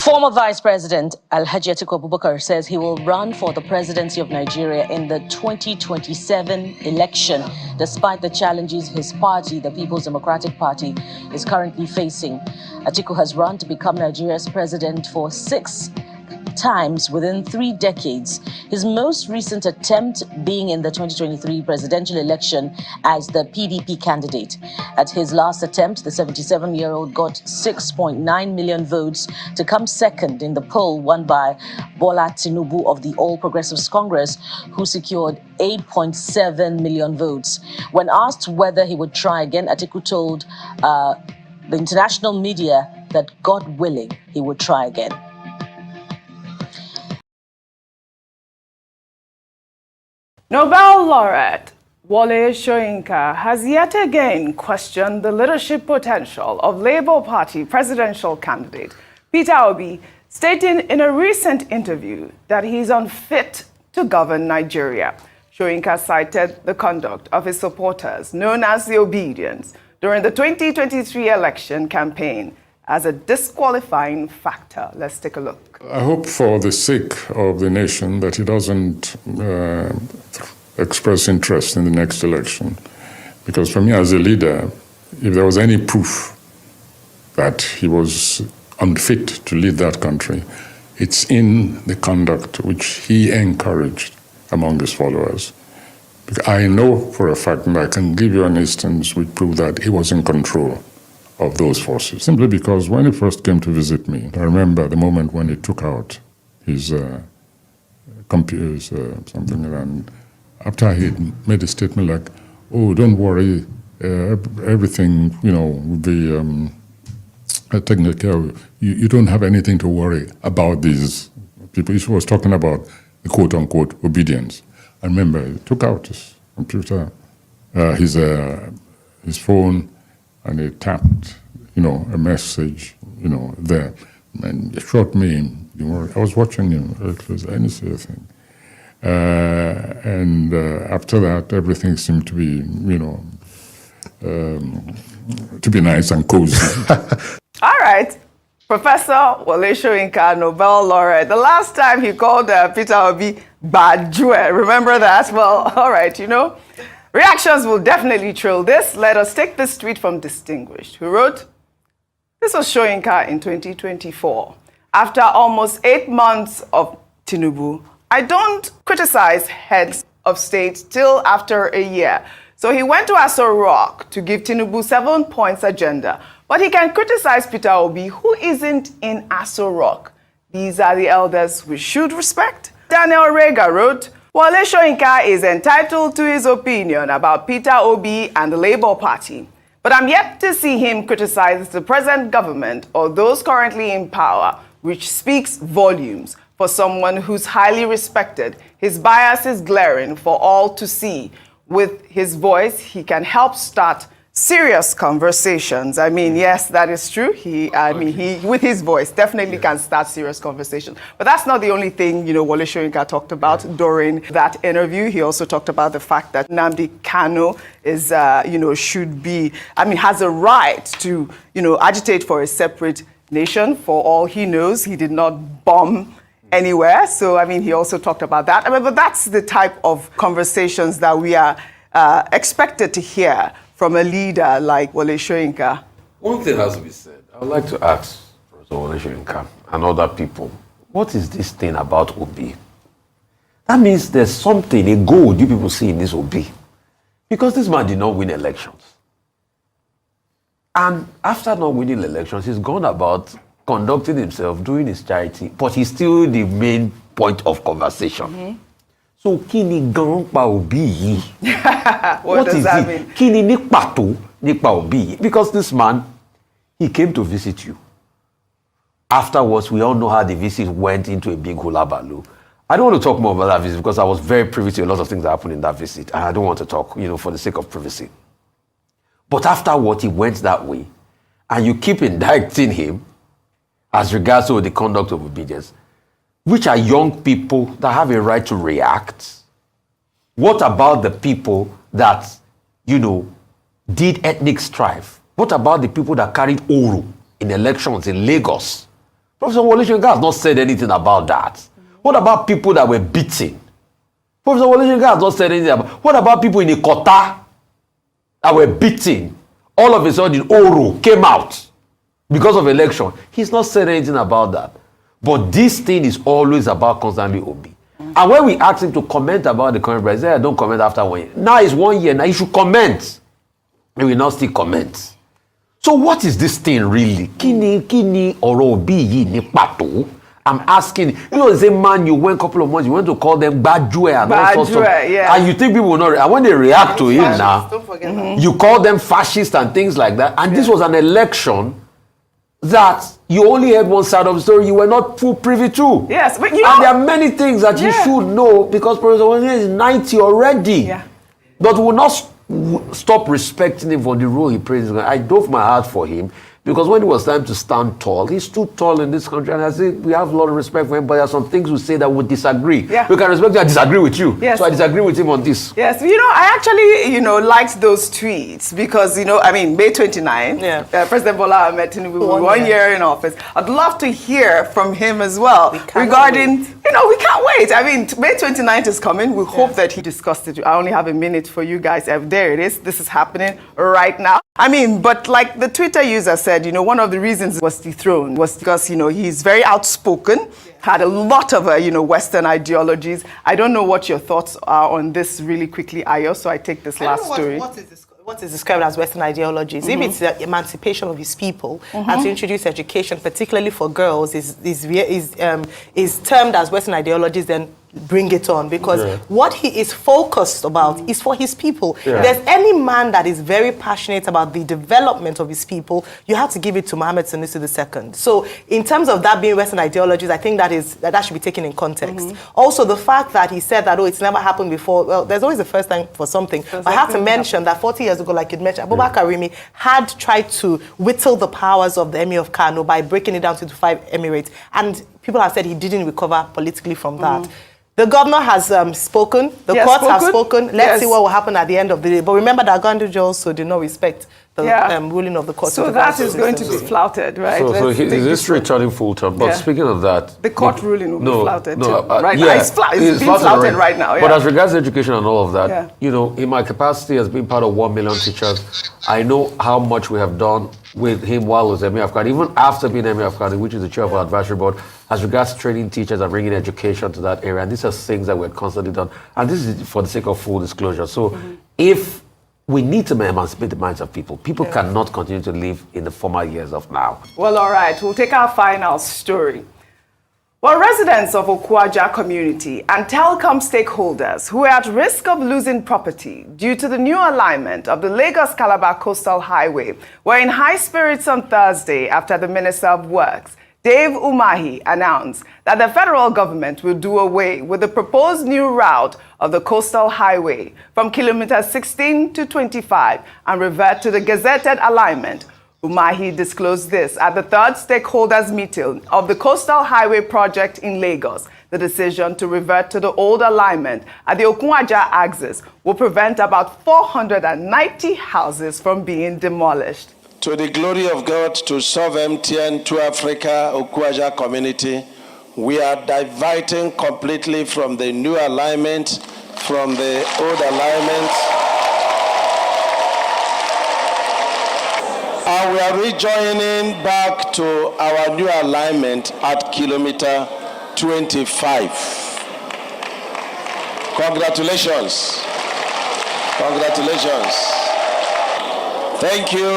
Former Vice President Alhaji Atiku Abubakar says he will run for the presidency of Nigeria in the 2027 election, despite the challenges his party, the People's Democratic Party, is currently facing. Atiku has run to become Nigeria's president for 6 times within 3 decades, his most recent attempt being in the 2023 presidential election as the PDP candidate. At his last attempt, the 77-year-old got 6.9 million votes to come second in the poll won by Bola Tinubu of the All Progressives Congress, who secured 8.7 million votes. When asked whether he would try again, Atiku told the international media that, God willing, he would try again. Nobel laureate Wole Soyinka has yet again questioned the leadership potential of Labour Party presidential candidate Peter Obi, stating in a recent interview that he's unfit to govern Nigeria. Soyinka cited the conduct of his supporters, known as the Obedience, during the 2023 election campaign as a disqualifying factor. Let's take a look. I hope for the sake of the nation that he doesn't express interest in the next election. Because for me as a leader, if there was any proof that he was unfit to lead that country, it's in the conduct which he encouraged among his followers. Because I know for a fact, and I can give you an instance which proved that he was in control of those forces. Simply because when he first came to visit me, I remember the moment when he took out his computers, something, and after he made a statement like, "Oh, don't worry, everything, will be taken care of. You don't have anything to worry about these people." He was talking about the quote-unquote obedience. I remember he took out his computer, his phone, and he tapped, a message, there. And he shot me. I was watching him very closely. I didn't say a thing. And after that, everything seemed to be, to be nice and cozy. All right. Professor Wole Soyinka, Nobel laureate. The last time he called Peter Obi Bajue. Remember that? Well, all right, Reactions will definitely trail this. Let us take this tweet from Distinguished, who wrote, "This was Soyinka in 2024. After almost 8 months of Tinubu, I don't criticize heads of state till after a year. So he went to Aso Rock to give Tinubu 7 points agenda. But he can criticize Peter Obi, who isn't in Aso Rock. These are the elders we should respect." Daniel Rega wrote, "Wole Soyinka is entitled to his opinion about Peter Obi and the Labour Party. But I'm yet to see him criticize the present government or those currently in power, which speaks volumes for someone who's highly respected. His bias is glaring for all to see. With his voice, he can help start serious conversations." I mean, yes, that is true. He, with his voice, definitely can start serious conversations. But that's not the only thing, Wole Soyinka talked about during that interview. He also talked about the fact that Nnamdi Kanu is, should be, has a right to, agitate for a separate nation. For all he knows, he did not bomb anywhere. So, he also talked about that. But that's the type of conversations that we are expected to hear from a leader like Wole Soyinka. One thing has to be said. I would like to ask Professor Wole Soyinka and other people, what is this thing about Obi? That means there's something, a gold you people see in this Obi. Because this man did not win elections. And after not winning elections, he's gone about conducting himself, doing his charity, but he's still the main point of conversation. Mm-hmm. So, kini gan pa Obi? What does that mean? Kini ni pato ni pa Obi? Because this man, he came to visit you. Afterwards, we all know how the visit went into a big hula baloo. I don't want to talk more about that visit because I was very privy to a lot of things that happened in that visit, and I don't want to talk, for the sake of privacy. But afterwards, he went that way, and you keep indicting him as regards to the conduct of obedience, which are young people that have a right to react. What about the people that, did ethnic strife? What about the people that carried Oro in elections in Lagos Professor Wole Soyinka has not said anything about that. What about people that were beaten? Professor Wole Soyinka has not said anything about. What about people in Ikota that were beaten? All of a sudden, Oro came out because of election. He's not said anything about that. But this thing is always about constantly Obi. And when we ask him to comment about the current president, I don't comment after 1 year. Now it's 1 year. Now he should comment. He will not still comment. So what is this thing really? Kini oro Obi yi ni pato? I'm asking. You know, the same man you went a couple of months, you went to call them Bajue and all sorts of. Yeah. And you think people will not. And when they react to him now, don't forget that. you call them fascists and things like that. And this was an election that you only heard one side of the story. You were not full privy to. Yes, but you know, and there are many things that you should know because Professor Wole is 90 already. Yeah. But will not stop respecting him for the role he plays. I dove my heart for him because when it was time to stand tall, he stood tall in this country. And I say we have a lot of respect for him, but there are some things we say that would disagree. Yeah. We can respect you, I disagree with you. Yes. So I disagree with him on this. Yes, you know, I actually, liked those tweets because, May 29, President Bola Ahmed Tinubu, 1 year in office. I'd love to hear from him as well regarding, we can't wait. I mean, May 29th is coming. We hope that he discussed it. I only have a minute for you guys. There it is. This is happening right now. I mean, but like the Twitter user said, one of the reasons he was dethroned was because, he's very outspoken, had a lot of, Western ideologies. I don't know what your thoughts are on this really quickly, Ayo, so I take this last story. What is described as Western ideologies? If it's the emancipation of his people and to introduce education, particularly for girls, is termed as Western ideologies, then bring it on, because what he is focused about is for his people. Yeah. If there's any man that is very passionate about the development of his people, you have to give it to Mohammed Sanusi II. So in terms of that being Western ideologies, I think that should be taken in context. Also, the fact that he said that, it's never happened before. Well, there's always a first time for something. But I have to mention that 40 years ago, like you mentioned, Abubakar Rimi had tried to whittle the powers of the Emir of Kano by breaking it down to 5 emirates. And people have said he didn't recover politically from that. The governor has spoken. The courts have spoken. Let's see what will happen at the end of the day. But remember that Ganduje also did not respect the ruling of the court. So that is going to be flouted, right? So is this returning full term? But speaking of that... The court ruling will be flouted too, right? Yeah, it's being flouted right now. Yeah. But as regards education and all of that, in my capacity as being part of 1 million teachers, I know how much we have done with him while he was Emir of Kano, even after being Emir of Kano, which is the chair of our advisory board, as regards training teachers and bringing education to that area. And these are things that we're constantly done. And this is for the sake of full disclosure. So if we need to emancipate the minds of people, cannot continue to live in the former years of now. Well, all right. We'll take our final story. Well, residents of Okwaja community and telecom stakeholders who are at risk of losing property due to the new alignment of the Lagos-Calabar Coastal Highway were in high spirits on Thursday after the Minister of Works, Dave Umahi, announced that the federal government will do away with the proposed new route of the Coastal Highway from kilometers 16 to 25 and revert to the gazetted alignment. Umahi disclosed this at the third stakeholders meeting of the Coastal Highway project in Lagos. The decision to revert to the old alignment at the Okwaja axis will prevent about 490 houses from being demolished. To the glory of God, to serve MTN, to Africa, Okwaja community, we are diverting completely from the new alignment, from the old alignment. And we are rejoining back to our new alignment at kilometer 25. Congratulations. Congratulations. Thank you.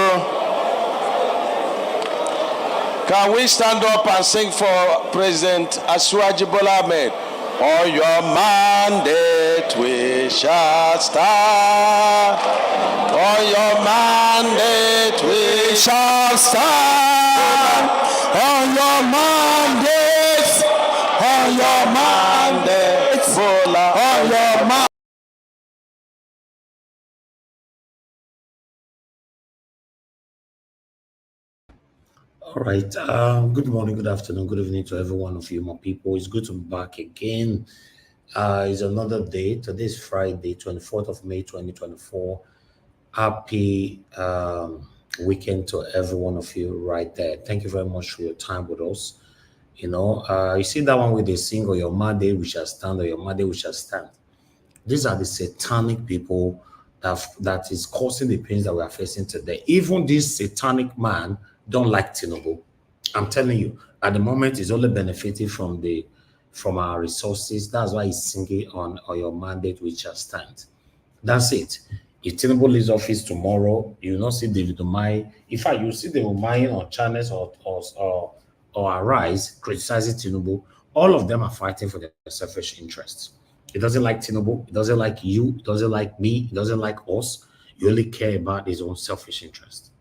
Can we stand up and sing for President Asiwaju Bola Ahmed? On your mandate we shall stand. On your mandate we shall stand. On your mandate. On your mandate. Bola. On your mandate. All right. Good morning, good afternoon, good evening to every one of you, my people. It's good to be back again. It's another day. Today is Friday, 24th of May, 2024. Happy weekend to every one of you right there. Thank you very much for your time with us. You see that one where they sing, "Or your mother we shall stand, or your mother we shall stand." These are the satanic people that is causing the pains that we are facing today. Even this satanic man don't like Tinubu. I'm telling you, at the moment, he's only benefiting from our resources. That's why he's singing on your mandate, which shall stand. That's it. If Tinubu leaves office tomorrow, you will not see David Umai. In fact, you see David Umai on channels or Arise criticizing Tinubu. All of them are fighting for their selfish interests. He doesn't like Tinubu. He doesn't like you. He doesn't like me. He doesn't like us. He only care about his own selfish interest.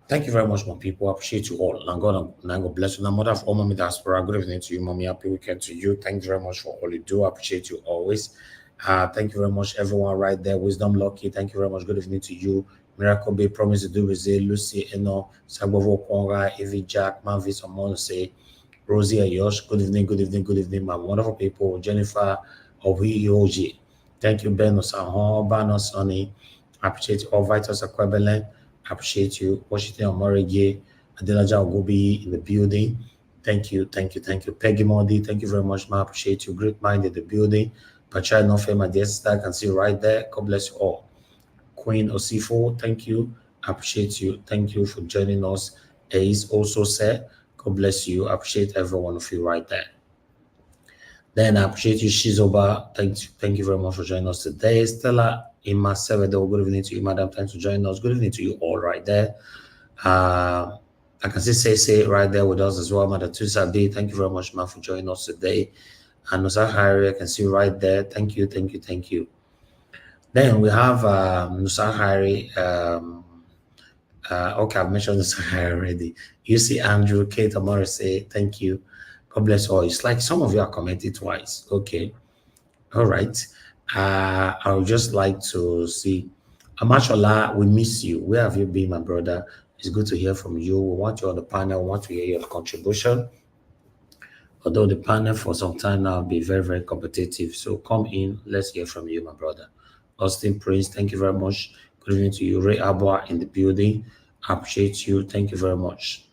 Thank you very much, my people. I appreciate you all. And God bless you. Now, mother of all mommy diaspora, good evening to you, mommy. Happy weekend to you. Thank you very much for all you do. I appreciate you always. Thank you very much, everyone right there. Wisdom Lucky, thank you very much. Good evening to you. Miracle Bay, Promise to do with Lucy, Eno, Sabovo Konga, Evie Jack, Manvis, Amonse, Rosie Ayosh. Good evening, good evening, good evening, my wonderful people. Jennifer Oji. Thank you, Ben Osanho, Bano Sonny. I appreciate you. All Vitus Aquabelen. I appreciate you. Washington Omorege, Adelaja Ogobi in the building. Thank you, thank you, thank you. Peggy Modi, thank you very much, ma. I appreciate you. Great mind in the building. Pachai Nofe, my dear sister, I can see you right there. God bless you all. Queen Osifo, thank you. I appreciate you. Thank you for joining us. Ace also said, God bless you. I appreciate every one of you right there. Then I appreciate you, Shizoba. Thank you very much for joining us today. Stella Ima Sevedo, good evening to you, madam. Thanks for joining us. Good evening to you all right there. I can see Say right there with us as well. Mother Tusabi, thank you very much, man, for joining us today. And Nusa Hari, I can see right there. Thank you, thank you, thank you. Then we have Nusa Hari. Okay, I've mentioned Nusa Hari already. You see Andrew, Kate, Amore say, thank you. God bless all. It's like some of you are commenting twice. Okay. All right. I would just like to see Amashola, we miss you. Where have you been, my brother? It's good to hear from you. We want you on the panel. We want to hear your contribution. Although the panel for some time now be very, very competitive. So come in. Let's hear from you, my brother. Austin Prince, thank you very much. Good evening to you. Ray Abua in the building. I appreciate you. Thank you very much.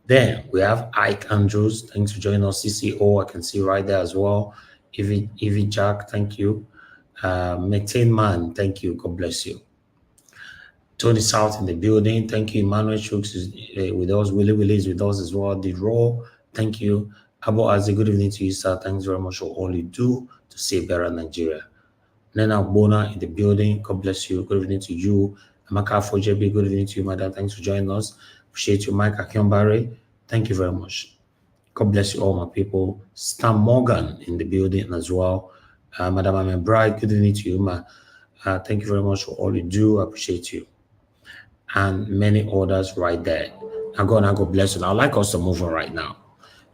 Then we have Ike Andrews. Thanks for joining us. CCO, I can see right there as well. Evie Jack, thank you. Maintain Man, thank you. God bless you. Tony South in the building. Thank you. Emmanuel Chooks is with us. Willie is with us as well. The Raw, thank you. Abu Azi, good evening to you, sir. Thanks very much for all you do to save better Nigeria. Nena Bona in the building. God bless you. Good evening to you. Amaka Fojebi, good evening to you, madam. Thanks for joining us. Appreciate you, Mike Akionbare. Thank you very much. God bless you all, my people. Stan Morgan in the building as well. Madam Amen Bride, good evening to you, ma. Thank you very much for all you do. I appreciate you. And many others right there. I'm going to go bless you. I'd like us to move on right now.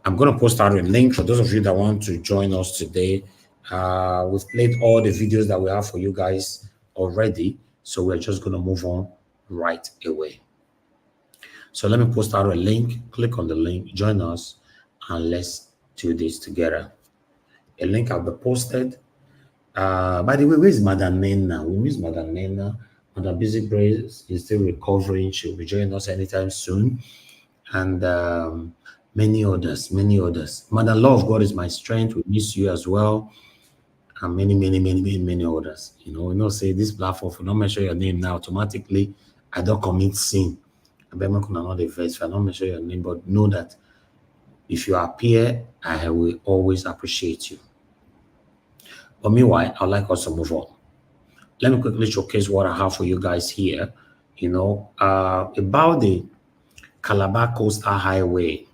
I'm going to post out a link for those of you that want to join us today. We've played all the videos that we have for you guys already. So we're just going to move on right away. So let me post out a link. Click on the link, join us, and let's do this together. A link will be posted. By the way, where's Madam Nena? We miss Madam Nena. Madam Busy Grace is still recovering. She'll be joining us anytime soon. And many others. Madam Law of God is my strength. We miss you as well. And many others. Say this platform, if you don't mention your name now, automatically, I don't commit sin. I bet I'm not the verse if I don't mention your name, but know that if you appear, I will always appreciate you. But meanwhile, I'd like us to move on. Let me quickly showcase what I have for you guys here. About the Calabar Coastal Highway.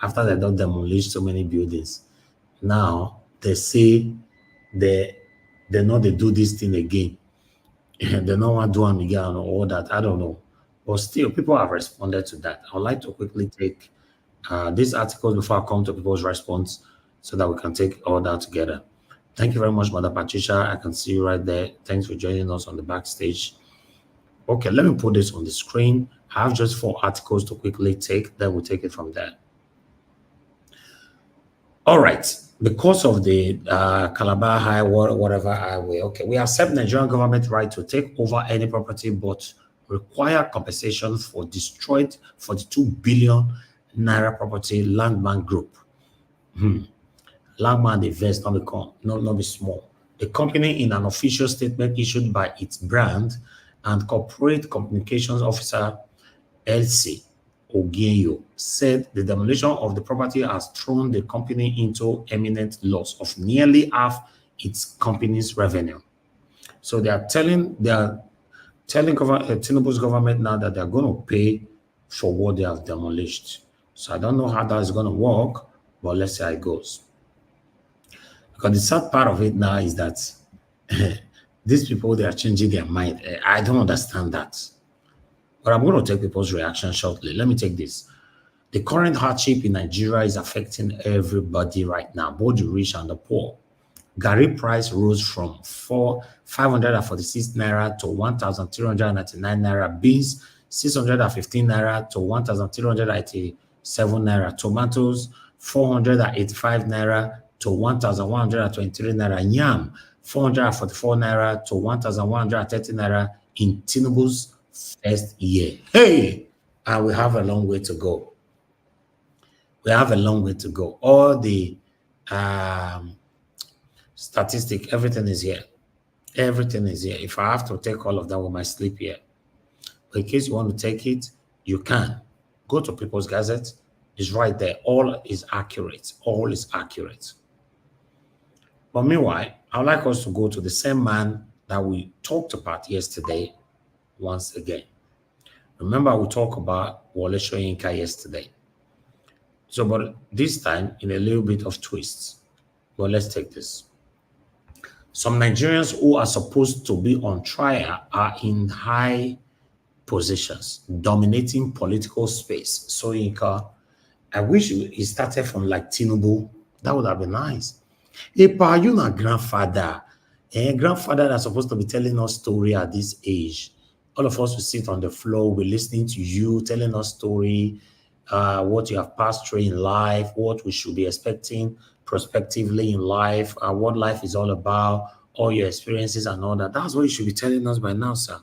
After they don't demolish so many buildings, now they say they know they do this thing again. They don't want to do them again or all that. I don't know. But still, people have responded to that. I would like to quickly take these articles before I come to people's response so that we can take all that together. Thank you very much, Mother Patricia. I can see you right there. Thanks for joining us on the backstage. Okay, let me put this on the screen. I have just 4 articles to quickly take. Then we'll take it from there. All right. Because of the Calabar Highway, whatever highway, okay, we accept Nigerian government right to take over any property, but require compensation for destroyed 42 billion Naira Property Landbank Group. Landbank invest not become not be small. The company, in an official statement issued by its brand and corporate communications officer LC Ogeyo, said the demolition of the property has thrown the company into imminent loss of nearly half its company's revenue. So they are telling Tinubu's government now that they are going to pay for what they have demolished. So I don't know how that is going to work, but let's see how it goes. Because the sad part of it now is that these people, they are changing their mind. I don't understand that. But I'm going to take people's reaction shortly. Let me take this. The current hardship in Nigeria is affecting everybody right now, both the rich and the poor. Garri price rose from 546 naira to 1,399 naira. Beans 615 naira to 1,387 naira. Tomatoes 485 naira to 1,123 naira. Yam 444 naira to 1,130 naira in Tinubu's first year. Hey, and we have a long way to go. We have a long way to go. All the statistic, everything is here. Everything is here. If I have to take all of that, we might sleep here. But in case you want to take it, you can. Go to People's Gazette. It's right there. All is accurate. All is accurate. But meanwhile, I'd like us to go to the same man that we talked about yesterday once again. Remember, we talked about Wole Soyinka yesterday. So, but this time in a little bit of twists. But let's take this. Some Nigerians who are supposed to be on trial are in high positions, dominating political space. Soyinka, I wish he started from like Tinubu. That would have been nice. Hey, Pa, you not grandfather. Grandfather that's supposed to be telling us story at this age. All of us will sit on the floor, we're listening to you, telling us story, what you have passed through in life, what we should be expecting prospectively in life, what life is all about, all your experiences and all that. That's what you should be telling us by now, sir.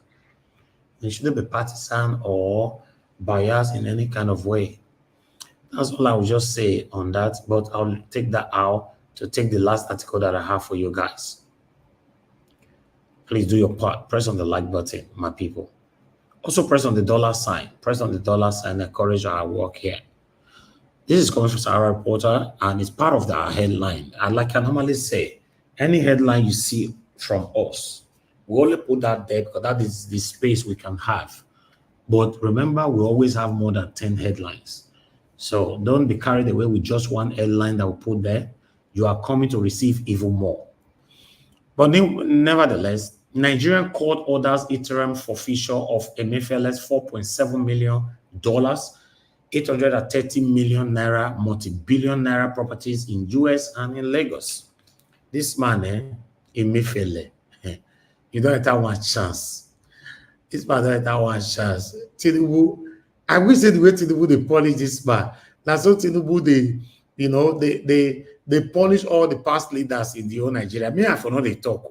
You shouldn't be partisan or biased in any kind of way. That's all I will just say on that, but I'll take that out to take the last article that I have for you guys. Please do your part. Press on the like button, my people. Also press on the dollar sign. Press on the dollar sign. Encourage our work here. This is coming from Sahara Reporter, and it's part of our headline. And like I normally say, any headline you see from us, we only put that there because that is the space we can have. But remember, we always have more than 10 headlines. So don't be carried away with just one headline that we put there. You are coming to receive even more. But nevertheless, Nigerian court orders interim forfeiture of Emefiele's $4.7 million, 830 million naira, multi-billion naira properties in US and in Lagos. This man, Emefiele, you don't have one chance. This man don't have one chance. Tinubu, I wish the way Tinubu they punish this man. That's what Tinubu they punish all the past leaders in the whole Nigeria. Me, I for not they talk,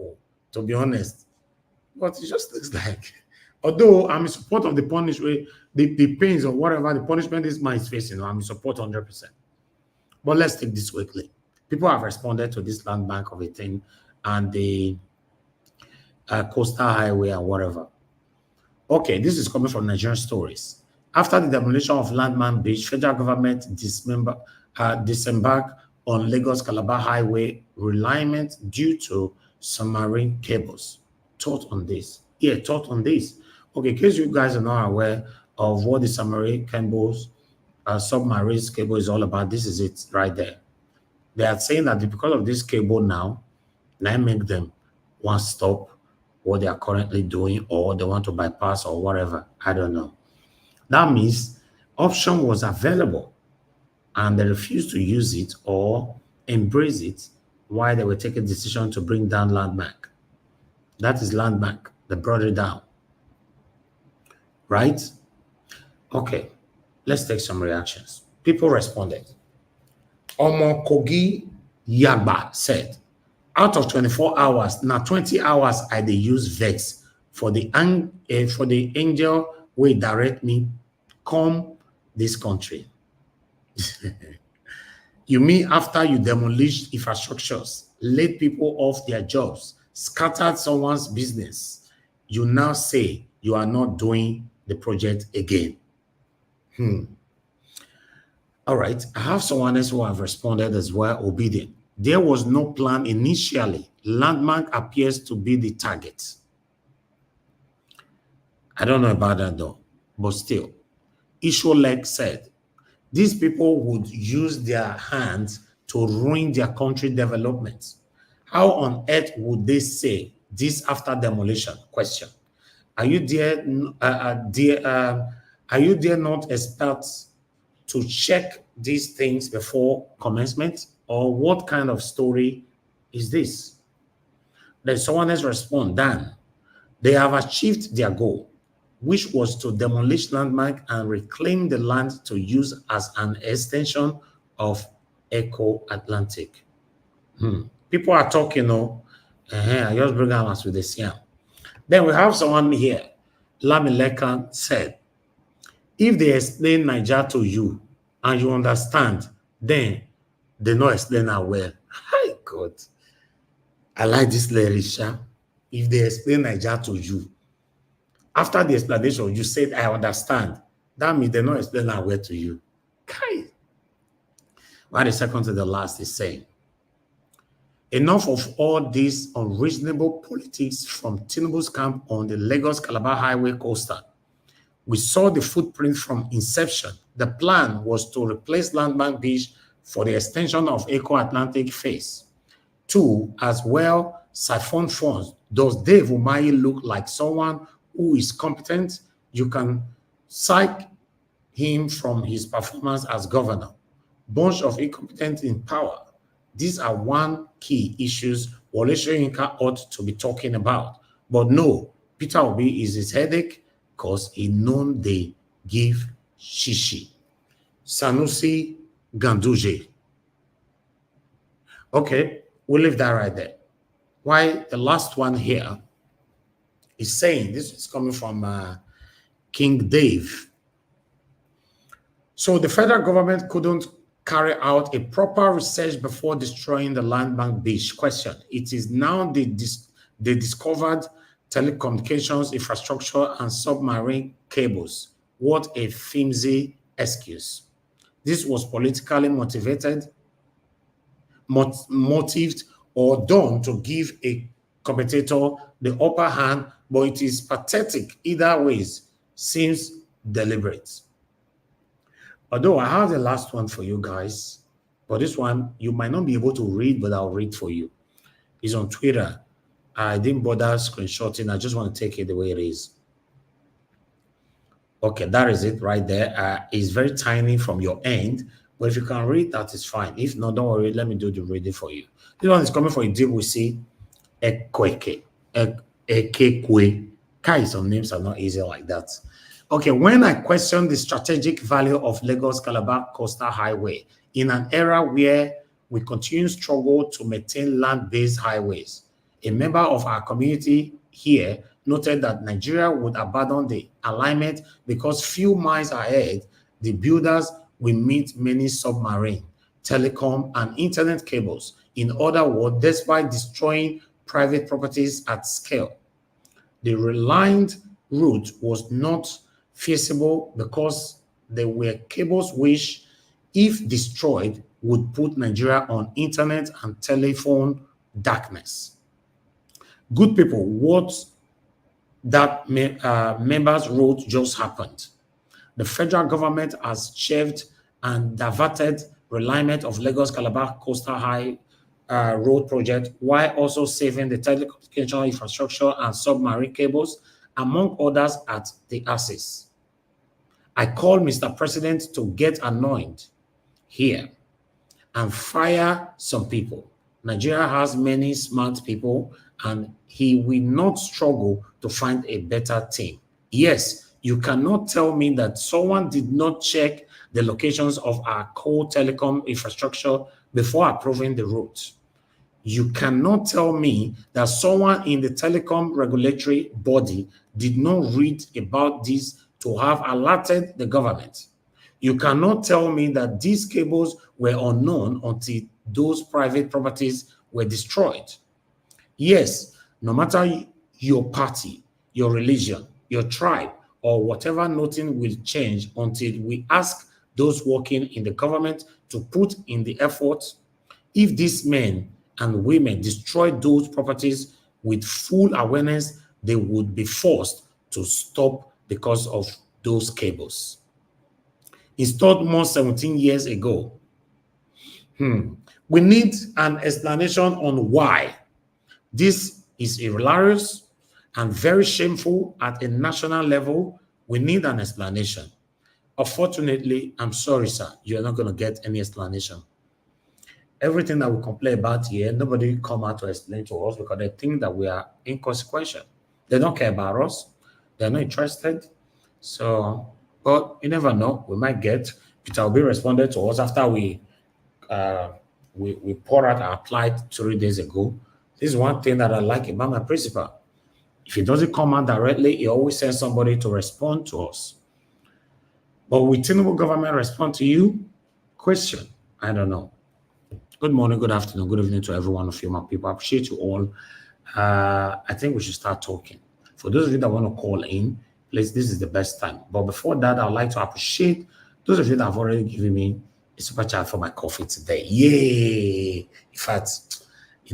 to be honest. But it just looks like, although I'm in support of the punishment, the pains or whatever the punishment this man is facing, I'm in support 100%. But let's take this quickly. People have responded to this land bank of a thing and the coastal highway and whatever. Okay, this is coming from Nigerian Stories. After the demolition of Landman Beach, federal government disembarked on Lagos Calabar Highway realignment due to submarine cables. Thought on this? Yeah, thought on this. Okay, in case you guys are not aware of what the submarine cables, submarine cable is all about, this is it right there. They are saying that because of this cable now make them want to stop what they are currently doing, or they want to bypass or whatever. I don't know. That means option was available and they refused to use it or embrace it while they were taking a decision to bring down Land Bank. That is Land Bank. They brought it down. Right? Okay. Let's take some reactions. People responded. Omo Kogi Yagba said, out of 24 hours, now 20 hours I dey use Vex for the angel will direct me come this country. You mean after you demolished infrastructures, laid people off their jobs, scattered someone's business, you now say you are not doing the project again? All right, I have someone else who have responded as well, obedient. There was no plan initially. Landmark appears to be the target. I don't know about that though, but still. Isholek said, these people would use their hands to ruin their country development. How on earth would they say this after demolition? Question. Are you there not experts to check these things before commencement? Or what kind of story is this? Then someone else respond, Dan, they have achieved their goal, which was to demolish landmark and reclaim the land to use as an extension of Eco Atlantic. People are talking, I just bring them as with the same. Then we have someone here, Lamilekan said, if they explain Niger to you and you understand, then they not explain it well. Hi, God. I like this Lerisha. If they explain Niger to you, after the explanation, you said, I understand. That means they not explain that well to you. Kai. While the second to the last is saying, enough of all this unreasonable politics from Tinubu's camp on the Lagos-Calabar Highway coastal. We saw the footprint from inception. The plan was to replace Landmark Beach for the extension of Eco Atlantic Phase 2, as well siphon funds. Does Dave Umahi look like someone who is competent? You can cite him from his performance as governor. Bunch of incompetent in power. These are one key issues Wole Soyinka ought to be talking about. But no, Peter Obi is his headache because he known they give shishi. Sanusi Ganduje. Okay, we'll leave that right there. Why the last one here is saying, this is coming from King Dave. So the federal government couldn't carry out a proper research before destroying the Landmark Beach. Question. It is now they discovered telecommunications infrastructure and submarine cables. What a flimsy excuse. This was politically motivated, motived, or done to give a competitor the upper hand, but it is pathetic either ways, seems deliberate. Although I have the last one for you guys, but this one you might not be able to read, but I'll read for you. It's on Twitter. I didn't bother screenshotting. I just want to take it the way it is. Okay, that is it right there. It's very tiny from your end, but if you can read, that is fine. If not, don't worry. Let me do the reading for you. This one is coming from Idibusi Ekweke. Ekekwe. Kai, some names are not easy like that. Okay, when I question the strategic value of Lagos-Calabar Coastal Highway in an era where we continue to struggle to maintain land-based highways, a member of our community here noted that Nigeria would abandon the alignment because few miles ahead, the builders will meet many submarine, telecom, and internet cables. In other words, despite destroying private properties at scale, the realigned route was not feasible because there were cables which, if destroyed, would put Nigeria on internet and telephone darkness. Good people, what that members wrote just happened. The federal government has shelved and diverted realignment of Lagos-Calabar Coastal High Road project while also saving the telecommunication infrastructure and submarine cables, among others, at the axis. I call Mr. President to get annoyed here and fire some people. Nigeria has many smart people and he will not struggle to find a better team. Yes, you cannot tell me that someone did not check the locations of our core telecom infrastructure before approving the route. You cannot tell me that someone in the telecom regulatory body did not read about this to have alerted the government. You cannot tell me that these cables were unknown until those private properties were destroyed. Yes, no matter your party, your religion, your tribe, or whatever, nothing will change until we ask those working in the government to put in the effort. If these men and women destroyed those properties with full awareness, they would be forced to stop because of those cables. Installed more 17 years ago. We need an explanation on why. This is hilarious and very shameful at a national level. We need an explanation. Unfortunately, I'm sorry, sir, you're not going to get any explanation. Everything that we complain about here, nobody come out to explain to us because they think that we are inconsequential. They don't care about us. They're not interested. So, but you never know. We might get Peter Obi responded to us after we poured out our plight 3 days ago. This is one thing that I like about my principal. If he doesn't come out directly, he always sends somebody to respond to us. But will Tinubu government respond to you? Question. I don't know. Good morning, good afternoon, good evening to every one of you, my people. I appreciate you all. I think we should start talking. For those of you that want to call in, please, this is the best time. But before that, I'd like to appreciate those of you that have already given me a super chat for my coffee today. Yay! In fact,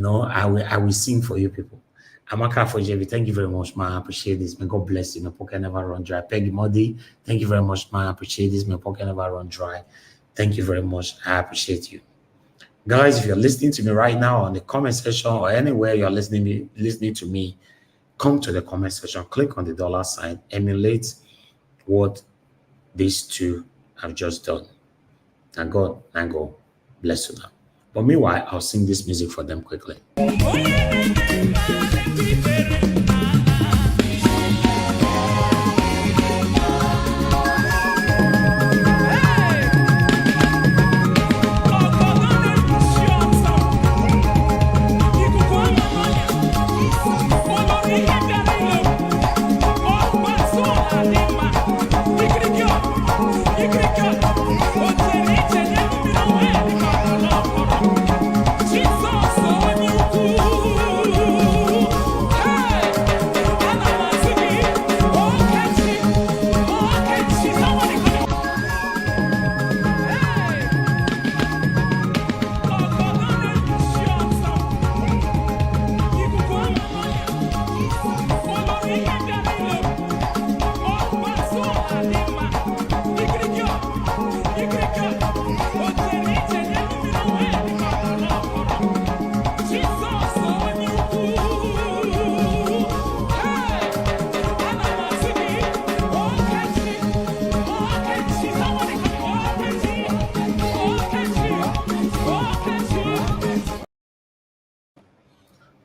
I will sing for you people. Amaka for JV, thank you very much, man. I appreciate this. May God bless you. My pocket never run dry. Peggy Modi, thank you very much, man. I appreciate this. My pocket never run dry. Thank you very much. I appreciate you. Guys, if you're listening to me right now on the comment section or anywhere you're listening to me, come to the comment section, click on the $sign, emulate what these two have just done. And God bless you now. But meanwhile, I'll sing this music for them quickly.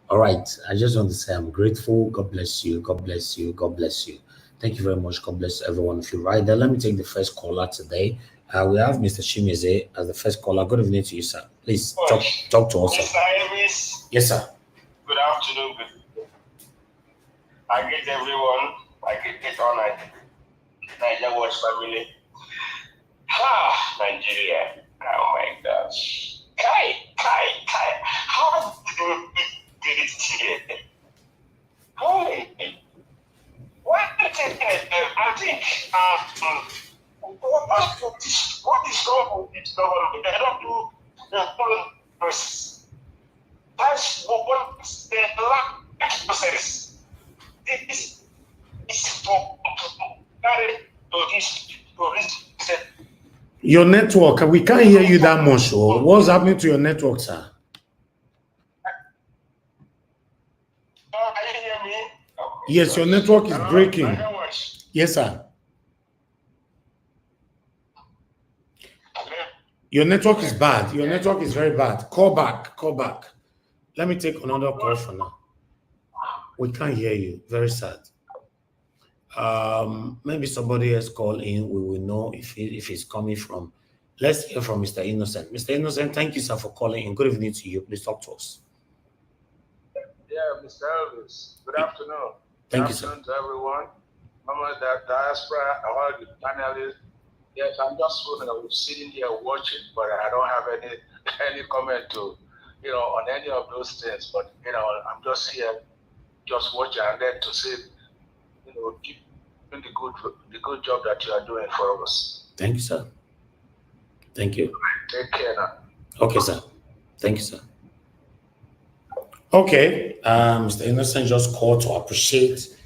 All right. I just want to say I'm grateful. God bless you. God bless you. God bless you. Thank you very much. God bless every one of you. Right there. Let me take the first caller today. We have Mr. Shimize as the first caller. Good evening to you, sir. Please talk to us. Mr. Elvis. Yes, sir. Good afternoon. I greet everyone. I greet all my Nigeria Watch family. Nigeria. Oh my gosh. Kai. How did it here? Holy. I think what is wrong with this government? They don't do the foreign process. That's what the lack of process. This is for carry to this. Your network, we can't hear you that much. Oh. What's happening to your network, sir? Can you hear me? Yes, your network is breaking. Yes, sir. Your network is bad. Your network is very bad. Call back. Let me take another call for now. We can't hear you. Very sad. Maybe somebody else call in. We will know if it's coming from. Let's hear from Mr. Innocent. Mr. Innocent, thank you, sir, for calling in. Good evening to you. Please talk to us. Yeah, Mr. Elvis. Good afternoon. Thank you, sir. Good afternoon to everyone. Mama, the diaspora, all the panelists, Yes, I'm just sitting here watching, but I don't have any comment to, on any of those things. But I'm just here, just watching, and then to say, keep doing the good job that you are doing for us. Thank you, sir. Thank you. Take care now. Okay, sir. Thank you, sir. Okay, Mr. Innocent just called to appreciate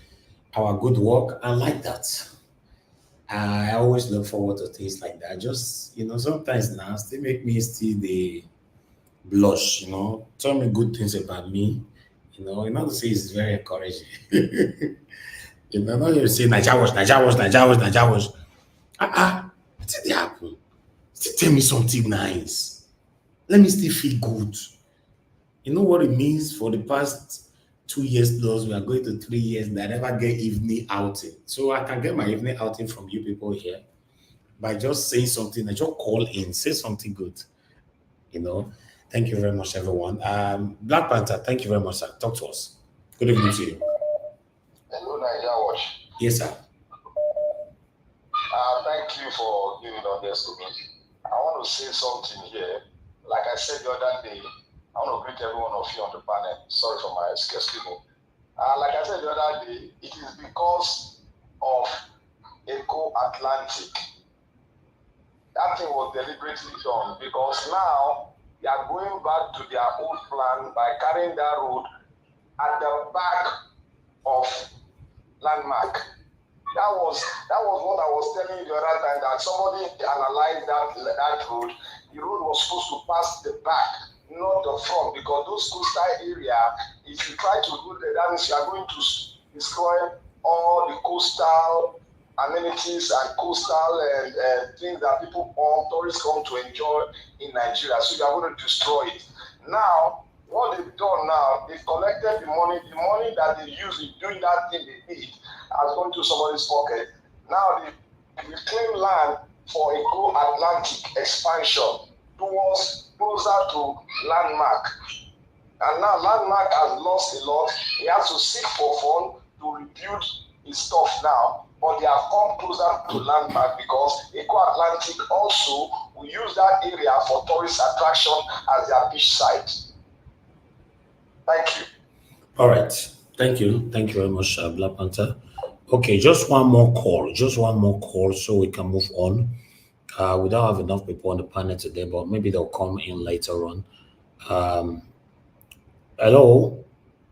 our good work. I like that. I always look forward to things like that. Just, sometimes now still make me still the blush, tell me good things about me. To say it's very encouraging. Not just say Naija wash. What did they happen? Still tell me something nice. Let me still feel good. You know what it means for the past 2 years plus, we are going to 3 years, and I never get evening outing. So I can get my evening outing from you people here by just saying something. I just call in, say something good. Thank you very much, everyone. Black Panther, thank you very much, sir. Talk to us. Good evening to you. Hello, Naija Watch. Yes, sir. Thank you for giving on this to me. I want to say something here. Like I said the other day, I want to greet every one of you on the panel. Sorry for my excuse me. Like I said the other day, it is because of Eco Atlantic. That thing was deliberately done because now they are going back to their old plan by carrying that road at the back of Landmark. That was what I was telling you the other time, that somebody analyzed that road. The road was supposed to pass the back, not the front, because those coastal area, if you try to do that means you are going to destroy all the coastal amenities and coastal things that tourists come to enjoy in Nigeria. So you are going to destroy it. Now, what they've done now, they've collected the money that they use in doing that thing they did has gone to somebody's pocket. Now they reclaim land for a Go Atlantic expansion towards closer to Landmark. And now Landmark has lost a lot. He has to seek for funds to rebuild his stuff now. But they have come closer to Landmark because Eco Atlantic also will use that area for tourist attraction as their beach site. Thank you. All right. Thank you. Thank you very much, Black Panther. Okay, just one more call. So we can move on. We don't have enough people on the panel today, but maybe they'll come in later on. Hello,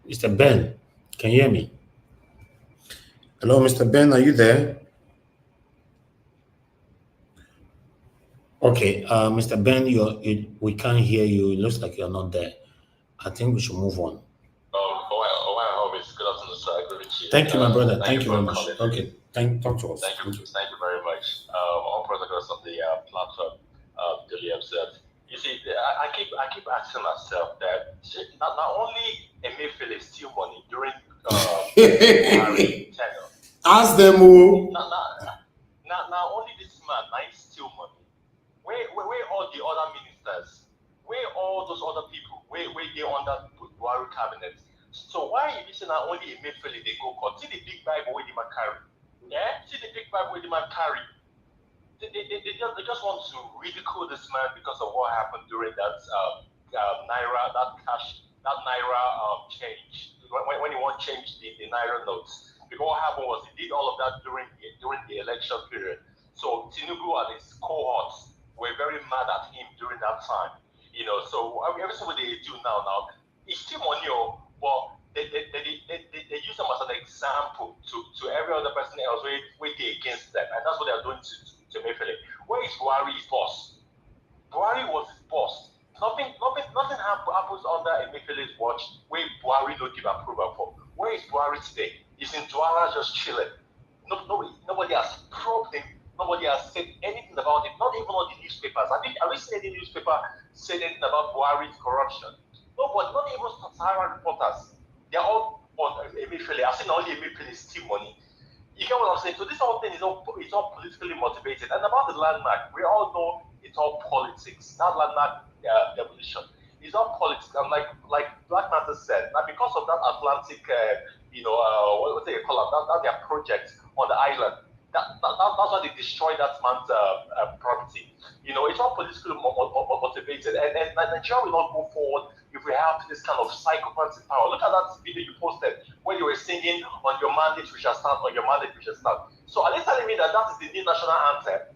Mr. Ben. Can you hear me? Hello, Mr. Ben. Are you there? Okay, Mr. Ben, we can't hear you. It looks like you're not there. I think we should move on. Good afternoon, sir. I agree with you. Thank you, my brother. Thank you very much. Okay, talk to us. Thank you very much. All protocols on the platform duly observed. You see, I keep asking myself that not only Emefiele steal money during tenure. Ask them who. Now only this man he steal money. Where all the other ministers? Where all those other people? Where they under Buhari cabinet? So why is it not only Emefiele they go court? See the big Bible where the man carry. Yeah? See the big Bible where the man carry. They just want to ridicule this man because of what happened during that Naira, that Naira change. When he want to change the Naira notes. Because what happened was he did all of that during the election period. So Tinubu and his cohorts were very mad at him during that time. So everything they do now, it's still money, but they use them as an example to every other person else where they against them, and that's what they're doing to Emefiele. Where is Buhari's boss? Buhari was his boss. Nothing happens under Emefiele's watch where Buhari don't give approval for. Where is Buhari today? He's in Douala just chilling. Nobody has probed him. Nobody has said anything about it. Not even on the newspapers. Have you seen any newspaper say anything about Buhari's corruption? Nobody, not even Sahara reporters. They're all on Emefiele. I've seen only Emefiele steal money. You get what I'm saying? So this whole thing is all politically motivated. And about the landmark, we all know it's all politics. That landmark demolition is all politics. And like Black Panther said, now because of that Atlantic, what do you call it? That their project on the island, That's why they destroyed that man's property. You know, it's all politically motivated, and Nigeria will not go forward if we have this kind of psychopaths in power. Look at that video you posted where you were singing "On Your Mandate We Shall Stand," "On Your Mandate We Shall Stand." So are they telling me that that is the new national anthem?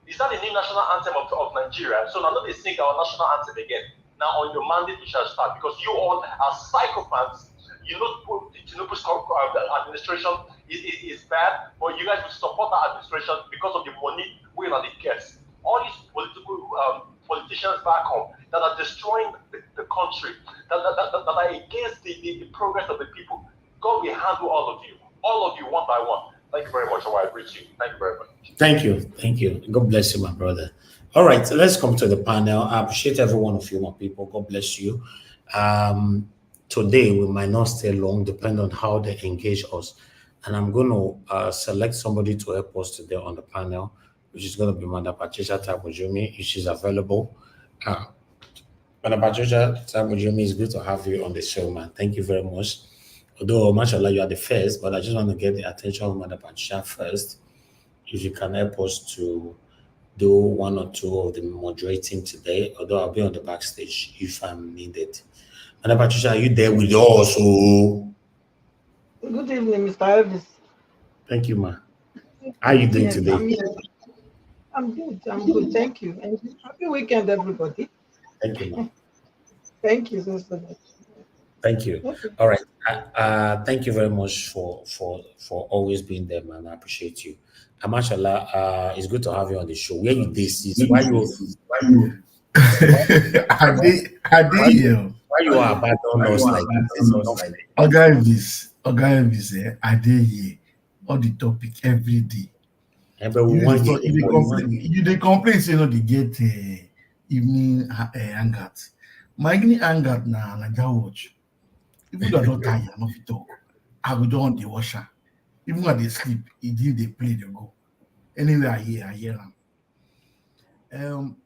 Is that the new national anthem of Nigeria? So now they sing our national anthem again. Now on your mandate we shall start, because you all are psychopaths. You know Tinubu's administration is bad, but you guys will support that administration because of the money we are the gets. All these politicians back home that are destroying the country, that are against the progress of the people. God will handle all of you one by one. Thank you very much. I agree with you. Thank you very much. Thank you. Thank you. God bless you, my brother. All right, so let's come to the panel. I appreciate every one of you, my people. God bless you. Today, we might not stay long, depending on how they engage us. And I'm going to select somebody to help us today on the panel, which is going to be Madam Patricia Tabujumi, if she's available. Madam Patricia Tabujumi, it's good to have you on the show, man. Thank you very much. Although, mashallah, you are the first, but I just want to get the attention of Madam Patricia first. If you can help us to do one or two of the moderating today, although I'll be on the backstage if I'm needed. Madam Patricia, are you there with us? Oh. Good evening, Mr. Elvis. Thank you, ma. How are you doing today? I'm good. I'm good. Thank you. And happy weekend, everybody. Thank you, ma. Thank you so much. Thank you. Okay. All right. Thank you very much for always being there, man. I appreciate you. Mashallah, it's good to have you on the show. Where you this is why you why you are abandoned us like this? Elvis, I did here on the topic every day. You complain, say no, they get evening hangout. My evening hangout now, like that watch. Even though I don't tire, I not fit talk. I will do on the washer. Even when they sleep, it did they play, they go. Anyway, I hear them.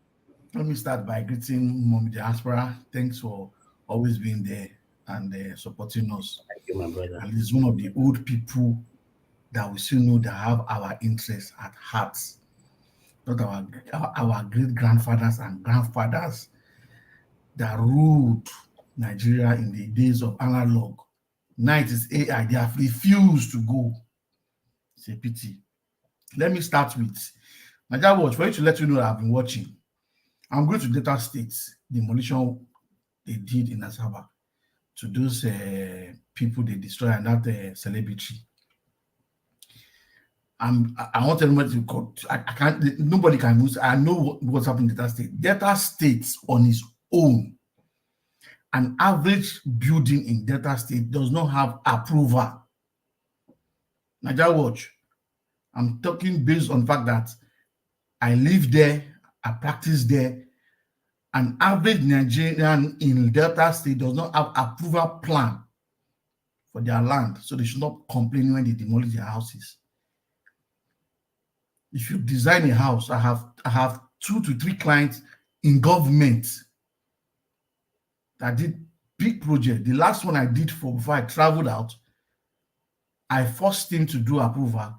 Let me start by greeting Mommy Diaspora. Thanks for always being there and supporting us. Thank you, my brother. And it's one of the old people that we still know that have our interests at heart. Not our great grandfathers and grandfathers that ruled Nigeria in the days of analog. 90s AI, they have refused to go. It's a pity. Let me start with Nigeria Watch. For you to let you know that I've been watching, I'm going to Delta State, demolition they did in Asaba to those people they destroy and that celebrity. I want everybody to go. I can't. Nobody can use. I know what's happening in Delta State. Delta State on its own, an average building in Delta State does not have approval. Nigeria Watch. I'm talking based on the fact that I live there, I practice there. An average Nigerian in Delta State does not have approval plan for their land, so they should not complain when they demolish their houses. If you design a house, I have 2 to 3 clients in government that did big project. The last one I did before I traveled out, I forced him to do approval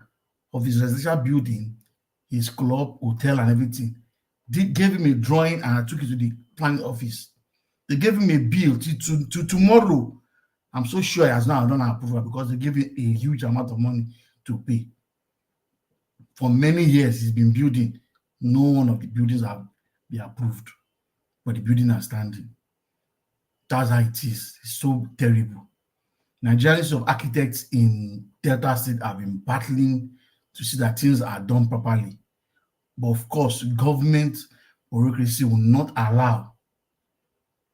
of his residential building, his club, hotel, and everything. They gave him a drawing and I took it to the planning office. They gave him a bill to tomorrow. I'm so sure he has now done an approval because they gave him a huge amount of money to pay. For many years, he's been building. No one of the buildings have been approved, but the building are standing. That's how it is. It's so terrible. Nigerians of architects in Delta State have been battling to see that things are done properly. But of course, government bureaucracy will not allow.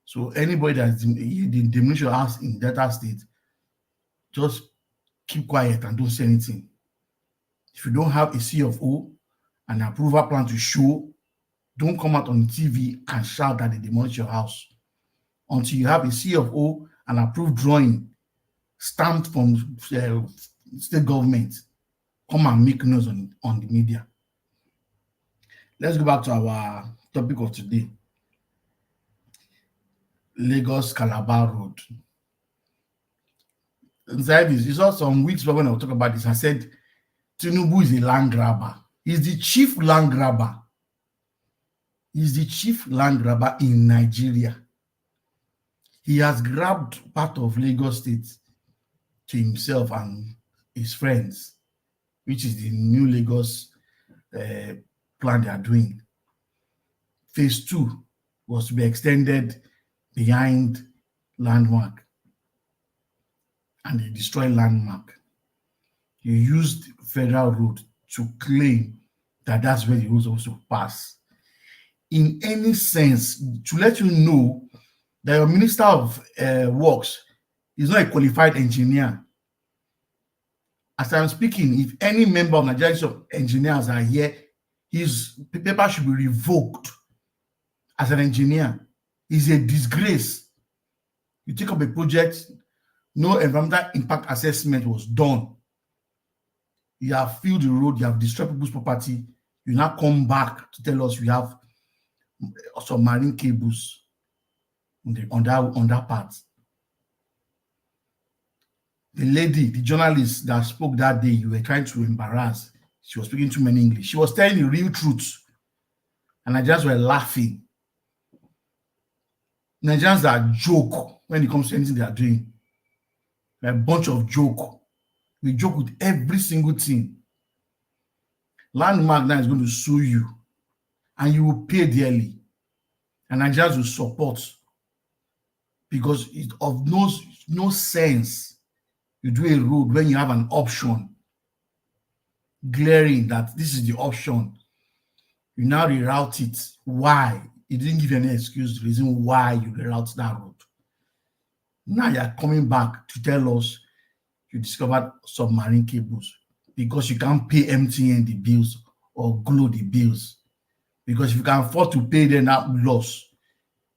So anybody that's in the demolition house in Delta State, just keep quiet and don't say anything. If you don't have a CFO, an approval plan to show, don't come out on TV and shout that they demolish your house. Until you have a CFO, an approved drawing, stamped from state government, come and make noise on the media. Let's go back to our topic of today. Lagos Calabar Road. Inside this, you saw some weeks back when I was talking about this, I said Tinubu is a land grabber. He's the chief land grabber. He's the chief land grabber in Nigeria. He has grabbed part of Lagos State to himself and his friends, which is the new Lagos plan they are doing. Phase 2 was to be extended behind Landmark, and they destroyed Landmark. You used federal road to claim that that's where the road was supposed to pass. In any sense, to let you know that your Minister of Works is not a qualified engineer. As I'm speaking, if any member of Nigerian Institute of Engineers are here, his paper should be revoked as an engineer. It's a disgrace. You take up a project, no environmental impact assessment was done. You have filled the road, you have destroyed people's property. You now come back to tell us we have submarine cables on that part. The lady, the journalist that spoke that day, you were trying to embarrass. She was speaking too many English. She was telling the real truth. And Nigerians were laughing. Nigerians are joke when it comes to anything they are doing. They're a bunch of joke. We joke with every single thing. Landmark now is going to sue you. And you will pay dearly. And Nigerians will support. Because it's of no sense you do a road when you have an option glaring that this is the option. You now reroute it. Why? You didn't give any excuse, the reason why you reroute that road. Now you're coming back to tell us you discovered submarine cables because you can't pay MTN the bills or Glo the bills. Because if you can afford to pay them that loss,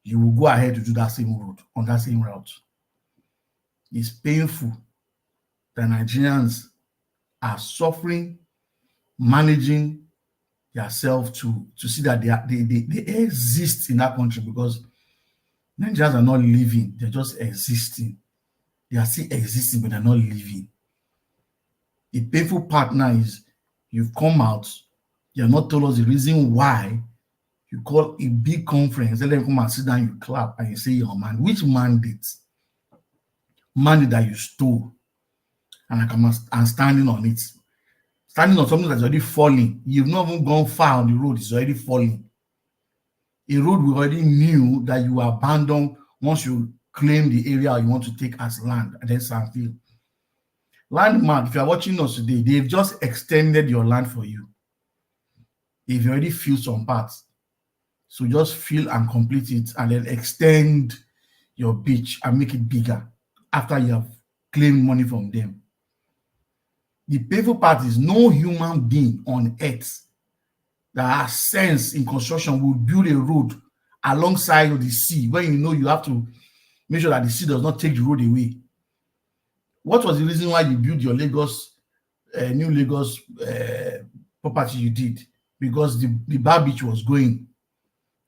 you will go ahead to do that same road on that same route. It's painful that Nigerians are suffering, managing themselves to see that they exist in that country, because Nigerians are not living, they're just existing. They are still existing, but they're not living. The painful part now is you've come out, you have not told us the reason why you call a big conference, let them come and sit down, you clap, and you say your man. Which mandate? Mandate that you stole. And I'm standing on it. Standing on something that's already falling. You've not even gone far on the road, it's already falling. A road we already knew that you abandoned once you claim the area you want to take as land, and then Sanfield. Landmark, if you're watching us today, they've just extended your land for you. They've already filled some parts. So just fill and complete it, and then extend your beach and make it bigger after you have claimed money from them. The painful part is no human being on earth that has sense in construction will build a road alongside of the sea when you know you have to make sure that the sea does not take the road away. What was the reason why you built your new Lagos property you did? Because the bar beach was going.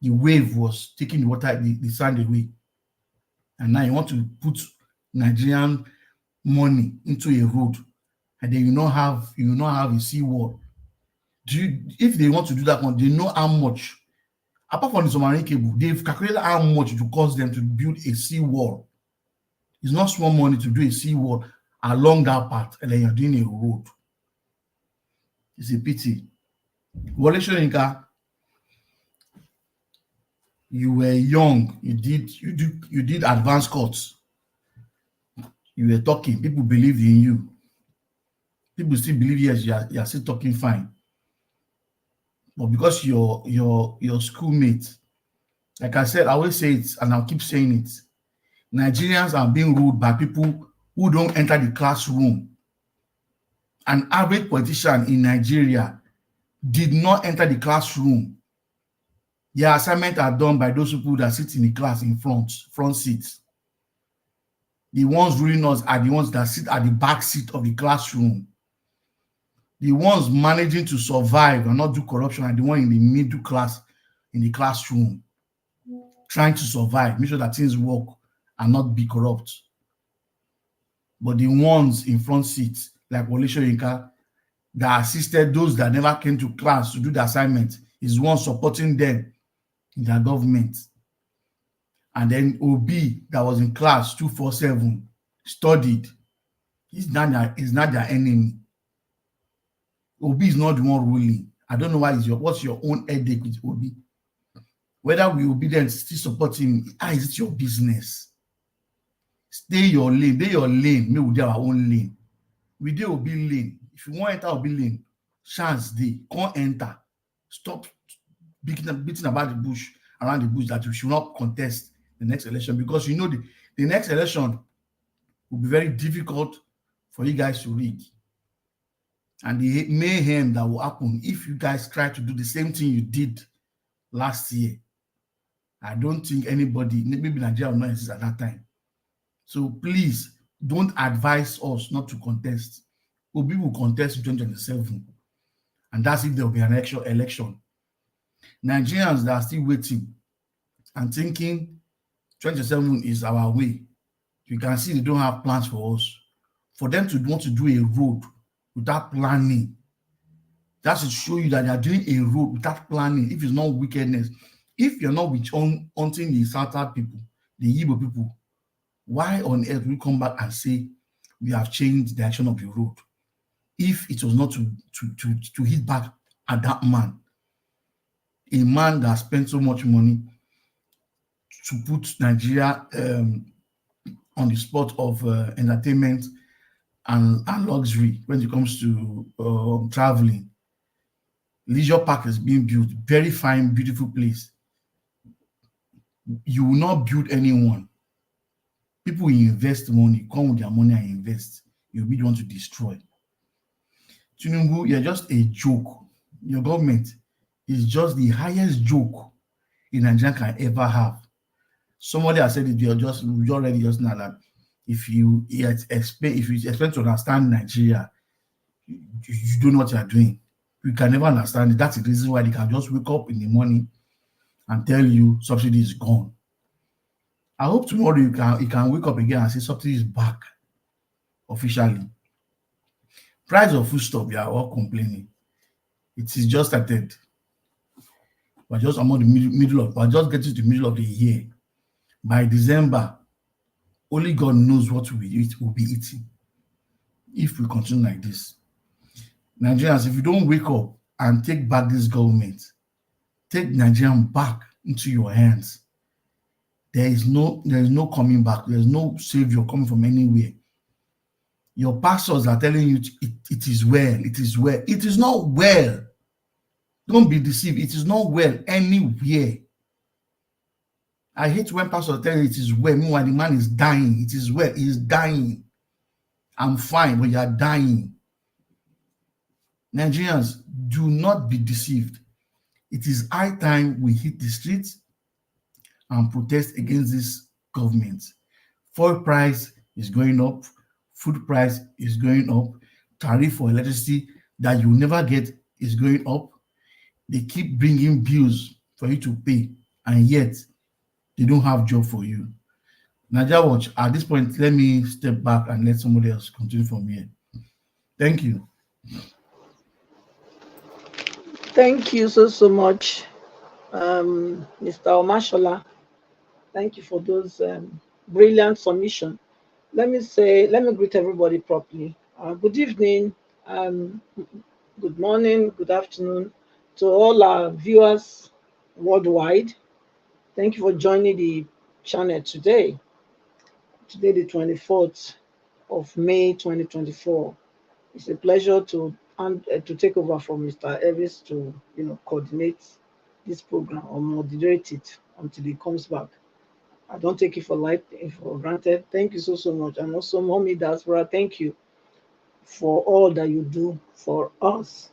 The wave was taking the water, the sand away. And now you want to put Nigerian money into a road, and then you not have a seawall. If they want to do that one, they know how much, apart from the submarine cable, they've calculated how much it will cost them to build a seawall. It's not small money to do a seawall along that part, and then you're doing a road. It's a pity. Wole Soyinka, you were young, you did advanced course. You were talking, people believed in you. People still believe, yes, you are still talking fine. But because your schoolmate, like I said, I always say it and I'll keep saying it. Nigerians are being ruled by people who don't enter the classroom. An average politician in Nigeria did not enter the classroom. Their assignments are done by those people that sit in the class in front seats. The ones ruling us are the ones that sit at the back seat of the classroom. The ones managing to survive and not do corruption are the one in the middle class in the classroom, trying to survive, make sure that things work and not be corrupt. But the ones in front seats, like Wole Soyinka, that assisted those that never came to class to do the assignment is one supporting them in their government. And then Obi that was in class 247 studied. He's not their enemy. Obi is not the one ruling. I don't know what's your own headache with Obi. Whether we obedient still support him, is it your business? Stay your lane, dey your lane, make we dey our own lane. We dey Obi lane. If you want enter Obi lane, chance dey, come enter. Stop beating about the bush, around the bush, that you should not contest the next election, because you know the next election will be very difficult for you guys to rig. And the mayhem that will happen if you guys try to do the same thing you did last year, I don't think anybody, maybe Nigeria will not exist at that time. So please don't advise us not to contest. Obi will contest in 2027, and that's if there will be an actual election. Nigerians that are still waiting and thinking 2027 is our way, you can see they don't have plans for us. For them to want to do a road without planning, that should show you that they are doing a road without planning. If it's not wickedness, if you're not hunting the Southern people, the Igbo people, why on earth will you come back and say we have changed the direction of the road? If it was not to hit back at that man, a man that spent so much money to put Nigeria on the spot of entertainment and luxury when it comes to traveling. Leisure Park is being built, very fine, beautiful place. You will not build anyone. People will invest money, come with their money and invest. You'll be the one to destroy. Tinubu, you're just a joke. Your government is just the highest joke in Nigeria can ever have. Somebody has said it, we already just know that if you expect to understand Nigeria, you don't know what you are doing. You can never understand it. That's the reason why they can just wake up in the morning and tell you subsidy is gone. I hope tomorrow you can wake up again and say subsidy is back officially. Price of foodstuff, we are all complaining. It is just started. We're just among the we're just getting to the middle of the year. By December, only God knows what we'll be eating if we continue like this. Nigerians, if you don't wake up and take back this government, take Nigerian back into your hands, there is no coming back. There's no savior coming from anywhere. Your pastors are telling you it is well, it is well. It is not well. Don't be deceived. It is not well anywhere. I hate when pastors tell you it is well. Meanwhile, the man is dying. It is well. He is dying. I'm fine, but you are dying. Nigerians, do not be deceived. It is high time we hit the streets and protest against this government. Fuel price is going up. Food price is going up. Tariff for electricity that you never get is going up. They keep bringing bills for you to pay, and yet they don't have job for you. Nigeria Watch, at this point, let me step back and let somebody else continue from here. Thank you. Thank you so much, Mr. Omashola. Thank you for those brilliant submission. Let me greet everybody properly. Good evening, good morning, good afternoon to all our viewers worldwide. Thank you for joining the channel today. Today, the 24th of May, 2024. It's a pleasure to take over from Mr. Elvis to coordinate this program or moderate it until he comes back. I don't take it for granted. Thank you so much. And also, Mommy Diaspora, thank you for all that you do for us.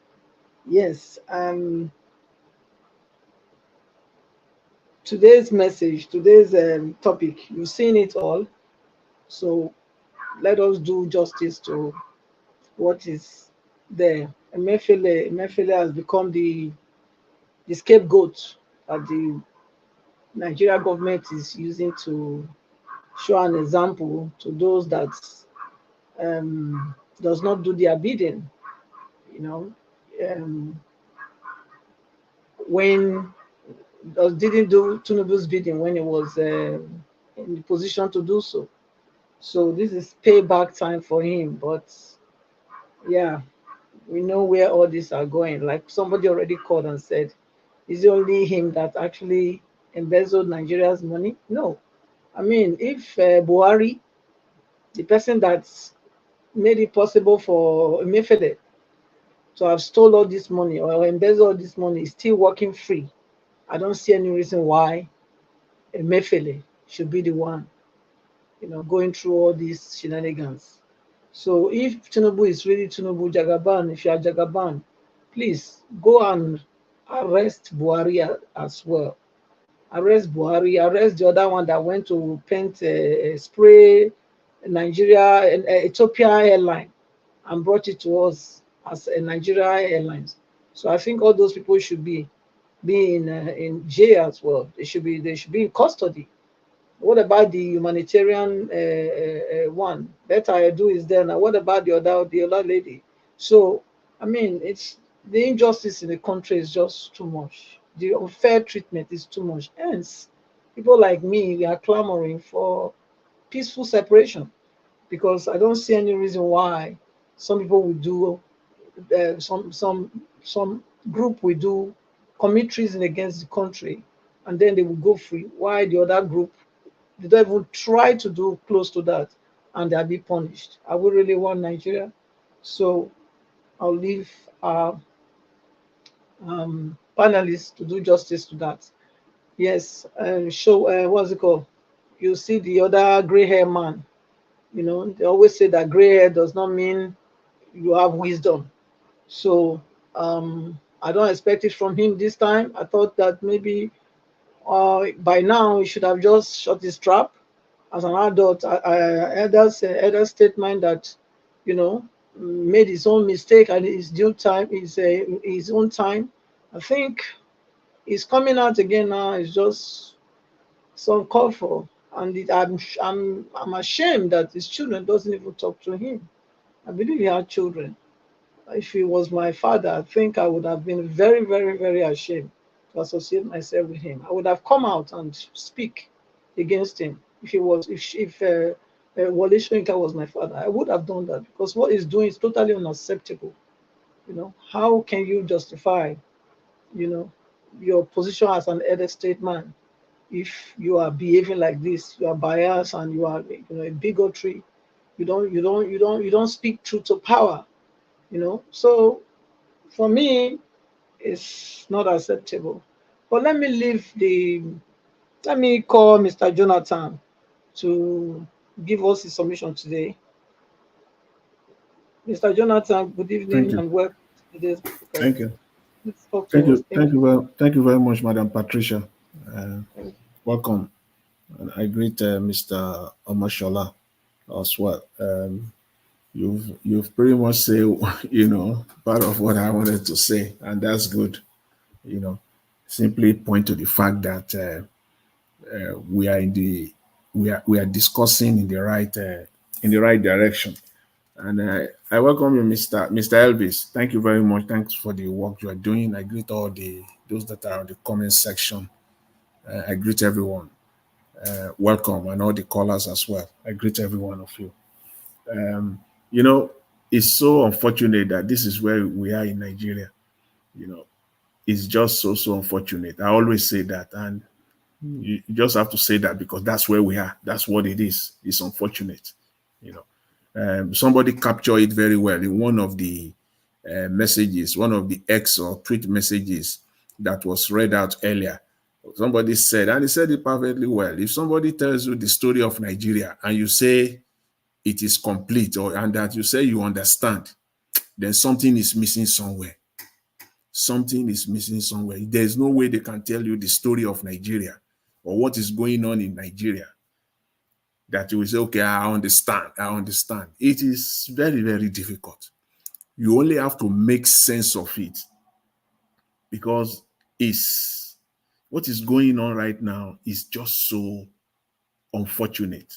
Yes. Today's message, today's topic, you've seen it all. So let us do justice to what is there. Emefiele has become the scapegoat that the Nigeria government is using to show an example to those that does not do their bidding. You know, when didn't do Tinubu's bidding when he was in the position to do so. So this is payback time for him. But yeah, we know where all these are going. Like somebody already called and said, is it only him that actually embezzled Nigeria's money? No. I mean, if Buhari, the person that made it possible for Emefiele to have stole all this money or embezzled all this money, is still working free, I don't see any reason why Emefiele should be the one, going through all these shenanigans. So if Tinubu is really Tinubu Jagaban, if you are Jagaban, please go and arrest Buhari as well. Arrest Buhari, arrest the other one that went to paint spray Nigeria and Ethiopia airline and brought it to us as a Nigeria Airlines. So I think all those people should be in jail as well. They should be in custody. What about the humanitarian one? Better I do is there now. What about the other lady? So I mean, it's the injustice in the country is just too much. The unfair treatment is too much. Hence, people like me, we are clamoring for peaceful separation because I don't see any reason why some people will do some group will do commit treason against the country and then they will go free. Why the other group they don't even try to do close to that and they'll be punished? I would really want Nigeria. So I'll leave our panelists to do justice to that. Yes, show what's it called? You see the other gray hair man. They always say that gray hair does not mean you have wisdom. So I don't expect it from him this time. I thought that maybe by now he should have just shut his trap. As an adult, elder statement that made his own mistake and his due time, his own time. I think he's coming out again now. It's just some call for, and I'm ashamed that his children doesn't even talk to him. I believe he had children. If he was my father, I think I would have been very, very, very ashamed to associate myself with him. I would have come out and speak against him if Wole Soyinka was my father. I would have done that because what he's doing is totally unacceptable. How can you justify, you know, your position as an elder statesman if you are behaving like this? You are biased and you are, a bigotry. You don't speak truth to power. So for me, it's not acceptable. But let me call Mr. Jonathan to give us his submission today. Mr. Jonathan, good Thank evening you. and welcome to today's podcast. Thank you. Please talk Thank to us. you. Thank you very much, Madam Patricia. Thank Welcome. And I greet Mr. Omashola as well. You've pretty much said, part of what I wanted to say, and that's good. You know, simply point to the fact that we are in the we are discussing in the right direction. And I welcome you, Mr. Elvis. Thank you very much. Thanks for the work you are doing. I greet all those that are in the comment section. I greet everyone. Welcome, and all the callers as well. I greet every one of you. Um, you know, it's so unfortunate that this is where we are in Nigeria. You know, it's just so unfortunate. I always say that, and you just have to say that because that's where we are. That's what it is. It's unfortunate. You know, somebody captured it very well in one of the messages, one of the X or tweet messages that was read out earlier. Somebody said, and he said it perfectly well. If somebody tells you the story of Nigeria and you say it is complete, and that you say you understand, then something is missing somewhere. Something is missing somewhere. There's no way they can tell you the story of Nigeria or what is going on in Nigeria that you will say, okay, I understand. I understand. It is very, very difficult. You only have to make sense of it because it's what is going on right now is just so unfortunate.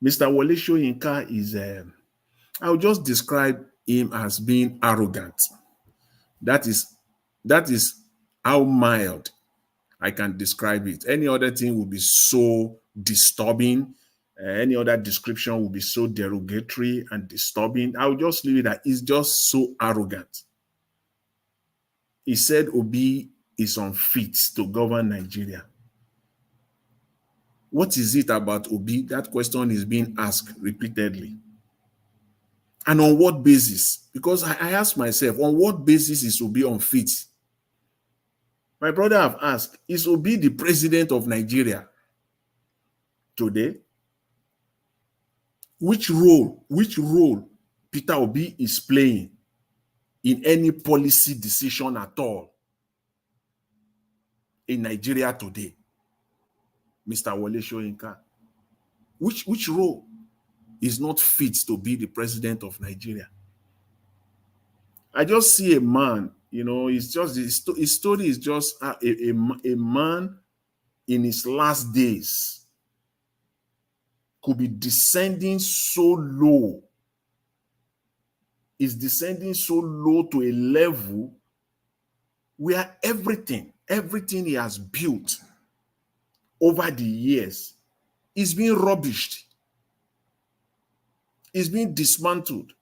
Mr. Wole Soyinka is, I'll just describe him as being arrogant. That is how mild I can describe it. Any other thing would be so disturbing. Any other description would be so derogatory and disturbing. I will just leave it that he's just so arrogant. He said Obi is unfit to govern Nigeria. What is it about Obi? That question is being asked repeatedly. And on what basis? Because I ask myself, on what basis is Obi unfit? My brother have asked, is Obi the president of Nigeria today? Which role Peter Obi is playing in any policy decision at all in Nigeria today? Mr. Wole Soyinka, which role is not fit to be the president of Nigeria? I just see a man, it's just his story is just a man in his last days could be descending so low. Is descending so low to a level where everything he has built over the years is being rubbished, is being dismantled.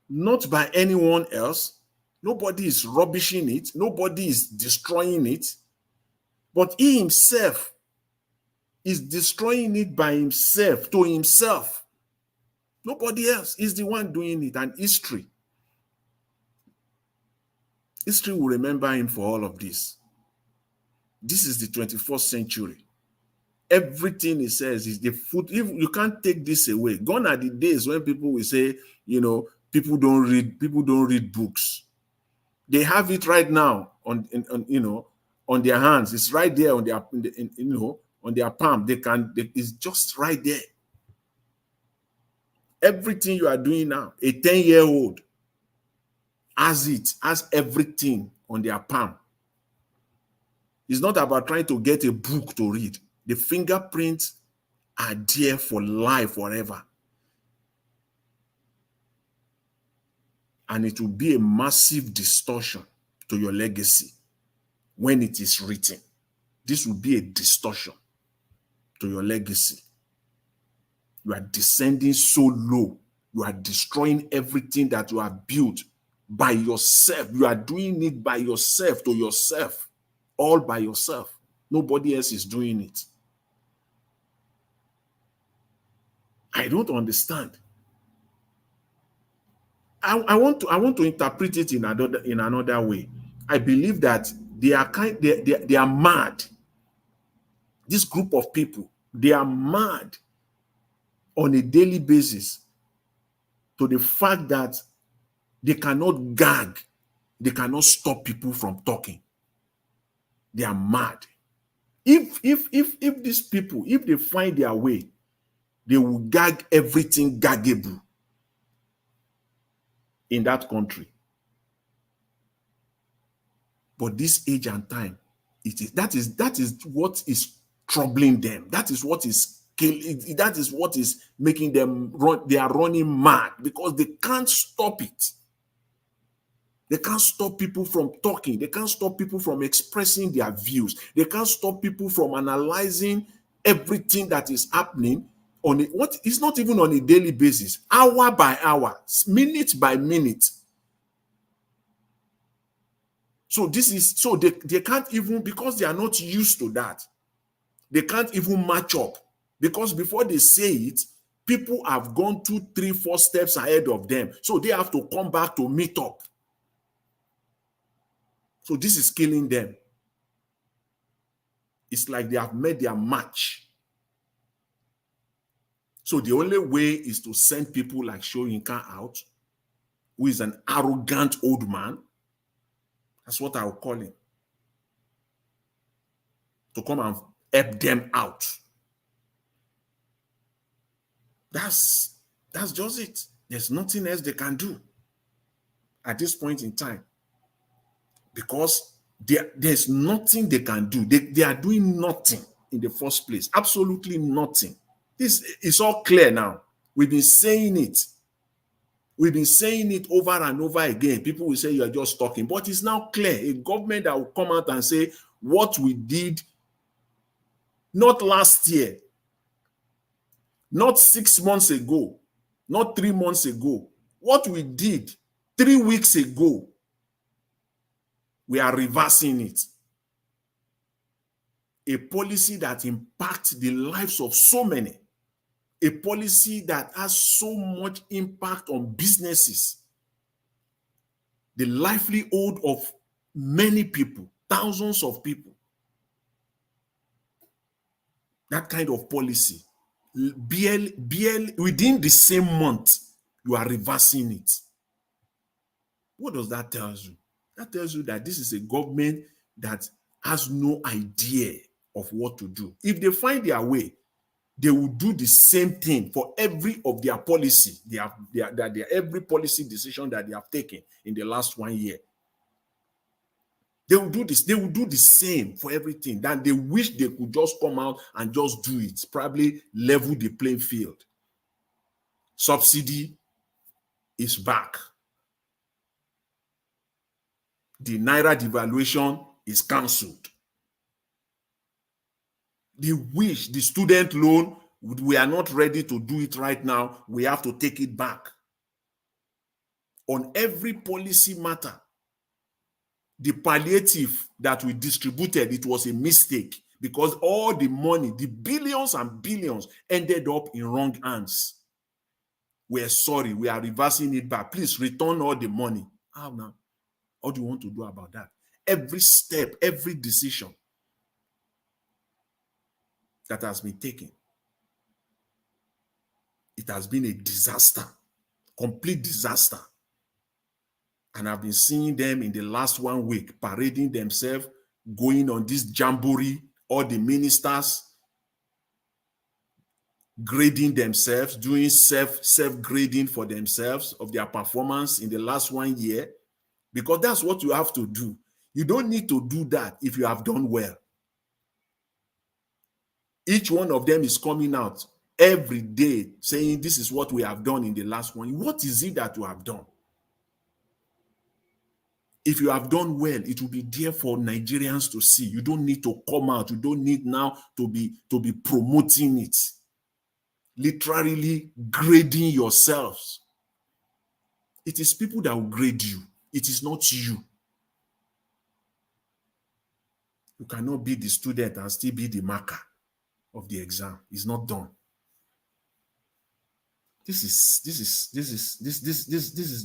Not by anyone else. Nobody is rubbishing it. Nobody is destroying it. But he himself is destroying it by himself, to himself. Nobody else is the one doing it. And history will remember him for all of this. This is the 21st century. Everything he says is the foot. If you can't take this away. Gone are the days when people will say, people don't read books. They have it right now on their hands. It's right there on their palm. It's just right there. Everything you are doing now, a 10-year-old has everything on their palm. It's not about trying to get a book to read. The fingerprints are there for life, forever. And it will be a massive distortion to your legacy when it is written. This will be a distortion to your legacy. You are descending so low. You are destroying everything that you have built by yourself. You are doing it by yourself, to yourself, all by yourself. Nobody else is doing it. I don't understand. I want to interpret it in another way. I believe that they are mad. This group of people, they are mad on a daily basis to the fact that they cannot gag, they cannot stop people from talking. They are mad. If these people, if they find their way, they will gag everything gaggable in that country. But this age and time, that is what is troubling them. That is what is killing. That is what is making them run. They are running mad because they can't stop it. They can't stop people from talking. They can't stop people from expressing their views. They can't stop people from analyzing everything that is happening it's not even on a daily basis, hour by hour, minute by minute. So they can't even, because they are not used to that, they can't even match up. Because before they say it, people have gone 2, 3, 4 steps ahead of them. So they have to come back to meet up. So this is killing them. It's like they have made their match. So the only way is to send people like Soyinka out, who is an arrogant old man. That's what I will call him. To come and help them out. That's just it. There's nothing else they can do at this point in time. Because there's nothing they can do. They are doing nothing in the first place. Absolutely nothing. This is all clear now. We've been saying it. We've been saying it over and over again. People will say you are just talking, but it's now clear. A government that will come out and say what we did, not last year, not 6 months ago, not 3 months ago, what we did 3 weeks ago, we are reversing it. A policy that impacts the lives of so many, a policy that has so much impact on businesses, the livelihood of many people, thousands of people. That kind of policy, within the same month, you are reversing it. What does that tell you? That tells you that this is a government that has no idea of what to do. If they find their way, they will do the same thing for every of their policy, every policy decision that they have taken in the last 1 year. They will do this. They will do the same for everything. That they wish they could just come out and just do it. Probably level the playing field. Subsidy is back. The Naira devaluation is cancelled. They wish the student loan, we are not ready to do it right now. We have to take it back. On every policy matter, the palliative that we distributed, it was a mistake because all the money, the billions and billions, ended up in wrong hands. We're sorry, we are reversing it back. Please return all the money. How now? What do you want to do about that? Every step, every decision that has been taken, it has been a disaster, complete disaster. And I've been seeing them in the last 1 week parading themselves, going on this jamboree, all the ministers grading themselves, doing self-grading for themselves of their performance in the last 1 year, because that's what you have to do. You don't need to do that if you have done well. Each one of them is coming out every day saying, this is what we have done in the last 1 year. What is it that you have done? If you have done well, it will be there for Nigerians to see. You don't need to come out. You don't need now to be promoting it. Literally grading yourselves. It is people that will grade you. It is not you. You cannot be the student and still be the marker of the exam. It's not done. This is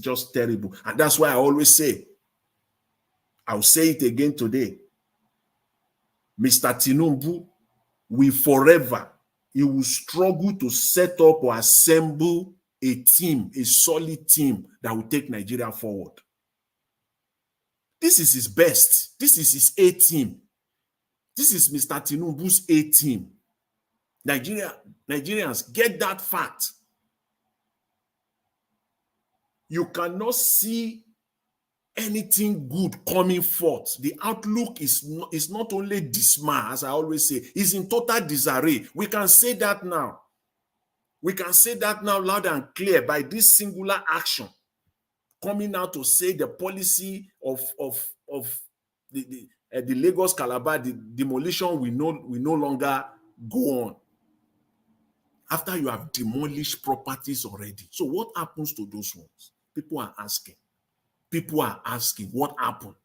just terrible. And that's why I always say, I'll say it again today. Mr. Tinubu will forever, he will struggle to set up or assemble a team, a solid team that will take Nigeria forward. This is his best. This is his A team. This is Mr. Tinubu's A team. Nigerians, get that fact. You cannot see anything good coming forth. The outlook is not only dismal, as I always say, it's in total disarray. We can say that now. We can say that now loud and clear by this singular action coming out to say the policy of the Lagos Calabar, the demolition will no longer go on after you have demolished properties already. So what happens to those ones? People are asking. People are asking, what happened?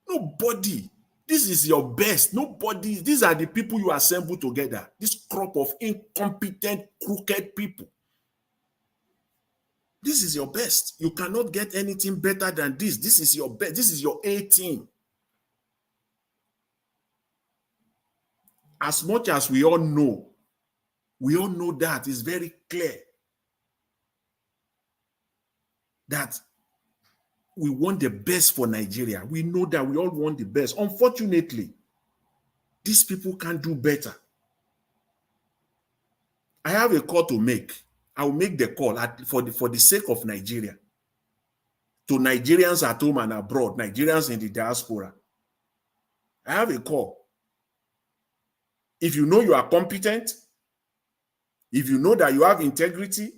Nobody. This is your best. Nobody. These are the people you assemble together. This crop of incompetent, crooked people. This is your best. You cannot get anything better than this. This is your best. This is your A team. As much as we all know that it's very clear that we want the best for Nigeria. We know that we all want the best. Unfortunately, these people can't do better. I have a call to make. I will make the call for the sake of Nigeria. To Nigerians at home and abroad, Nigerians in the diaspora. I have a call. If you know you are competent, if you know that you have integrity,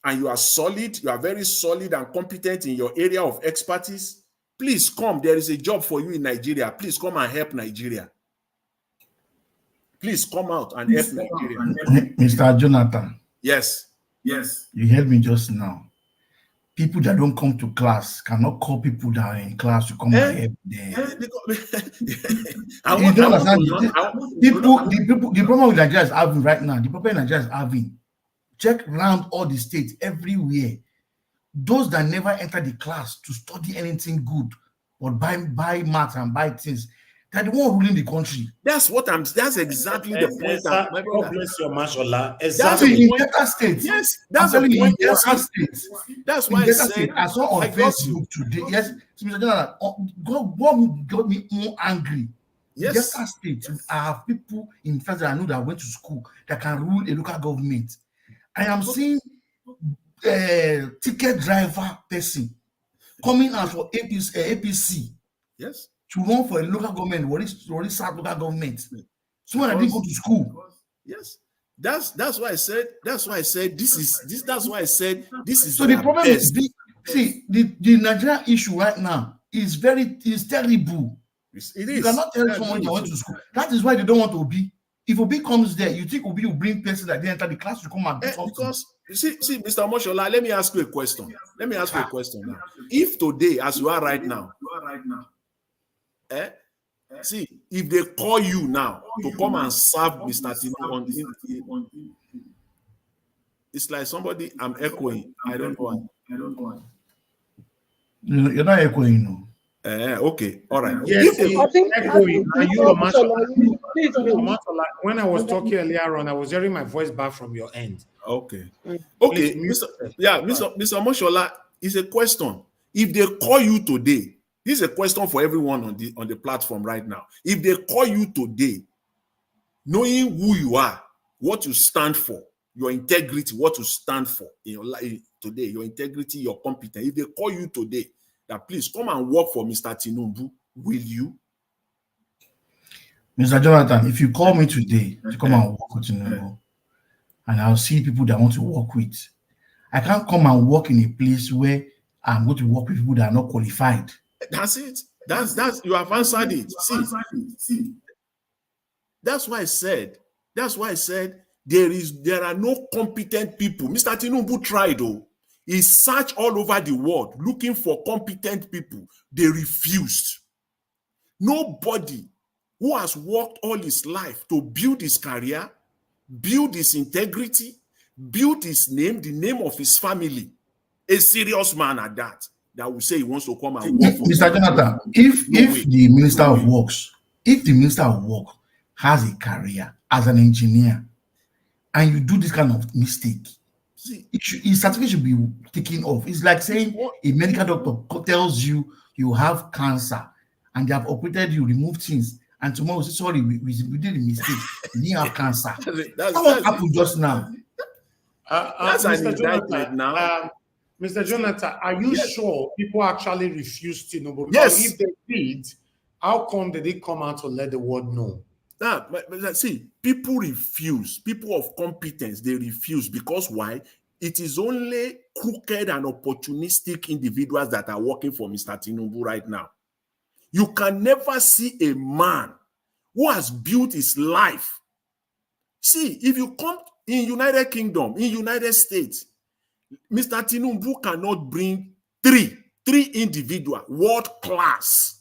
and you are solid, you are very solid and competent in your area of expertise, please come. There is a job for you in Nigeria. Please come and help Nigeria. Please come out and help Nigeria. Mr. Jonathan. Yes. You heard me just now. People that don't come to class cannot call people that are in class to come and help them. You don't understand. The problem with Nigeria is having right now, the problem Nigeria is having, check around all the states, everywhere. Those that never enter the class to study anything good or buy maths and buy things, they're the one ruling the country. That's exactly the point. God bless your mashallah. Exactly. In Delta State. Yes, that's the point. Delta State. That's why I said, I saw on Facebook today. Yes, Mr. General, God got me more angry. Yes. Delta State, I have people in fact that I know that went to school that can rule a local government. I am seeing ticket driver person coming out for APC. Yes. To run for a local government, what is South local government? Someone that didn't go to school. Yes. That's why I said this is so the problem is the Nigerian issue right now is terrible. It is. You cannot tell someone that went to school. That is why they don't want Obi. If Obi comes there, you think Obi will bring person that didn't enter the class to come and do something? Because see, Mr. Moshola, let me ask you a question. Now. If today, as you are right now, see, if they call you now to come and serve Mr. Tino it's like somebody I'm echoing. I don't know. You're not echoing, no. Okay, all right. Yes, echoing. When I was talking earlier on, I was hearing my voice back from your end. Okay. Mr. Moshola, it's a question. If they call you today, this is a question for everyone on the platform right now. If they call you today, knowing who you are, what you stand for, your integrity, what you stand for in your life today, your integrity, your competence. If they call you today, that please come and work for Mr. Tinubu, will you? Mr. Jonathan, if you call me today to come and work with Tinubu, and I'll see people that I want to work with, I can't come and work in a place where I'm going to work with people that are not qualified. That's it. That's you have answered it. See. That's why I said there are no competent people. Mr. Tinubu tried though. He searched all over the world looking for competent people. They refused. Nobody who has worked all his life to build his career, build his integrity, build his name, the name of his family, a serious man at that will say he wants to come and work for Mr. Jonathan, if the Minister of Works has a career as an engineer and you do this kind of mistake, his certificate should be taken off. It's like saying a medical doctor tells you you have cancer and they have operated you, removed things, and tomorrow say, sorry, we did a mistake. You didn't have cancer. That's what happened just now. That's an indictment now. Mr. Jonathan, are you sure people actually refused Tinubu? Yes. If they did, how come did they come out to let the world know? But see, people refuse. People of competence, they refuse because why? It is only crooked and opportunistic individuals that are working for Mr. Tinubu right now. You can never see a man who has built his life. See, if you come in United Kingdom, in United States, Mr. Tinubu cannot bring three individual world class.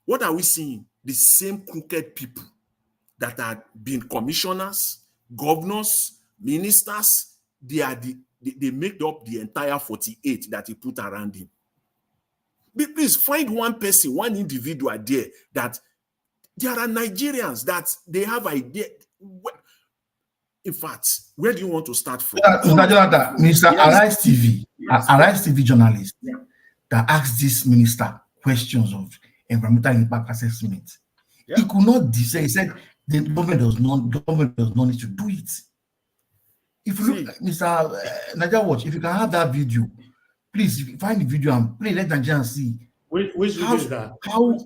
What are we seeing? The same crooked people that have been commissioners, governors, ministers. They make up the entire 48 that he put around him. Please find one person, one individual there that there are Nigerians that they have idea. In fact, where do you want to start from? Mr. Arise TV journalist that asked this minister questions of environmental impact assessment. Yeah. He could not decide. He said the government does not need to do it. If you look, Mr. Nigeria Watch, if you can have that video, please find the video and play. Let Nigerians see. Which video is that? How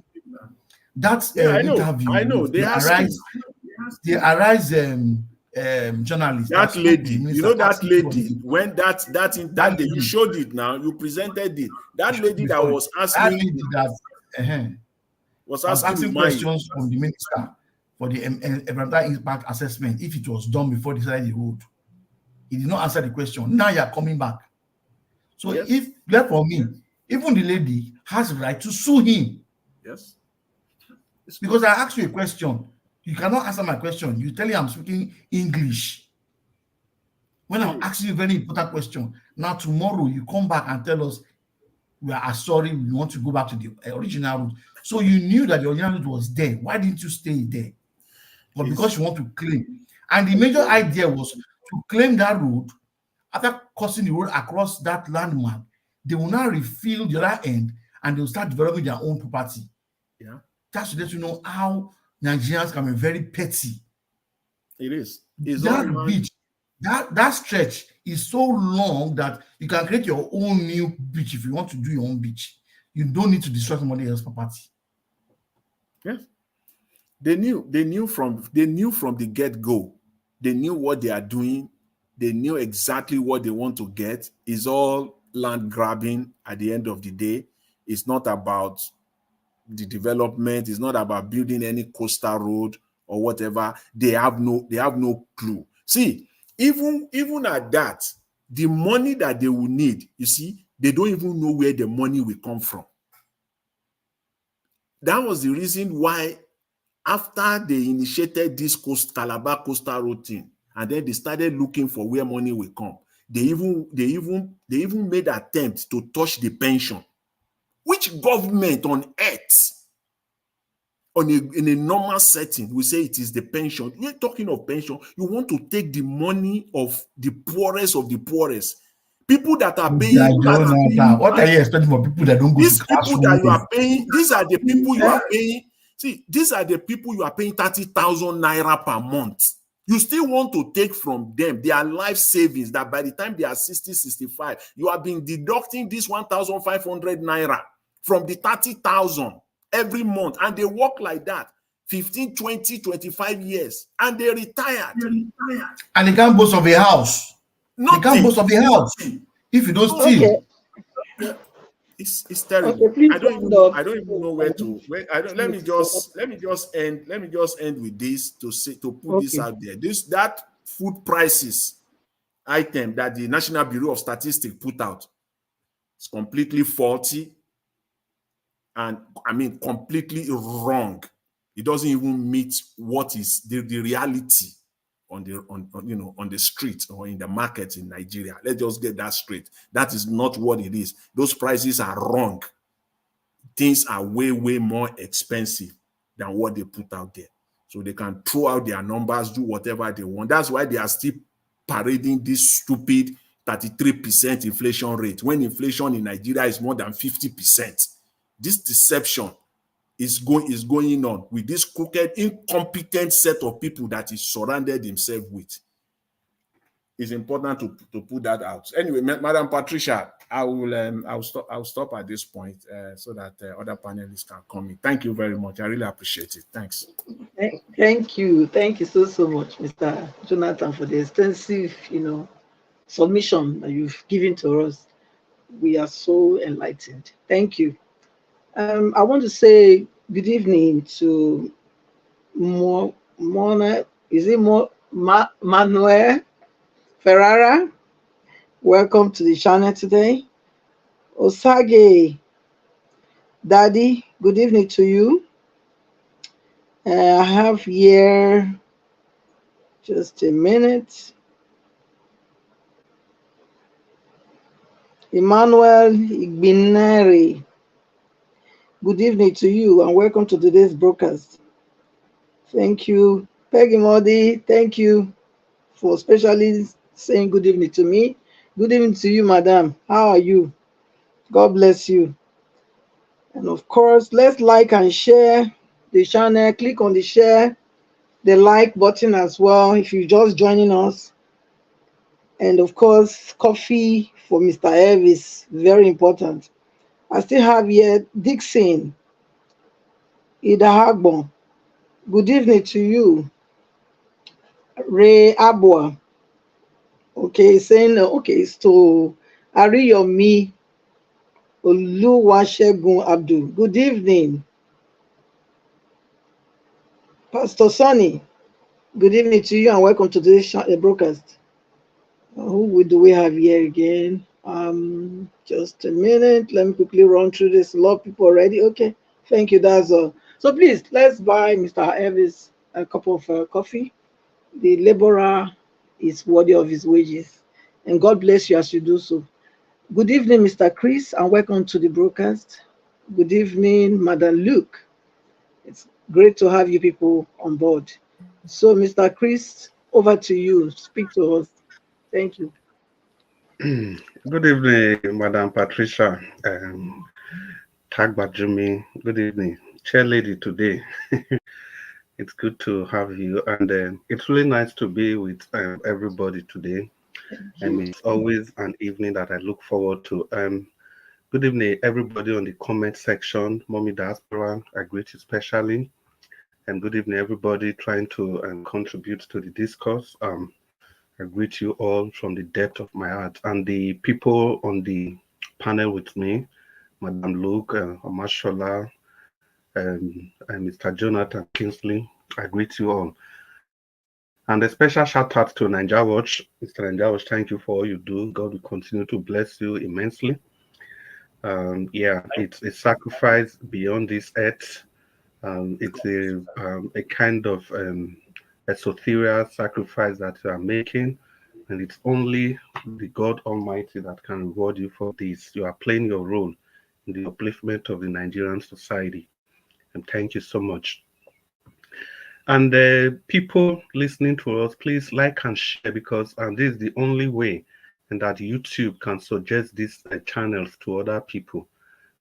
that's interview. I know. The Arise journalist That spoke to the lady, you minister know that asking for lady, the, when that day, you lady, showed it now, you presented it. That lady that before was that asking, lady that was I was asking asking Umahi. questions from the minister for the environmental impact assessment if it was done before they started the road. He did not answer the question. Now you are coming back. So Yes. if left for me, even the lady has the right to sue him. Yes. Because I asked you a question. You cannot answer my question. You tell me I'm speaking English. When I'm asking you a very important question, now tomorrow you come back and tell us we are sorry, we want to go back to the original route. So you knew that the original route was there. Why didn't you stay there? But because you want to claim. And the major idea was to claim that road. After crossing the road across that landmark, they will now refill the other end and they will start developing their own property. Yeah. That's to let you know how Nigerians can be very petty. It is. It's all That beach, that stretch is so long that you can create your own new beach if you want to do your own beach. You don't need to destroy somebody else's property. Yes. They knew from the get-go. They knew what they are doing. They knew exactly what they want to get. It's all land grabbing at the end of the day. It's not about the development. It's not about building any coastal road or whatever. They have no clue. See, even at that, the money that they will need, you see, they don't even know where the money will come from. That was the reason why after they initiated this Calabar coastal road thing, and then they started looking for where money will come, they even made attempt to touch the pension. Which government on earth, in a normal setting, we say it is the pension? You're talking of pension. You want to take the money of the poorest of the poorest. People that are paying. What are you expecting for people that don't go to These people that you classroom? are paying, these are the people you are paying. See, these are the people you are paying 30,000 naira per month. You still want to take from them their life savings that by the time they are 60, 65, you have been deducting this 1,500 naira from the 30,000 every month. And they work like that 15, 20, 25 years. And they retired. And they can't boast of a house. Nothing. They can't boast of a house if you don't steal. Okay. It's terrible. Okay, please I don't even know where to. Let me just end with this to put this out there. That food prices item that the National Bureau of Statistics put out is completely faulty, and I mean completely wrong. It doesn't even meet what is the reality on the street or in the market in Nigeria. Let's just get that straight. That is not what it is. Those prices are wrong. Things are way, way more expensive than what they put out there. So they can throw out their numbers, do whatever they want. That's why they are still parading this stupid 33% inflation rate when inflation in Nigeria is more than 50%. This deception is going on with this crooked, incompetent set of people that he surrounded himself with. It's important to put that out. Anyway, Madam Patricia, I'll stop at this point so that other panelists can come in. Thank you very much. I really appreciate it. Thanks. Thank you so much, Mr. Jonathan, for the extensive, submission that you've given to us. We are so enlightened. Thank you. I want to say good evening to Manuel Ferrara? Welcome to the channel today. Osage Daddy, good evening to you. I have here just a minute. Emmanuel Igbineri, good evening to you and welcome to today's broadcast. Thank you. Peggy Modi, thank you for especially saying good evening to me. Good evening to you, madam. How are you? God bless you. And of course, let's like and share the channel. Click on the share, the like button as well if you're just joining us. And of course, coffee for Mr. Elvis, very important. I still have here Dixon Idahagbon. Good evening to you. Ray Abua. Okay, saying okay, so Ariyomi Oluwasegun Abdul. Good evening, Pastor Sonny. Good evening to you and welcome to today's broadcast. Who do we have here again? Just a minute. Let me quickly run through this. A lot of people already. Okay, thank you. That's all. So please, let's buy Mr. Elvis a cup of coffee. The laborer is worthy of his wages, and God bless you as you do so. Good evening, Mr. Chris, and welcome to the broadcast. Good evening, Madam Luke. It's great to have you people on board. So, Mr. Chris, over to you. Speak to us. Thank you. Good evening, Madam Patricia. Tagbajumi. Good evening, Chair Lady today. It's good to have you, and it's really nice to be with everybody today. And it's always an evening that I look forward to. Good evening, everybody on the comment section. Mommy Diaspora, I greet you especially. And good evening, everybody trying to contribute to the discourse. I greet you all from the depth of my heart. And the people on the panel with me, Madam Luke, Omashola, and Mr. Jonathan Kingsley, I greet you all. And a special shout out to Niger Watch. Mr. Niger Watch, thank you for all you do. God will continue to bless you immensely. Yeah, it's a sacrifice beyond this earth. It's a kind of esoterial sacrifice that you are making, and it's only the God Almighty that can reward you for this. You are playing your role in the upliftment of the Nigerian society, and thank you so much. And people listening to us, please like and share, because this is the only way and that YouTube can suggest these channels to other people.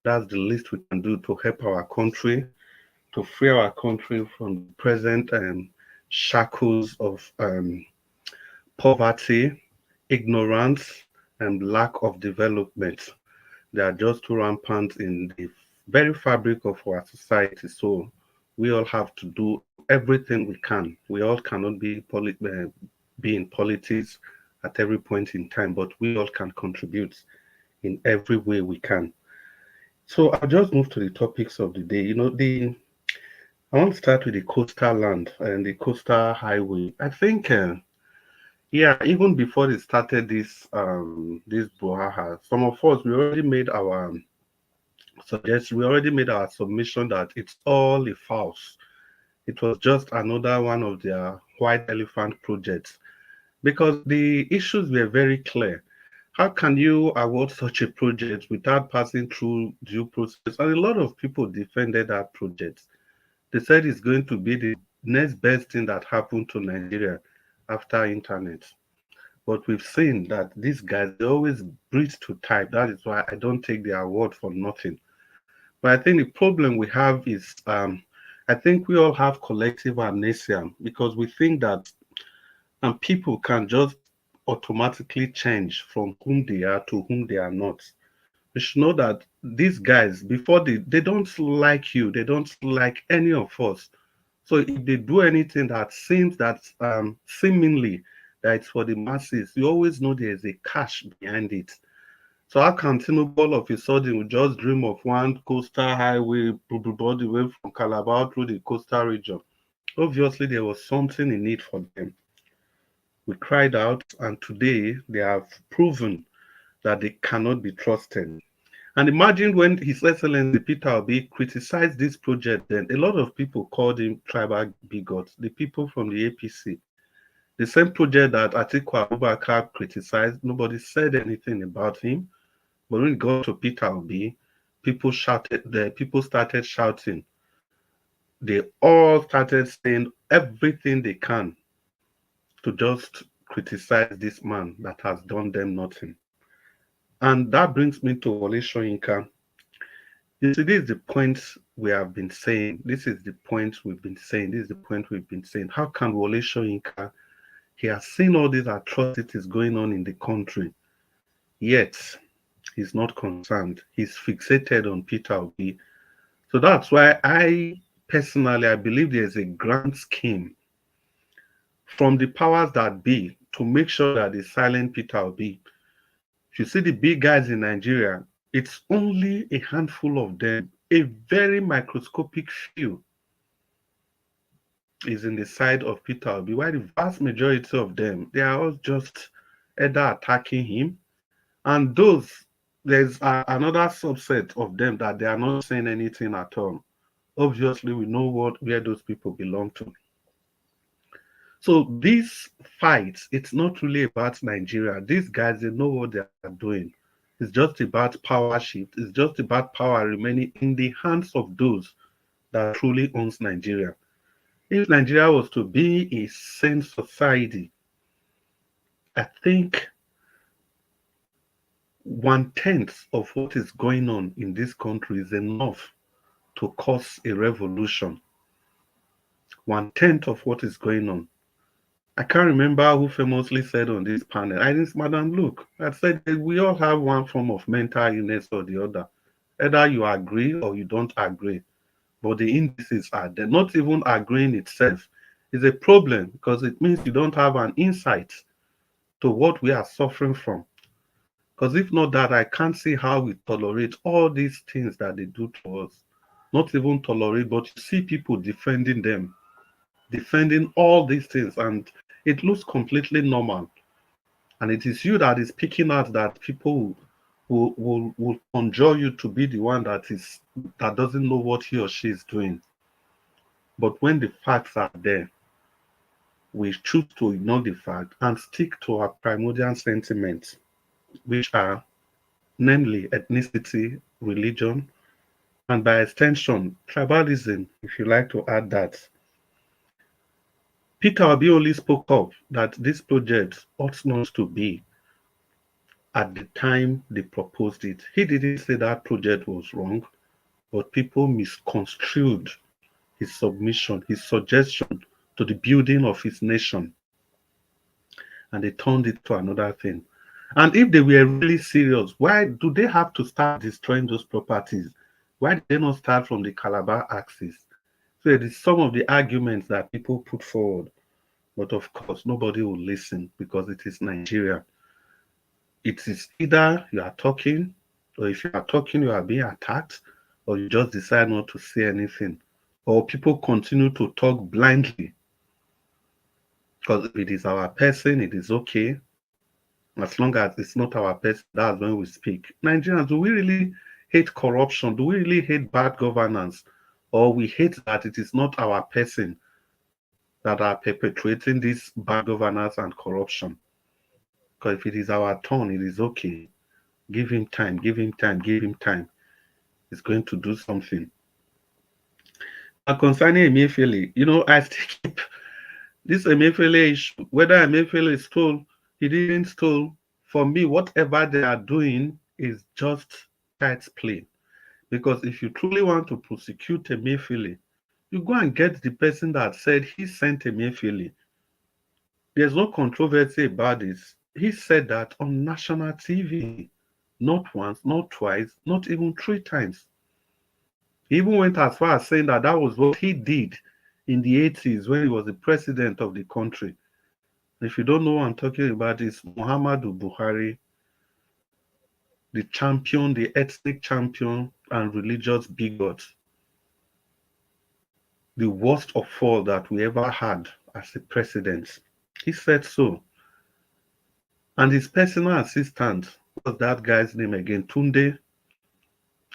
That's the least we can do to help our country, to free our country from the present shackles of poverty, ignorance, and lack of development. They are just too rampant in the very fabric of our society. So we all have to do everything we can. We all cannot be in politics at every point in time, but we all can contribute in every way we can. So I'll just move to the topics of the day. I want to start with the coastal land and the coastal highway. I think, yeah, even before they started this brouhaha, some of us we already made our submission that it's all a farce. It was just another one of their white elephant projects, because the issues were very clear. How can you award such a project without passing through due process? And a lot of people defended that project. They said it's going to be the next best thing that happened to Nigeria after internet. But we've seen that these guys, they always breathe to type. That is why I don't take their word for nothing. But I think the problem we have is, I think we all have collective amnesia, because we think that people can just automatically change from whom they are to whom they are not. You should know that these guys, before they don't like you, they don't like any of us. So if they do anything that seems that seemingly that it's for the masses, you always know there is a cash behind it. So how can Tinubu all of a sudden we just dream of one coastal highway all the way from Calabar through the coastal region? Obviously, there was something in it for them. We cried out, and today they have proven that they cannot be trusted. And imagine when His Excellency Peter Obi criticized this project, then a lot of people called him tribal bigot, the people from the APC. The same project that Atiku Abubakar criticized, nobody said anything about him. But when it got to Peter Obi, people started shouting. They all started saying everything they can to just criticize this man that has done them nothing. And that brings me to Wole Soyinka. You see, this is the point we have been saying. This is the point we've been saying. This is the point we've been saying. How can Wole Soyinka, he has seen all these atrocities going on in the country, yet he's not concerned. He's fixated on Peter Obi. So that's why I believe there's a grand scheme from the powers that be to make sure that they silent Peter Obi. If you see the big guys in Nigeria, it's only a handful of them, a very microscopic few is in the side of Peter Obi, while the vast majority of them, they are all just either attacking him, and those, there's another subset of them that they are not saying anything at all. Obviously, we know where those people belong to. So this fight, it's not really about Nigeria. These guys, they know what they are doing. It's just about power shift. It's just about power remaining in the hands of those that truly owns Nigeria. If Nigeria was to be a sane society, I think 1/10 of what is going on in this country is enough to cause a revolution. 1/10 of what is going on. I can't remember who famously said on this panel, I think Madam Luke, I said we all have one form of mental illness or the other. Either you agree or you don't agree. But the indices are there. Not even agreeing itself is a problem, because it means you don't have an insight to what we are suffering from. Because if not that, I can't see how we tolerate all these things that they do to us. Not even tolerate, but you see people defending them, defending all these things, and it looks completely normal. And it is you that is picking out that people will conjure you to be the one that doesn't know what he or she is doing. But when the facts are there, we choose to ignore the fact and stick to our primordial sentiments, which are namely ethnicity, religion, and by extension, tribalism, if you like to add that. Peter Obi only spoke up that this project ought not to be at the time they proposed it. He didn't say that project was wrong, but people misconstrued his submission, his suggestion to the building of his nation, and they turned it to another thing. And if they were really serious, why do they have to start destroying those properties? Why did they not start from the Calabar axis? So it is some of the arguments that people put forward. But of course, nobody will listen because it is Nigeria. It is either you are talking, or if you are talking, you are being attacked, or you just decide not to say anything. Or people continue to talk blindly. Because if it is our person, it is okay. As long as it's not our person, that's when we speak. Nigerians, do we really hate corruption? Do we really hate bad governance? Or we hate that it is not our person that are perpetrating this bad governance and corruption? Because if it is our turn, it is okay. Give him time, give him time, give him time. He's going to do something. Now, concerning Emefiele, I still keep this Emefiele issue, whether Emefiele stole, he didn't steal. For me, whatever they are doing is just child's play. Because if you truly want to prosecute Emefiele, you go and get the person that said he sent Emefiele. There's no controversy about this. He said that on national TV, not once, not twice, not even 3 times. He even went as far as saying that that was what he did in the 80s when he was the president of the country. If you don't know what I'm talking about, it's Muhammadu Buhari, the champion, the ethnic champion and religious bigot. The worst of all that we ever had as a president. He said so. And his personal assistant, what's that guy's name again? Tunde.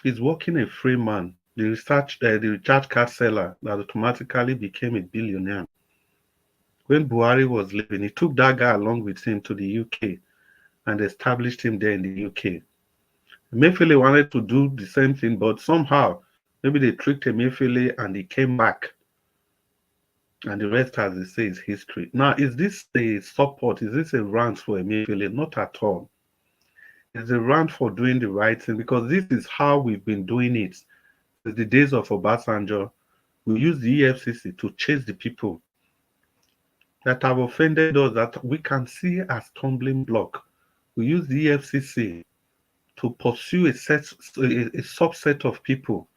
He's working a free man. The recharge card seller that automatically became a billionaire. When Buhari was leaving, he took that guy along with him to the UK and established him there in the UK. Emefiele wanted to do the same thing, but somehow, maybe they tricked Emefiele and he came back. And the rest, as they say, is history. Now, is this a support? Is this a rant for Emefiele? Not at all. It's a rant for doing the right thing, because this is how we've been doing it. Since the days of Obasanjo, we use the EFCC to chase the people that have offended us, that we can see as stumbling block. We use the EFCC to pursue a subset of people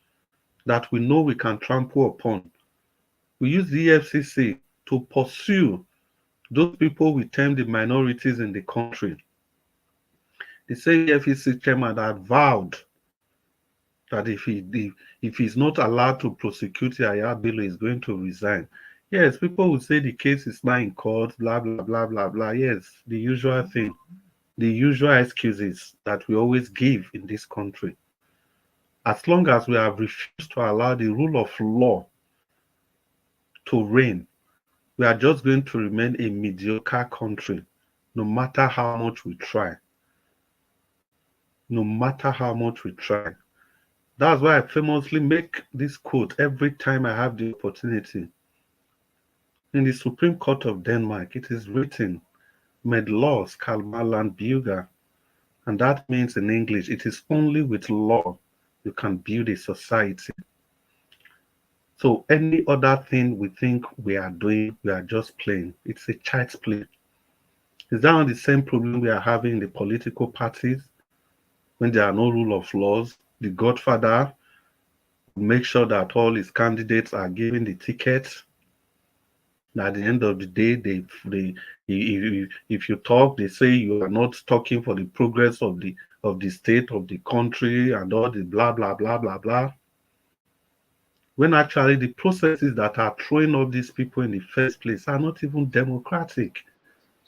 that we know we can trample upon. We use the EFCC to pursue Those people we term the minorities in the country. The same FEC chairman that vowed that if he's not allowed to prosecute Yaya Bello, he's going to resign. Yes, people will say the case is now in court, blah blah blah blah blah. Yes, the usual thing, the usual excuses that we always give in this country. As long as we have refused to allow the rule of law to reign, we are just going to remain a mediocre country, no matter how much we try. No matter how much we try. That's why I famously make this quote every time I have the opportunity. In the Supreme Court of Denmark, it is written, med law skal man land bygge. And that means in English, it is only with law you can build a society. So any other thing we think we are doing, we are just playing. It's a child's play. Is that not the same problem we are having in the political parties? When there are no rule of laws, the godfather make sure that all his candidates are given the ticket. At the end of the day, if you talk, they say you are not talking for the progress of the state, of the country, and all the blah blah blah blah blah. When actually the processes that are throwing up these people in the first place are not even democratic.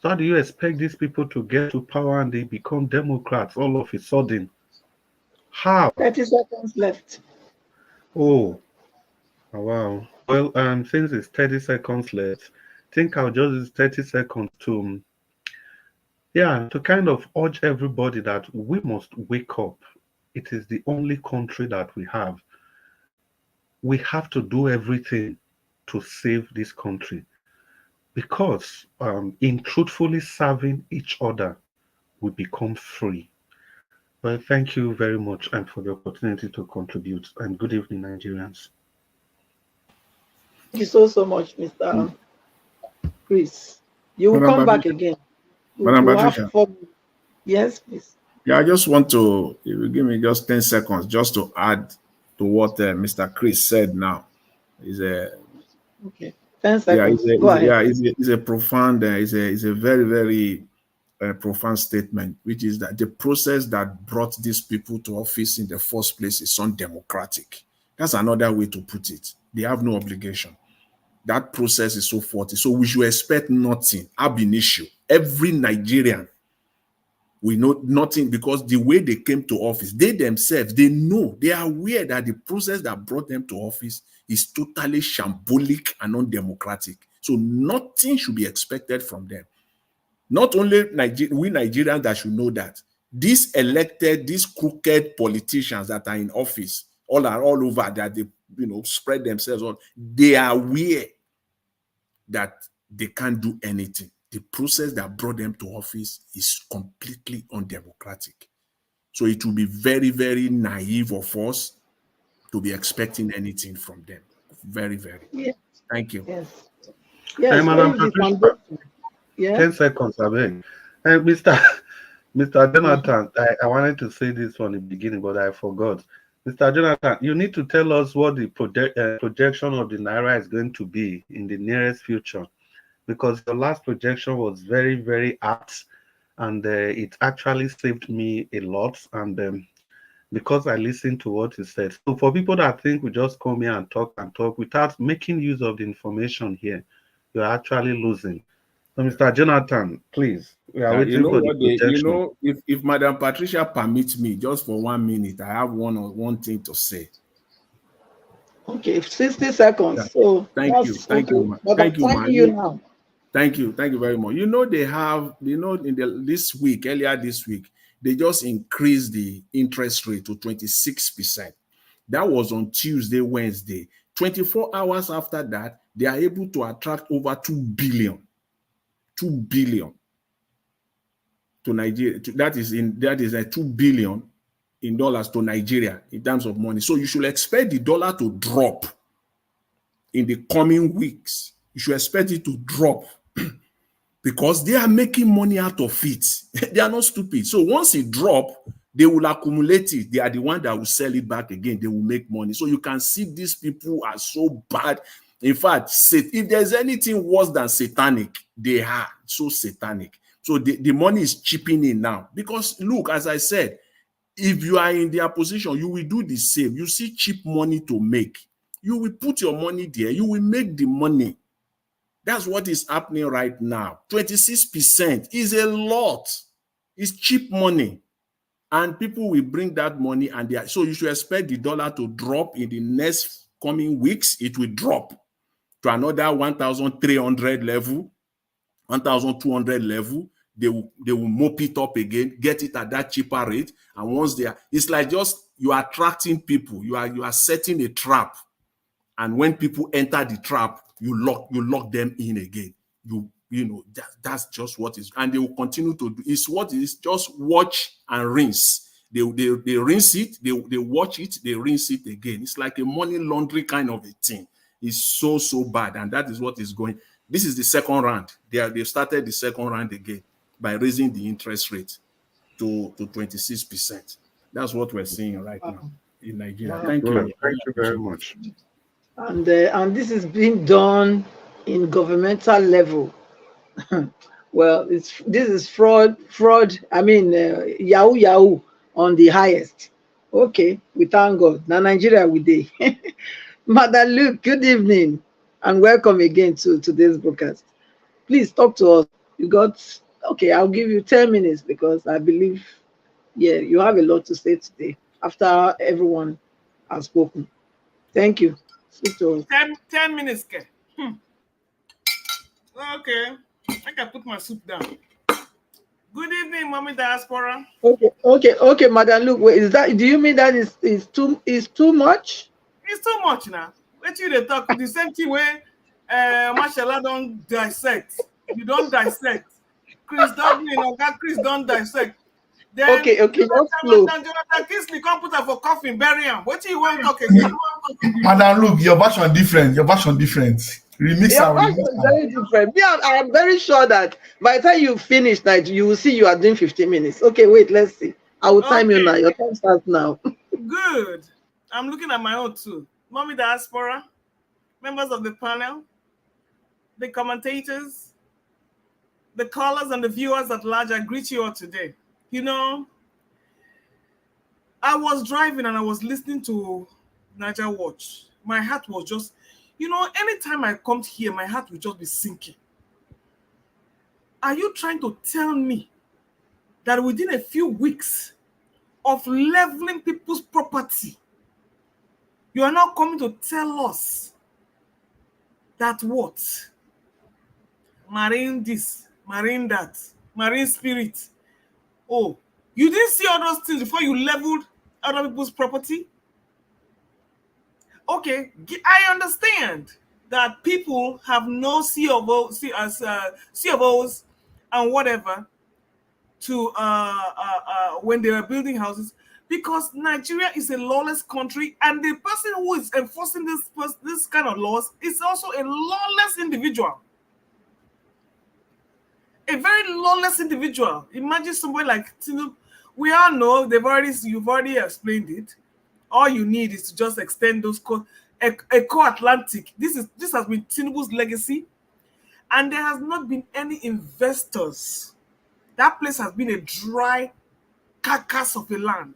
So how do you expect these people to get to power and they become Democrats all of a sudden? How? 30 seconds left. Oh, wow. Well, since it's 30 seconds left, I think I'll just use 30 seconds to kind of urge everybody that we must wake up. It is the only country that we have. We have to do everything to save this country, because in truthfully serving each other, we become free. Well, thank you very much and for the opportunity to contribute. And good evening, Nigerians. Thank you so much, Mr. Chris. You will come back again. Madam Patricia. Yes, please. Yeah, I just want to, if you give me just 10 seconds, just to add to what Mr. Chris said now. Okay, 10 seconds. Go ahead. It's a profound, it's a very, very profound statement, which is that the process that brought these people to office in the first place is undemocratic. That's another way to put it. They have no obligation. That process is so faulty. So we should expect nothing ab initio. Every Nigerian, we know nothing, because the way they came to office, they themselves, they know, they are aware that the process that brought them to office is totally shambolic and undemocratic. So nothing should be expected from them. Not only we Nigerians that should know that. These crooked politicians that are in office, all over, that they spread themselves on, they are aware that they can't do anything. The process that brought them to office is completely undemocratic. So it will be very, very naive of us to be expecting anything from them. Very, very. Yeah. Thank you. Yes. Yes. Yeah. 10 seconds, I beg. Mr. Jonathan, I wanted to say this from the beginning, but I forgot. Mr. Jonathan, you need to tell us what the projection of the Naira is going to be in the nearest future, because the last projection was very, very apt, and it actually saved me a lot, and because I listened to what you said. So for people that think we just come here and talk without making use of the information here, you're actually losing. So Mr. Jonathan, please, we are waiting for the projection. If Madam Patricia permits me, just for 1 minute, I have one thing to say. Okay, 60 seconds. Yeah. So thank you, now. Thank you very much. They have, earlier this week, they just increased the interest rate to 26%. That was on Tuesday, Wednesday. 24 hours after that, they are able to attract over 2 billion. 2 billion to Nigeria. That is a 2 billion in dollars to Nigeria in terms of money. So you should expect the dollar to drop in the coming weeks. You should expect it to drop because they are making money out of it. They are not stupid. So once it drops, they will accumulate it. They are the one that will sell it back again. They will make money. So you can see these people are so bad. In fact, if there's anything worse than satanic, they are so satanic. So the money is chipping in now. Because look, as I said, if you are in their position, you will do the same. You see cheap money to make. You will put your money there. You will make the money. That's what is happening right now. 26% is a lot. It's cheap money. And people will bring that money, and so you should expect the dollar to drop in the next coming weeks. It will drop to another 1,300 level, 1,200 level. They will mop it up again, get it at that cheaper rate. And once they are, it's like just you are attracting people. You are setting a trap. And when people enter the trap, you lock them in again. You know that's just what is, and they will continue to do. It's what is just watch and rinse. They rinse it, they watch it, they rinse it again. It's like a money laundry kind of a thing. It's so bad, and that is what is going. This is the second round. They started the second round again by raising the interest rate to 26%. That's what we're seeing right now in Nigeria. Thank you. Thank you very much. And this is being done in governmental level. Well, this is fraud. I mean, yahoo on the highest. Okay, we thank God. Now Nigeria we dey. Madam Luke, good evening and welcome again to today's broadcast. Please talk to us. You got okay? I'll give you 10 minutes because I believe, yeah, you have a lot to say today after everyone has spoken. Thank you. Speak to us. 10 minutes. Okay, I can put my soup down. Good evening, Mommy Diaspora. Okay, Madam Luke. Wait, do you mean that is too much? It's too much now. Let you talk the same thing where Mashallah don't dissect. You don't dissect. Chris don't dissect. Then Okay, just flow. Jonathan Kingsley come put her for coffin, bury him. What do you want to talk again? Madam Luke, your version different. Remix Your and version is very different. Yeah, I am very sure that by the time you finish that, you will see you are doing 15 minutes. Okay, wait, let's see. I will time you now. Your time starts now. Good. I'm looking at my own too. Mommy Diaspora, members of the panel, the commentators, the callers and the viewers at large, I greet you all today. You know, I was driving and I was listening to Niger Watch. My heart was just, anytime I come here, my heart will just be sinking. Are you trying to tell me that within a few weeks of leveling people's property, you are now coming to tell us that what? Marine this, marine that, marine spirit. Oh, you didn't see all those things before you leveled other people's property? Okay, I understand that people have no C of O's and whatever to when they are building houses, because Nigeria is a lawless country, and the person who is enforcing this kind of laws is also a lawless individual. A very lawless individual. Imagine somebody like Tinubu. We all know you've already explained it. All you need is to just extend those Eco-Atlantic. This has been Tinubu's legacy, and there has not been any investors. That place has been a dry carcass of a land,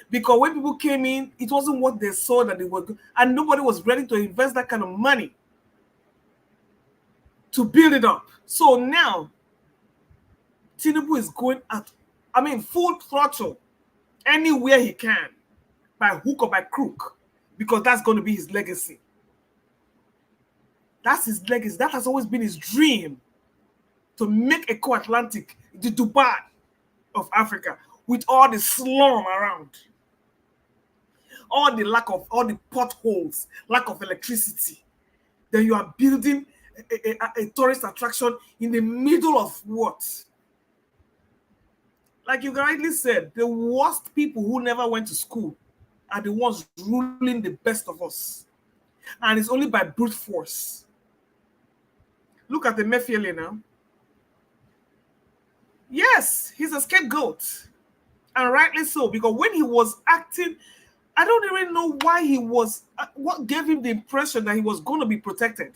because when people came in, it wasn't what they saw that they were, and nobody was ready to invest that kind of money to build it up. So now Tinubu is going at, full throttle anywhere he can, by hook or by crook, because that's going to be his legacy. That's his legacy. That has always been his dream, to make Eco-Atlantic the Dubai of Africa, with all the slum around, all the potholes, lack of electricity. Then you are building a tourist attraction in the middle of what? Like you rightly said, the worst people who never went to school are the ones ruling the best of us. And it's only by brute force. Look at Emefiele now. Yes, he's a scapegoat. And rightly so, because when he was acting I don't even know why he was, what gave him the impression that he was going to be protected.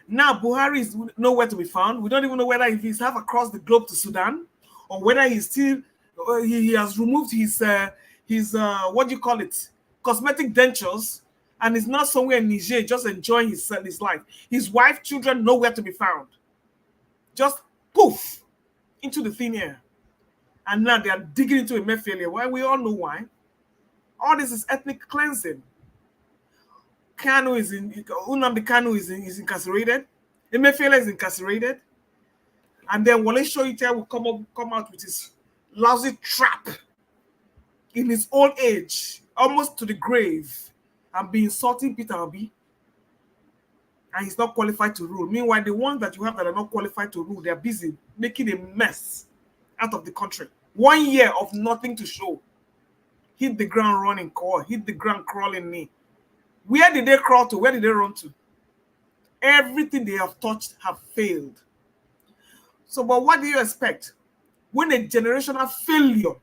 Now Buhari is nowhere to be found. We don't even know whether he's half across the globe to Sudan, or whether he's still, he has removed his what do you call it, cosmetic dentures, and is not somewhere in Niger just enjoying his life. His wife, children, nowhere to be found. Just poof into the thin air. And now they are digging into Emefiele. Why? We all know why. All this is ethnic cleansing. Nnamdi Kanu is incarcerated. Emefiele is incarcerated. And then Wole Soyinka will come out with his lousy trap in his old age, almost to the grave, and be insulting Peter Obi. And he's not qualified to rule. Meanwhile, the ones that you have that are not qualified to rule, they are busy making a mess out of the country. 1 year of nothing to show. Hit the ground running, hit the ground crawling knee. Where did they crawl to? Where did they run to? Everything they have touched have failed. So, but what do you expect? When a generational failure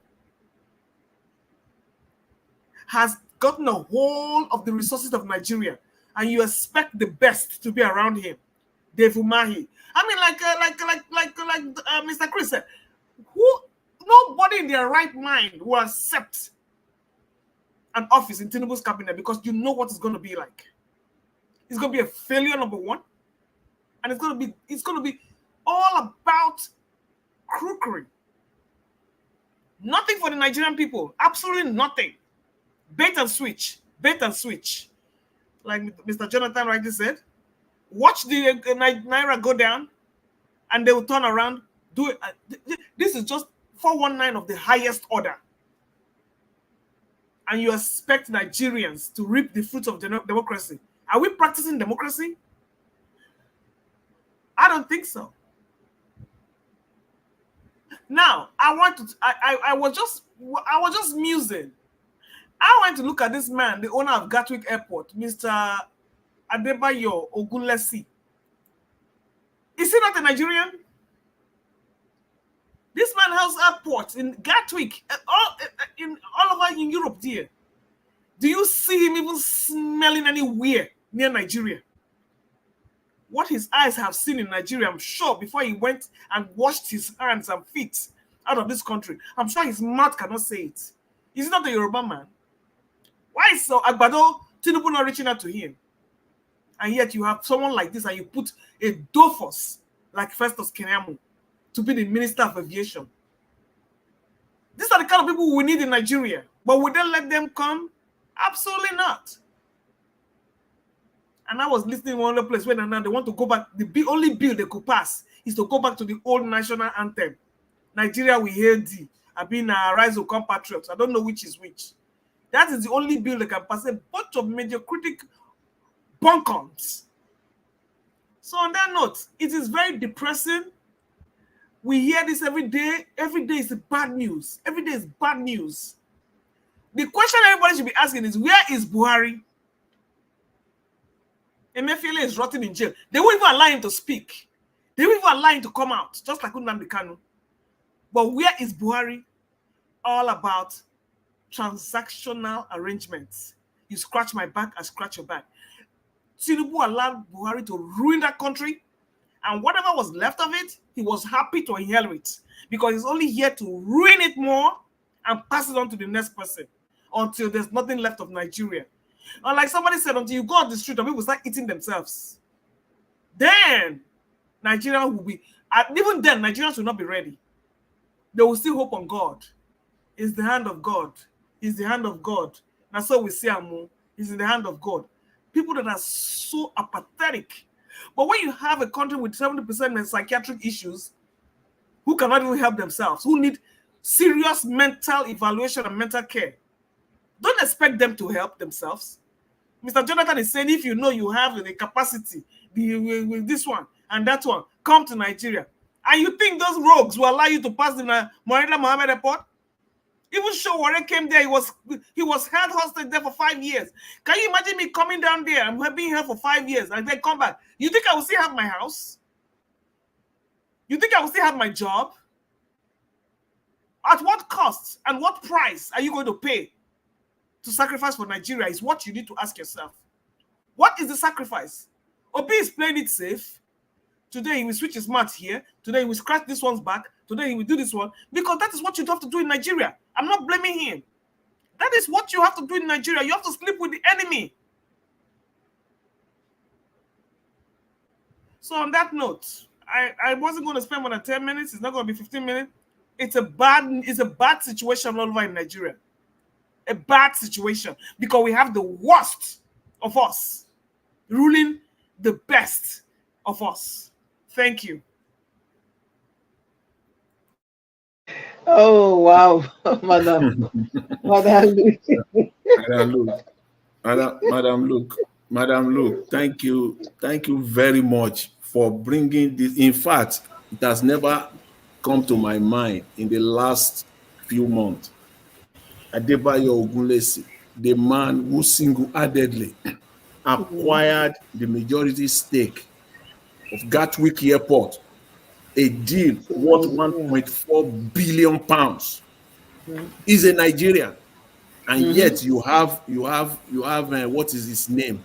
has gotten a hold of the resources of Nigeria, and you expect the best to be around him, Dave Umahi. I mean, like Mr. Chris said, nobody in their right mind will accept an office in Tinubu's cabinet, because you know what it's going to be like. It's going to be a failure, number one, and it's going to be all about crookery. Nothing for the Nigerian people. Absolutely nothing. Bait and switch. Bait and switch. Like Mr. Jonathan rightly said, watch the Naira go down, and they will turn around. Do it. This is just 419 of the highest order. And you expect Nigerians to reap the fruits of democracy. Are we practicing democracy? I don't think so. Now, I was just musing. I went to look at this man, the owner of Gatwick Airport, Mr. Adebayo Ogunlesi. Is he not a Nigerian? This man has airports in Gatwick, all over in Europe, dear. Do you see him even smelling anywhere near Nigeria? What his eyes have seen in Nigeria, I'm sure, before he went and washed his hands and feet out of this country, I'm sure his mouth cannot say it. Is he not a Yoruba man? Why is so Agbado Tinubu not reaching out to him? And yet you have someone like this, and you put a Dofos like Festus Keyamo to be the Minister of Aviation. These are the kind of people we need in Nigeria. But would they let them come? Absolutely not. And I was listening to one other place where now they want to go back. The only bill they could pass is to go back to the old national anthem. Nigeria, we hail thee. I've been a rise of compatriots. I don't know which is which. That is the only bill they can pass. A bunch of mediocritic bunkers. So on that note, it is very depressing. We hear this every day. Every day is bad news. Every day is bad news. The question everybody should be asking is, where is Buhari? Emefiele is rotting in jail. They won't even allow him to speak. They won't even allow him to come out, just like Nnamdi Kanu. But where is Buhari? All about transactional arrangements. You scratch my back, I scratch your back. Tinubu allowed Buhari to ruin that country, and whatever was left of it, he was happy to inherit, because he's only here to ruin it more and pass it on to the next person until there's nothing left of Nigeria. And like somebody said, until you go on the street and people start eating themselves, then Nigeria will be, even then, Nigerians will not be ready. They will still hope on God. It's the hand of God. It's the hand of God. That's what we see, Amu. It's in the hand of God. People that are so apathetic. But when you have a country with 70% psychiatric issues, who cannot even help themselves, who need serious mental evaluation and mental care, don't expect them to help themselves. Mr. Jonathan is saying, if you know you have the capacity, with this one and that one, come to Nigeria. And you think those rogues will allow you to pass the Mohamed Mohammed Airport? Even Showore came there, he was held hostage there for 5 years. Can you imagine me coming down there and being here for 5 years and then come back? You think I will still have my house? You think I will still have my job? At what cost and what price are you going to pay to sacrifice for Nigeria is what you need to ask yourself. What is the sacrifice? Obi is playing it safe. Today he will switch his mat here. Today he will scratch this one's back. Today he will do this one. Because that is what you have to do in Nigeria. I'm not blaming him. That is what you have to do in Nigeria. You have to sleep with the enemy. So on that note, I wasn't going to spend more than 10 minutes. It's not going to be 15 minutes. It's a bad situation all over in Nigeria. A bad situation because we have the worst of us ruling the best of us. Thank you. Oh wow, Madam Luke. Madam Luke, thank you very much for bringing this. In fact, it has never come to my mind in the last few months. Adebayo Ogunlesi, the man who single-handedly acquired the majority stake of Gatwick Airport, a deal worth 1.4 billion pounds, is a Nigerian, and yet you have what is his name,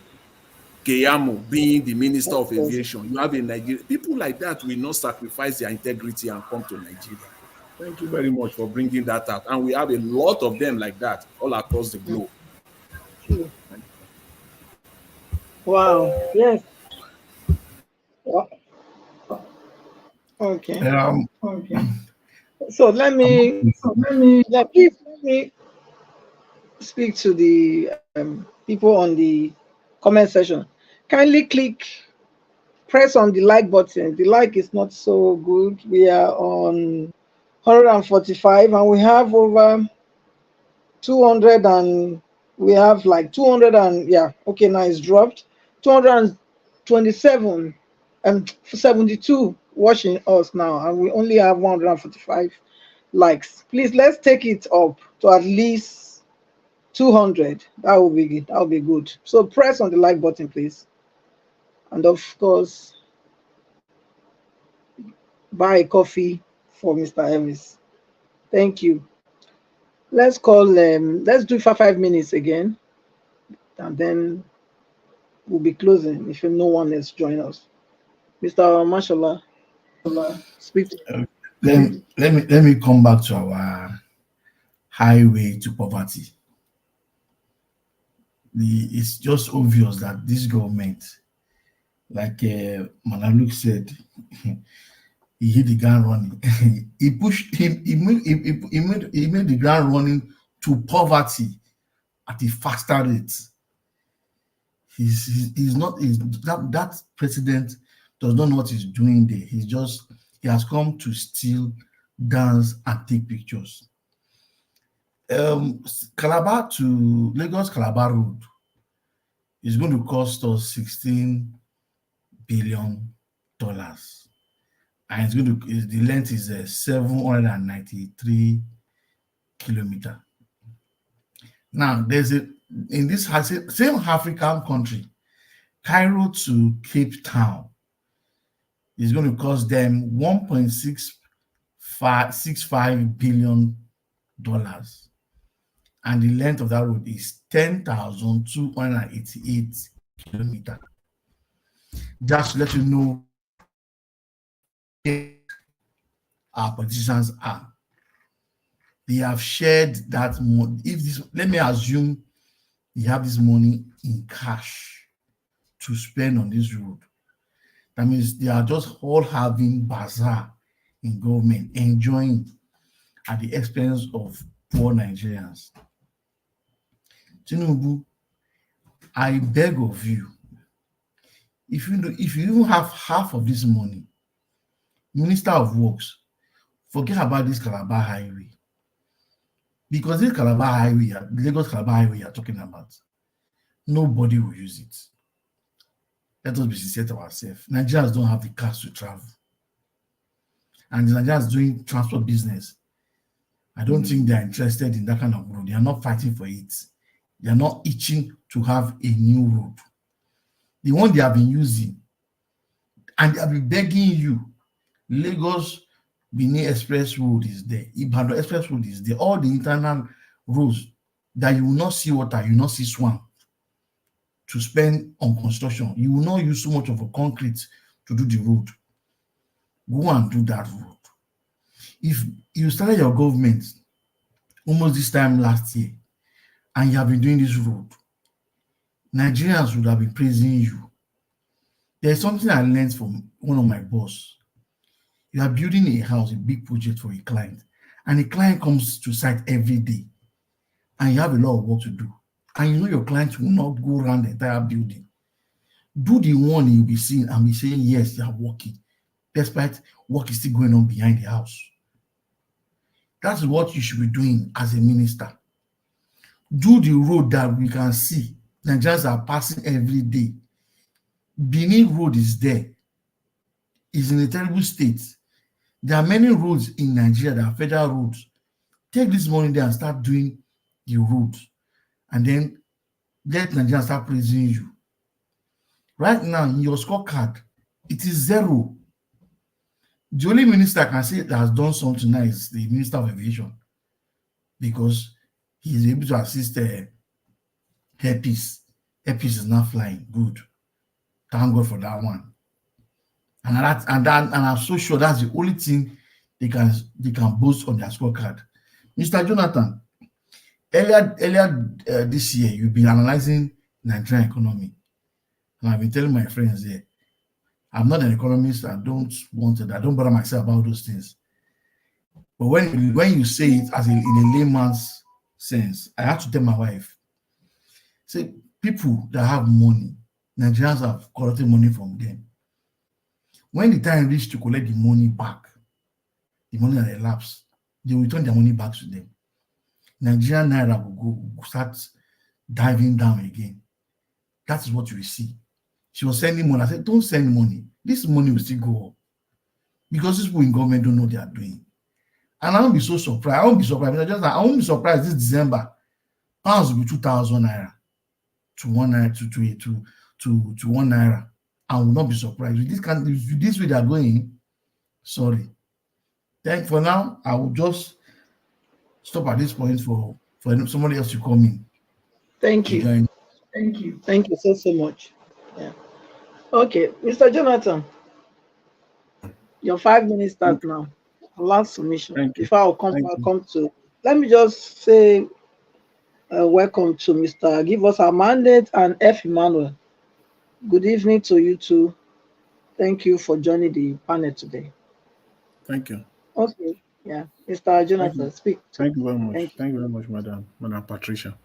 Keyamo, being the Minister of Aviation. You have a Nigerian. People like that will not sacrifice their integrity and come to Nigeria. Thank you very much for bringing that out, and we have a lot of them like that all across the globe. Wow. Yes. Okay. Okay. So let me speak to the people on the comment section. Kindly press on the like button. The like is not so good. We are on 145 and we have over 200 and we have like 200 and yeah, okay, now it's dropped. 227 and 72 watching us now, and we only have 145 likes. Please let's take it up to at least 200. That will be good. So press on the like button, please, and of course buy a coffee for Mr. Elvis. Thank you. Let's call let's do 5 minutes again, and then we'll be closing if no one else join us. Mr. Mashallah, speak to let me come back to our highway to poverty. It's just obvious that this government, like Madam Luke said, he hit the ground running. He made the ground running to poverty at a faster rate. That president does not know what he's doing there. He has come to steal, dance, and take pictures. Calabar to Lagos Calabar Road is going to cost us $16 billion. And the length is 793 kilometers. Now, in this same African country, Cairo to Cape Town is going to cost them $1.65 billion. And the length of that road is 10,288 kilometers. Just to let you know our politicians are. They have shared that money. Let me assume you have this money in cash to spend on this road. That means they are just all having bazaar in government, enjoying at the expense of poor Nigerians. Tinubu, I beg of you, if you even have half of this money, Minister of Works, forget about this Calabar Highway. Because this Calabar Highway, Lagos Calabar Highway you're talking about, nobody will use it. Let us be sincere to ourselves. Nigerians don't have the cash to travel. And the Nigerians doing transport business, I don't think they're interested in that kind of road. They are not fighting for it. They are not itching to have a new road. The one they have been using, and they have been begging you, Lagos Benin Express Road is there. Ibadan Express Road is there. All the internal roads that you will not see water, you will not see swamp to spend on construction. You will not use so much of a concrete to do the road. Go and do that road. If you started your government almost this time last year and you have been doing this road, Nigerians would have been praising you. There's something I learned from one of my boss. You are building a house, a big project for a client, and the client comes to site every day, and you have a lot of work to do. And you know your client will not go around the entire building. Do the one you'll be seeing and be saying, yes, they are working, despite work is still going on behind the house. That's what you should be doing as a minister. Do the road that we can see. Nigerians are passing every day. Benin Road is there. It's in a terrible state. There are many roads in Nigeria that are federal roads. Take this money there and start doing the roads. And then let Nigerians start praising you. Right now, in your scorecard, it is 0. The only minister I can say that has done something now is the Minister of Aviation, because he is able to assist Airpeace. Airpeace is not flying. Good. Thank God for that one. And I'm so sure that's the only thing they can boast on their scorecard. Mr. Jonathan, earlier this year, you've been analyzing Nigerian economy. And I've been telling my friends there, I'm not an economist. I don't bother myself about those things. But when you say it as in a layman's sense, I have to tell my wife, say, people that have money, Nigerians have collected money from them. When the time reaches to collect the money back, the money that elapsed, they will return their money back to them. Nigerian Naira will start diving down again. That is what you will see. She was sending money. I said, don't send money. This money will still go up. Because these people in government don't know what they are doing. And I won't be so surprised. I won't be surprised this December. Pounds will be 2,000 naira to 1 naira to 1 naira. I will not be surprised. With this way they are going, sorry. Then for now, I will just stop at this point for somebody else to come in. Thank you. Thank you. Thank you so much. Yeah. Okay, Mr. Jonathan, your 5 minutes start now. Last submission. Before I'll come to, let me just say welcome to Mr. Give Us Our Mandate and F. Emmanuel. Good evening to you too. Thank you for joining the panel today. Thank you. Okay, yeah. Mr. Jonathan, speak. Thank you very much. Thank you very much, Madam Patricia.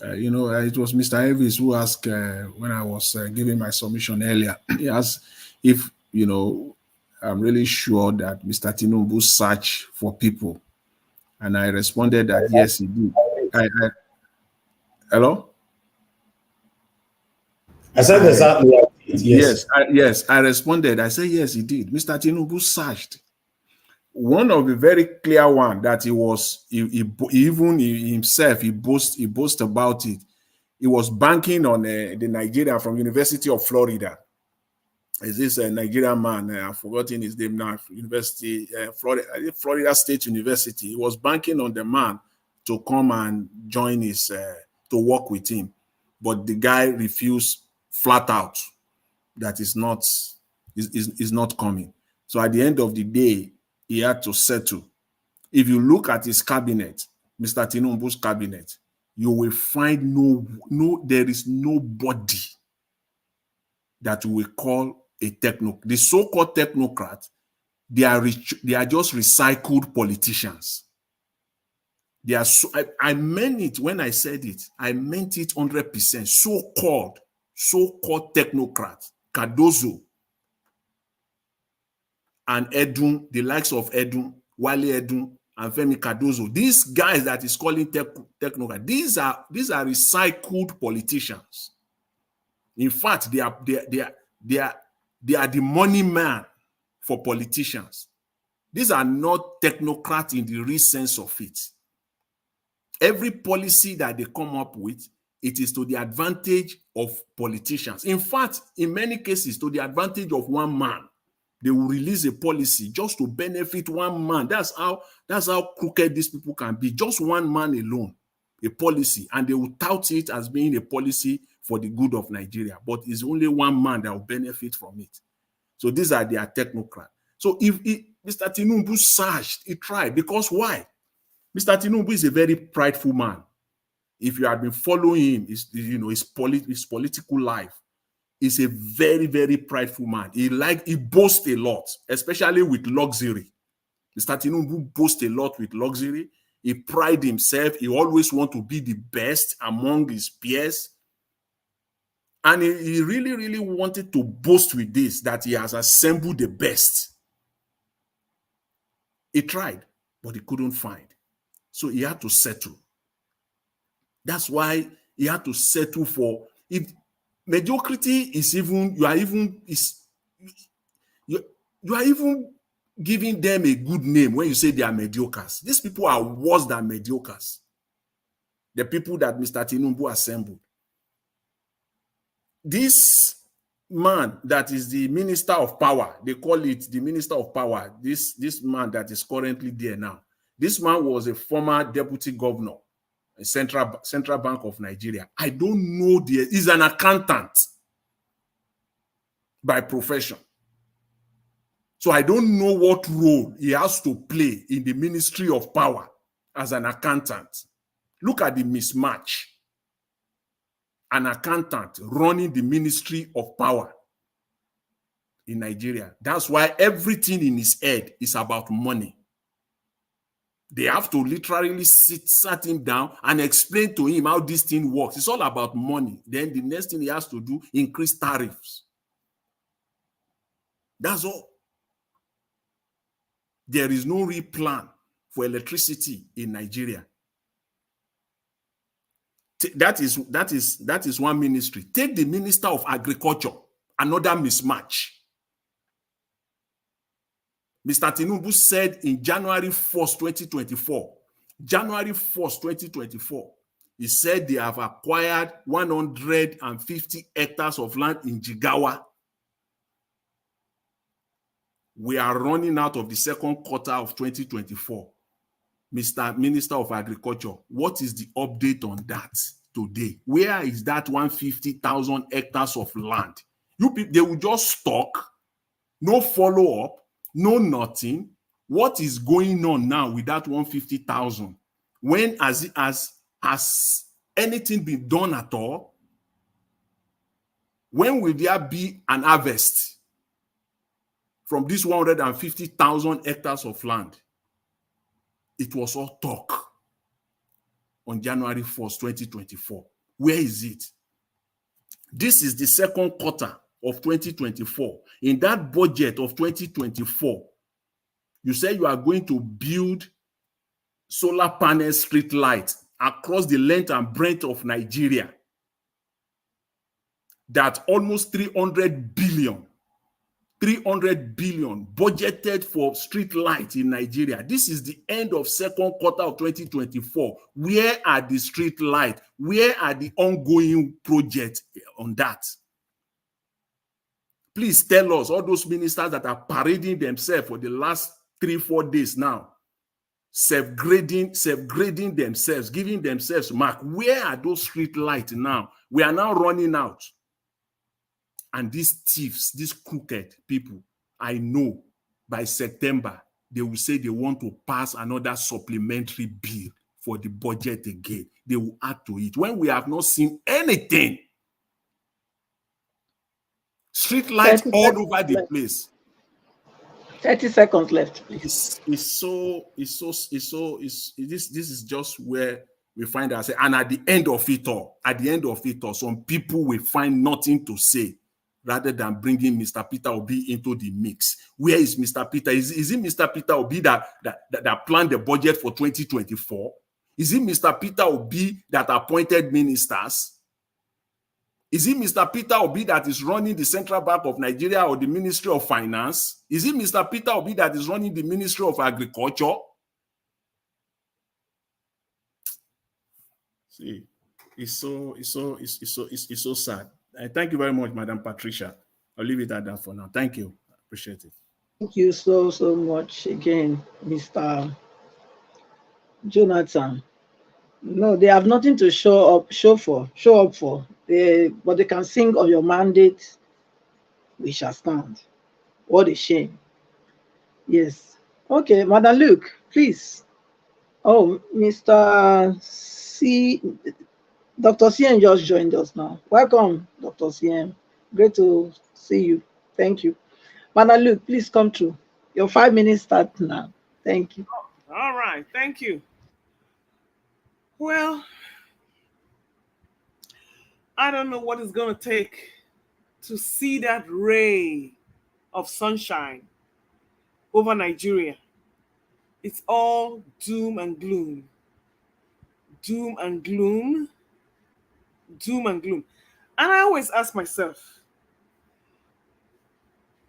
It was Mr. Elvis who asked when I was giving my submission earlier. He asked if, I'm really sure that Mr. Tinubu searched for people. And I responded that yes, he did. Hello? I said exactly. Yes, I responded. I said, yes, he did. Mr. Tinubu searched. One of the very clear one that he boasts about it. He was banking on the Nigerian from University of Florida. Is this a Nigerian man? I've forgotten his name now. University, Florida State University. He was banking on the man to come and join to work with him, but the guy refused flat out that is not coming. So at the end of the day, he had to settle. If you look at his cabinet, Mr. Tinubu's cabinet, you will find there is nobody that we call a technocrat. The so-called technocrats, they are just recycled politicians. They are I meant it when I said it. I meant it 100%. So-called technocrats, Cardozo and Edun, the likes of Edun, Wale Edun, and Femi Cardozo. These guys that is calling technocrats, these are recycled politicians. In fact, they are the money man for politicians. These are not technocrats in the real sense of it. Every policy that they come up with, it is to the advantage of politicians. In fact, in many cases, to the advantage of one man. They will release a policy just to benefit one man. That's how crooked these people can be. Just one man alone, a policy, and they will tout it as being a policy for the good of Nigeria. But it's only one man that will benefit from it. So these are their technocrats. So if Mr. Tinubu searched, he tried. Because why? Mr. Tinubu is a very prideful man. If you have been following him, his political life, he's a very, very prideful man. He boasts a lot, especially with luxury. Mr. Tinubu boasts a lot with luxury. He prides himself. He always wants to be the best among his peers. And he really, really wanted to boast with this, that he has assembled the best. He tried, but he couldn't find. So he had to settle. That's why he had to settle for, if mediocrity is even, you are even giving them a good name when you say they are mediocres. These people are worse than mediocres. The people that Mr. Tinubu assembled. This man that is the minister of power, they call it the minister of power, this man that is currently there now. This man was a former deputy governor, Central Bank of Nigeria. I don't know, he's an accountant by profession. So I don't know what role he has to play in the Ministry of Power as an accountant. Look at the mismatch. An accountant running the Ministry of Power in Nigeria. That's why everything in his head is about money. They have to literally sit him down and explain to him how this thing works. It's all about money. Then the next thing he has to do, increase tariffs. That's all. There is no real plan for electricity in Nigeria. That is one ministry. Take the Minister of Agriculture, another mismatch. Mr. Tinubu said in January 1st, 2024, he said they have acquired 150 hectares of land in Jigawa. We are running out of the second quarter of 2024. Mr. Minister of Agriculture, what is the update on that today? Where is that 150,000 hectares of land? They will just stock, no follow-up, no nothing. What is going on now with that 150,000? When has anything been done at all? When will there be an harvest from this 150,000 hectares of land? It was all talk on January 1st, 2024. Where is it? This is the second quarter of 2024. In that budget of 2024, you say you are going to build solar panel street lights across the length and breadth of Nigeria. That almost 300 billion budgeted for street lights in Nigeria. This is the end of second quarter of 2024. Where are the street lights? Where are the ongoing projects on that? Please tell us, all those ministers that are parading themselves for the last 3-4 days now, self-grading themselves, giving themselves mark. Where are those street lights now? We are now running out. And these thieves, these crooked people, I know by September, they will say they want to pass another supplementary bill for the budget again. They will add to it. When we have not seen anything, street lights all over the place. 30 seconds left, please. This is just where we find ourselves. And at the end of it all, some people will find nothing to say rather than bringing Mr. Peter Obi into the mix. Where is Mr. Peter? Is it Mr. Peter Obi that planned the budget for 2024? Is it Mr. Peter Obi that appointed ministers? Is it Mr. Peter Obi that is running the Central Bank of Nigeria or the Ministry of Finance? Is it Mr. Peter Obi that is running the Ministry of Agriculture? See, it's so sad. Thank you very much, Madam Patricia. I'll leave it at that for now. Thank you. I appreciate it. Thank you so much again, Mr. Jonathan. No, they have nothing to show up for. But they can sing on your mandate, we shall stand. What a shame. Yes. Okay, Madam Luke, please. Oh, Mr. C. Dr. CM just joined us now. Welcome, Dr. CM. Great to see you. Thank you. Madam Luke, please come through. Your 5 minutes start now. Thank you. All right, thank you. Well, I don't know what it's going to take to see that ray of sunshine over Nigeria. It's all doom and gloom. Doom and gloom. Doom and gloom. And I always ask myself,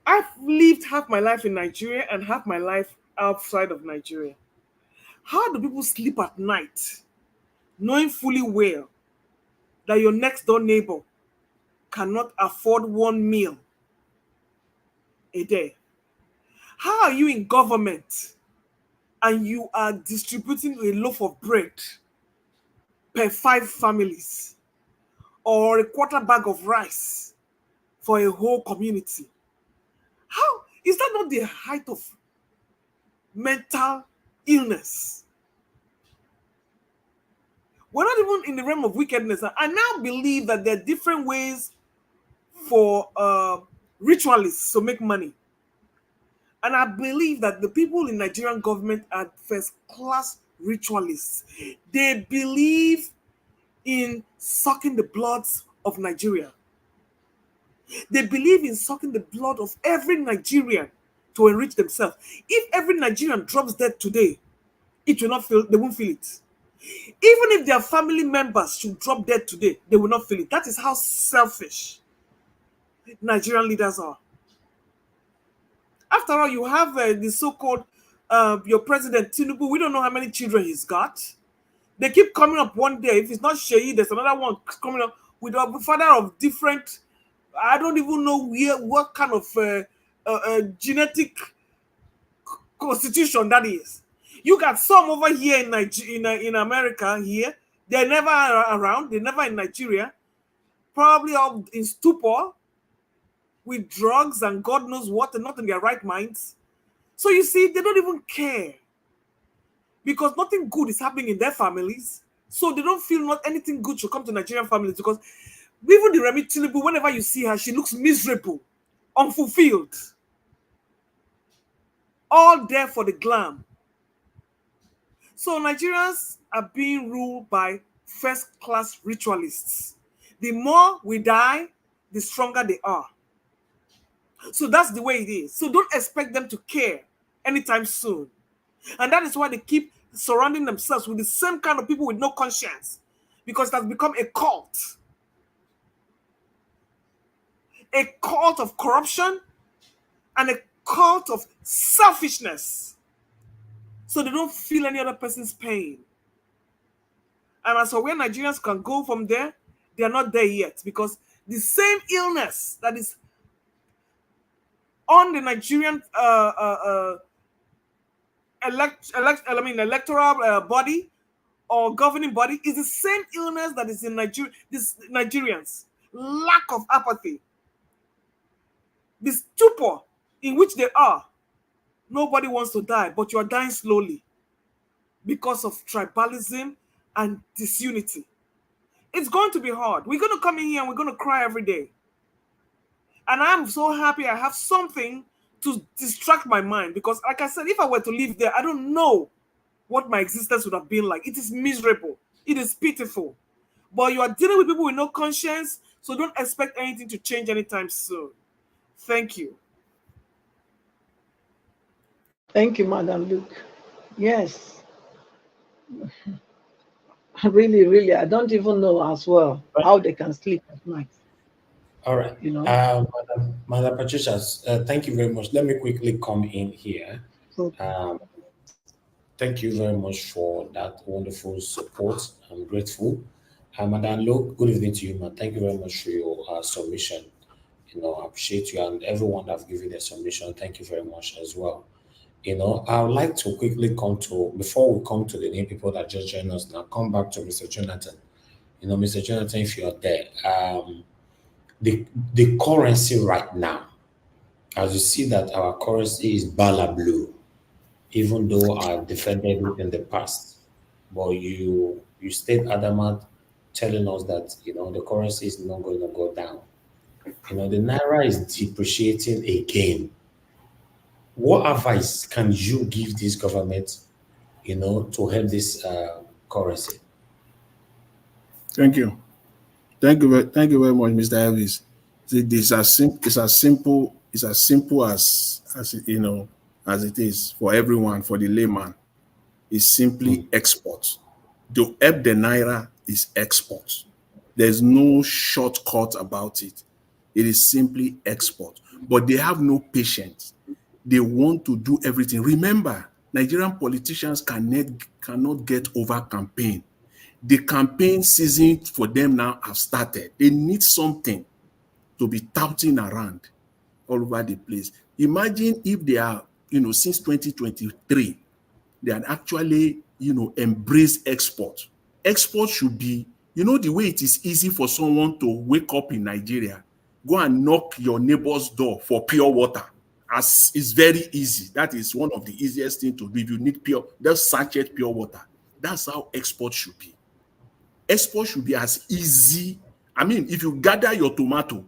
I've lived half my life in Nigeria and half my life outside of Nigeria. How do people sleep at night knowing fully well that your next door neighbor cannot afford one meal a day? How are you in government and you are distributing a loaf of bread per 5 families or a quarter bag of rice for a whole community? How is that not the height of mental illness? We're not even in the realm of wickedness. I now believe that there are different ways for ritualists to make money. And I believe that the people in Nigerian government are first-class ritualists. They believe in sucking the bloods of Nigeria. They believe in sucking the blood of every Nigerian to enrich themselves. If every Nigerian drops dead today, it will not feel, they won't feel it. Even if their family members should drop dead today, they will not feel it. That is how selfish Nigerian leaders are. After all, you have the so-called your president Tinubu. We don't know how many children he's got. They keep coming up one day. If it's not Sheyi, there's another one coming up with a father of different. I don't even know what kind of genetic constitution that is. You got some over here in in America here. They're never around. They're never in Nigeria. Probably all in stupor with drugs and God knows what, and not in their right minds. So you see, they don't even care because nothing good is happening in their families. So they don't feel not anything good should come to Nigerian families because even the Remi Tinubu, whenever you see her, she looks miserable, unfulfilled, all there for the glam. So Nigerians are being ruled by first-class ritualists. The more we die, the stronger they are. So that's the way it is. So don't expect them to care anytime soon. And that is why they keep surrounding themselves with the same kind of people with no conscience, because it has become a cult. A cult of corruption and a cult of selfishness. So they don't feel any other person's pain. And as for where Nigerians can go from there, they are not there yet, because the same illness that is on the Nigerian electoral body or governing body is the same illness that is in Nigerians. Lack of apathy. The stupor in which they are. Nobody wants to die, but you are dying slowly because of tribalism and disunity. It's going to be hard. We're going to come in here and we're going to cry every day. And I'm so happy I have something to distract my mind, because like I said, if I were to live there, I don't know what my existence would have been like. It is miserable. It is pitiful. But you are dealing with people with no conscience, so don't expect anything to change anytime soon. Thank you. Thank you, Madam Luke. Yes. Really, I don't even know as well how they can sleep at night. All right. You know. Madam Patricia, thank you very much. Let me quickly come in here. Thank you very much for that wonderful support. I'm grateful. Madam Luke, good evening to you, man. Thank you very much for your submission. I appreciate you and everyone that have given their submission. Thank you very much as well. I would like to quickly before we come to the new people that just joined us now, come back to Mr. Jonathan. Mr. Jonathan, if you're there, the currency right now, as you see that our currency is Bala Blue, even though I've defended it in the past, but you stayed adamant telling us that, the currency is not going to go down. The Naira is depreciating again. What advice can you give this government, to help this currency? Thank you. Thank you very much, Mr. Elvis. It's as simple as as it is for everyone, for the layman. It's simply export. To help the Naira is export. There's no shortcut about it. It is simply export. But they have no patience. They want to do everything. Remember, Nigerian politicians cannot get over campaign. The campaign season for them now have started. They need something to be touting around all over the place. Imagine if they are, since 2023, they had actually, embraced export. Export should be, the way it is easy for someone to wake up in Nigeria, go and knock your neighbor's door for pure water. As it's very easy. That is one of the easiest things to do. If you need just sachet pure water. That's how export should be. Export should be as easy. I mean, if you gather your tomato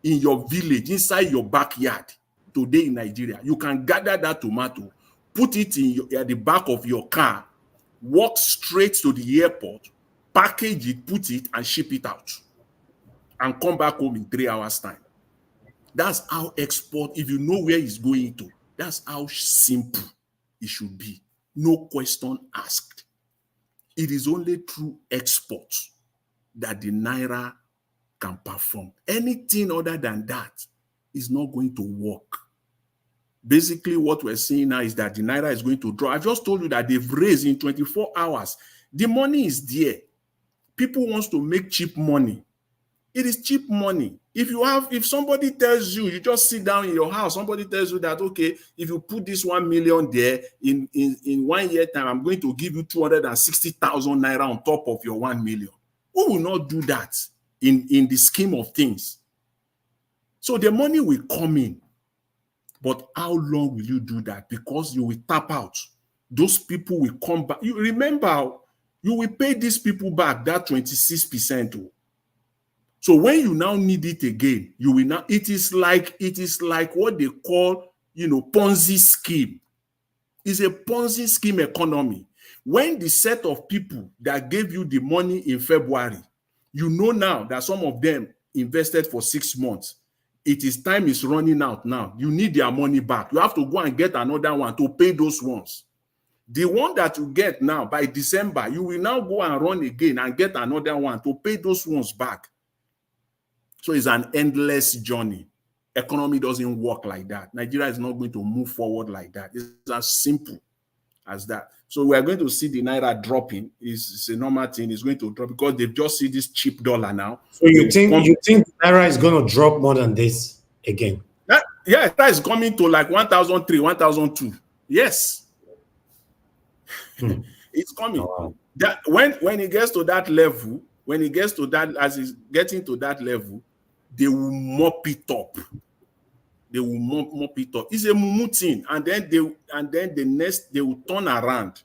in your village, inside your backyard, today in Nigeria, you can gather that tomato, put it at the back of your car, walk straight to the airport, package it, put it, and ship it out, and come back home in 3 hours' time. That's how export, if you know where it's going to, that's how simple it should be. No question asked. It is only through export that the Naira can perform. Anything other than that is not going to work. Basically, what we're seeing now is that the Naira is going to drop. I just told you that they've raised in 24 hours. The money is there. People want to make cheap money. It is cheap money. If somebody tells you, you just sit down in your house, somebody tells you that, okay, if you put this 1 million there, in 1 year time, I'm going to give you 260,000 Naira on top of your 1 million. Who will not do that in the scheme of things? So the money will come in, but how long will you do that? Because you will tap out. Those people will come back. You remember, you will pay these people back that 26%. So when you now need it again, you will now, it is like what they call, Ponzi scheme. It's a Ponzi scheme economy. When the set of people that gave you the money in February, you know now that some of them invested for 6 months. Time is running out now. You need their money back. You have to go and get another one to pay those ones. The one that you get now by December, you will now go and run again and get another one to pay those ones back. So it's an endless journey. Economy doesn't work like that. Nigeria is not going to move forward like that. It's as simple as that. So we are going to see the Naira dropping. It's a normal thing. It's going to drop because they've just see this cheap dollar now. So you think Naira is going to drop more than this again? Yeah, that is coming to like 1,003, 1,002. Yes. It's coming. Oh, wow. That when it gets to that level, as it's getting to that level, they will mop it up. They will mop it up. It's a mumu thing, and then they will turn around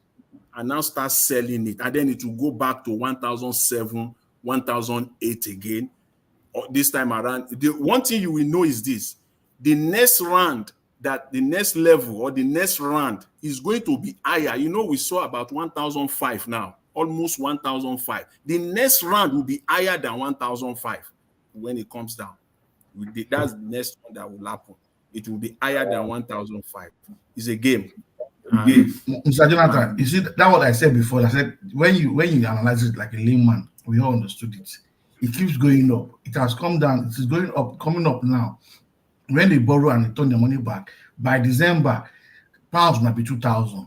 and now start selling it, and then it will go back to 1,007, 1,008 again. Or this time around, the one thing you will know is this: the next round, the next level or the next round is going to be higher. We saw about 1,005 now, almost 1,005. The next round will be higher than 1,005 when it comes down. That's the next one that will happen. It will be higher than 1,005. It's a game. Mr. Jonathan, you see that what I said before? I said when you analyze it like a layman, we all understood it. It keeps going up. It has come down. It is going up, coming up now. When they borrow and return their money back, by December, pounds might be 2,000.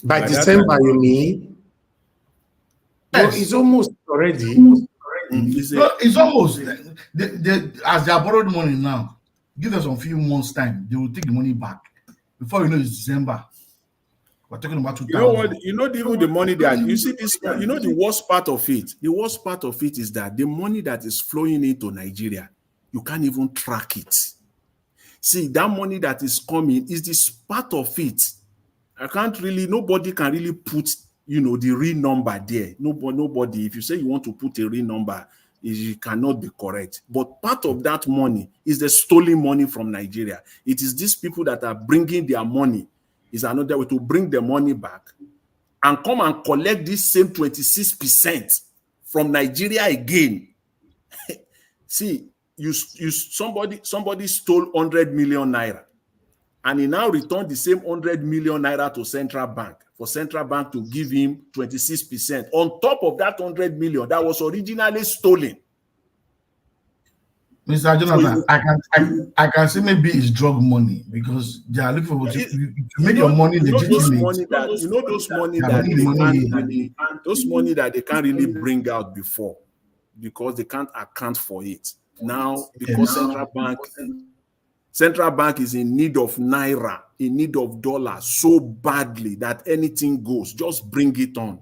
By December, you mean? Yes. Well, it's almost already. It's almost as they are borrowed money now. Give us a few months time, they will take the money back. Before you know, it's December. We're talking about 2000. You know what? You know even the money that you see this. You know the worst part of it. The worst part of it is that the money that is flowing into Nigeria, you can't even track it. See, that money that is coming is this part of it. Nobody can really put, the real number there. Nobody. If you say you want to put a real number, it cannot be correct. But part of that money is the stolen money from Nigeria. It is these people that are bringing their money. Is another way to bring the money back and come and collect this same 26% from Nigeria again. See, somebody stole 100 million naira and he now returned the same 100 million naira to central bank for central bank to give him 26% on top of that 100 million that was originally stolen. Mr. Jonathan, I can say maybe it's drug money because they are looking for to make your money legitimate. Those money that they can't really bring out before because they can't account for it. Now, because central bank is in need of naira, in need of dollar so badly that anything goes, just bring it on.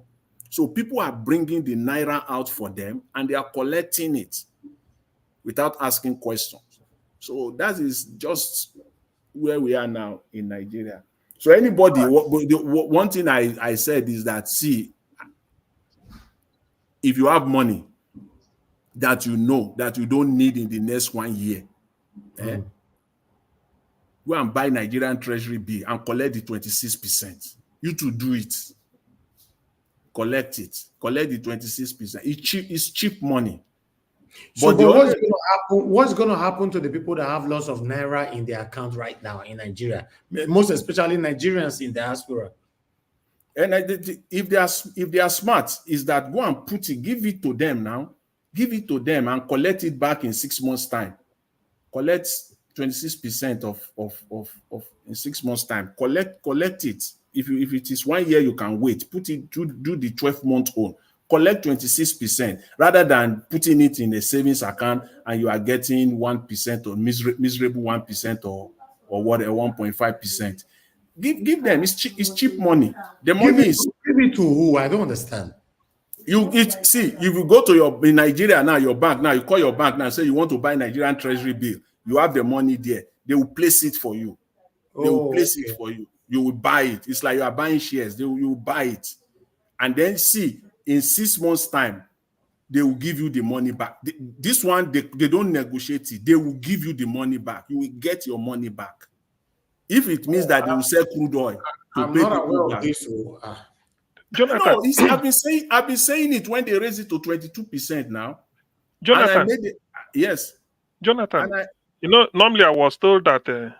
So people are bringing the naira out for them and they are collecting it without asking questions. So that is just where we are now in Nigeria. So anybody, one thing I said is that, see, if you have money that you know that you don't need in the next 1 year, go and buy Nigerian Treasury bill and collect the 26%. You to do it. Collect it. Collect the 26%. It's cheap money. But what's going to happen to the people that have lots of naira in their account right now in Nigeria, most especially Nigerians in diaspora? And if they are smart, is that go and put it, give it to them now, give it to them and collect it back in 6 months' time. Collect 26% of in 6 months' time. Collect it. If it is 1 year, you can wait. Put it do the 12-month own. Collect 26% rather than putting it in a savings account and you are getting 1% or miserable 1% or whatever 1.5%. Give them. It's cheap money. The money give it to who? I don't understand. If you go to in Nigeria now, your bank now, you call your bank now and say you want to buy Nigerian Treasury bill. You have the money there. They will place it for you. They will place it for you. You will buy it. It's like you are buying shares. You will buy it. And then see, in 6 months' time, they will give you the money back. This one, they don't negotiate it. They will give you the money back. You will get your money back. If it means that they will sell crude oil to pay people back. Jonathan, no, I've been saying it when they raise it to 22% now. Jonathan, yes. Jonathan, normally I was told that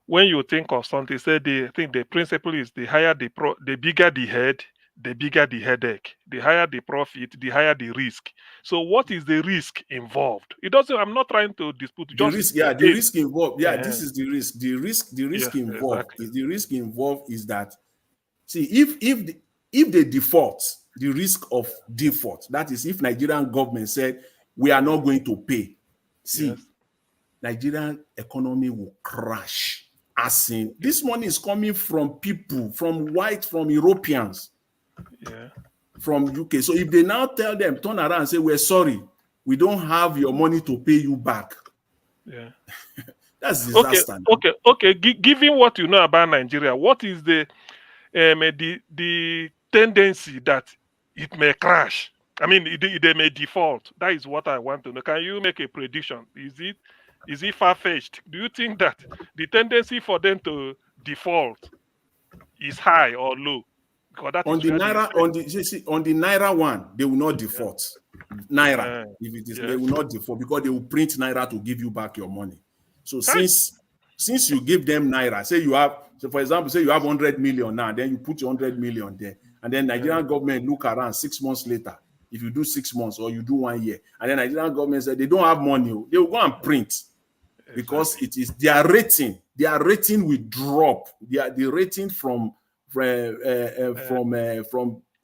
when you think of something, say the principle is the higher the bigger the head, the bigger the headache. The higher the profit, the higher the risk. So what is the risk involved? It doesn't. I'm not trying to dispute. The risk involved. Yeah, this is the risk. The risk involved. Exactly. The risk involved is that, see, if they default, the risk of default, that is, if Nigerian government said we are not going to pay, Nigerian economy will crash. As in, this money is coming from people, from Europeans, from UK. So if they now tell them, turn around and say, we're sorry, we don't have your money to pay you back. That's disaster. Okay. Given what you know about Nigeria, what is the tendency that it may crash? I mean, they may default. That is what I want to know. Can you make a prediction? Is it far-fetched? Do you think that the tendency for them to default is high or low? On the naira one, they will not default. Naira, if it is, they will not default because they will print naira to give you back your money. So since you give them naira, for example, say you have 100 million now, then you put your 100 million there, and then Nigerian government look around 6 months later. If you do 6 months or you do 1 year, and then Nigerian government said they don't have money, they will go and print. Because it is their rating will drop. The rating from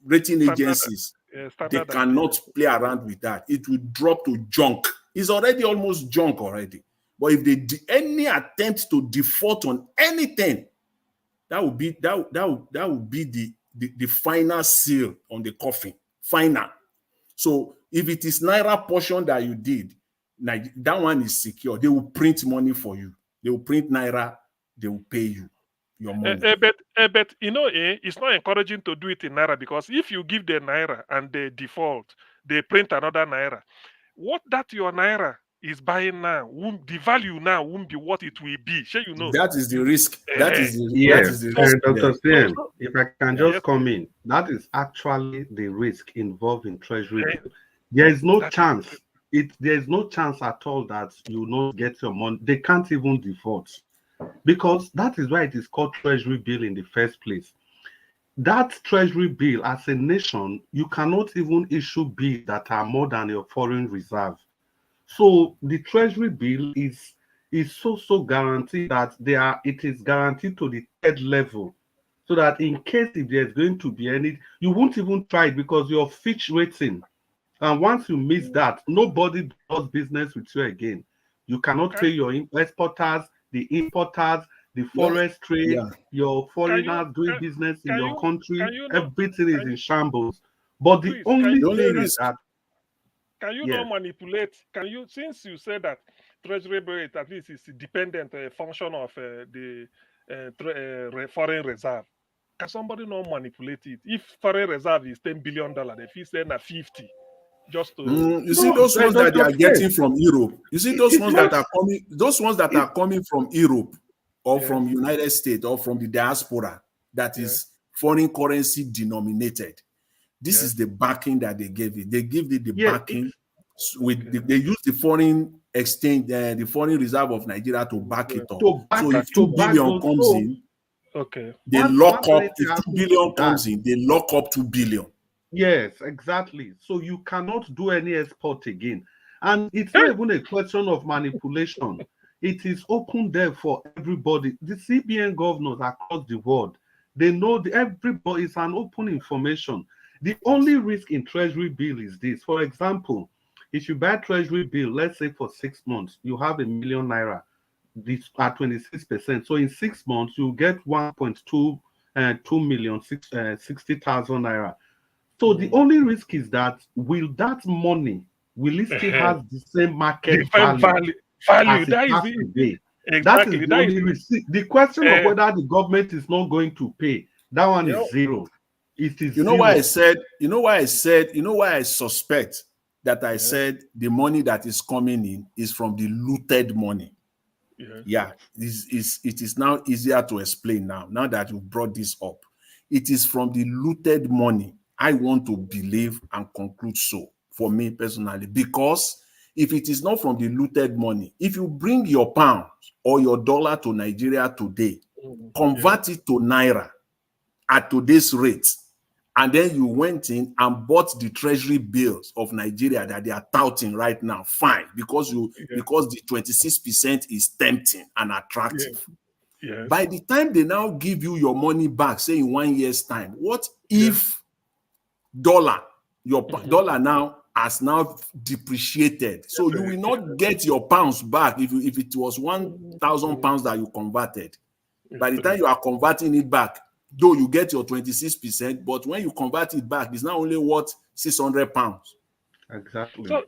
rating agencies They They cannot play around with that. It will drop to junk. It's already almost junk already. But if they any attempt to default on anything, that would be the final seal on the coffin. Final. So if it is Naira portion that you did, that one is secure. They will print money for you. They will print Naira. They will pay you your money. But it's not encouraging to do it in Naira, because if you give the Naira and they default, they print another Naira. What that your Naira is buying now, the value now won't be what it will be. Sure, you know. That is the risk. That is the Yes, risk. Dr. Sim, if I can just Yes, come in, that is actually the risk involved in treasury bill. There is no chance. There is no chance at all that you not get your money. They can't even default, because that is why it is called treasury bill in the first place. That treasury bill, as a nation, you cannot even issue bills that are more than your foreign reserve. So the treasury bill is so guaranteed that it is guaranteed to the third level, so that in case if there's going to be any, you won't even try it because your Fitch rating, and once you miss that, nobody does business with you again. You cannot pay your exporters, the importers, the forest trade, your foreigners doing business in your country. Everything is in shambles. But the only thing is that, can you not manipulate? Can you, since you said that treasury bill at least is dependent function of the foreign reserve, can somebody not manipulate it? If foreign reserve is $10 billion, if you say na 50, just to you see those ones that they are getting from Europe. You see those ones that are coming. Those ones that are coming from Europe or from United States or from the diaspora, that is foreign currency denominated. This is the backing that they gave it. They give it the backing with they use the foreign exchange, the foreign reserve of Nigeria to back it up. So if 2 billion comes in, they lock up. If 2 billion comes in, they lock up 2 billion. Yes, exactly. So you cannot do any export again. And it's not even a question of manipulation. It is open there for everybody. The CBN governors across the world, they know everybody is an open information. The only risk in treasury bill is this. For example, if you buy treasury bill, let's say for 6 months, you have ₦1 million, this at 26%. So in 6 months, you get 2,060,000 naira. So the only risk is that will it still have the same market value as it has today? That is the only risk. The question of whether the government is not going to pay, that one is zero. It is zero. Why I said, why I suspect that I said the money that is coming in is from the looted money. It is now easier to explain now that you brought this up. It is from the looted money. I want to believe and conclude so, for me personally, because if it is not from the looted money, if you bring your pound or your dollar to Nigeria today, convert it to Naira at today's rate, and then you went in and bought the treasury bills of Nigeria that they are touting right now, fine, because because the 26% is tempting and attractive. By the time they now give you your money back, say in 1 year's time, what if dollar now has now depreciated? So you will not get your pounds back if it was 1,000 pounds that you converted. By the time you are converting it back, though you get your 26%, but when you convert it back, it's not only worth 600 pounds. Exactly. So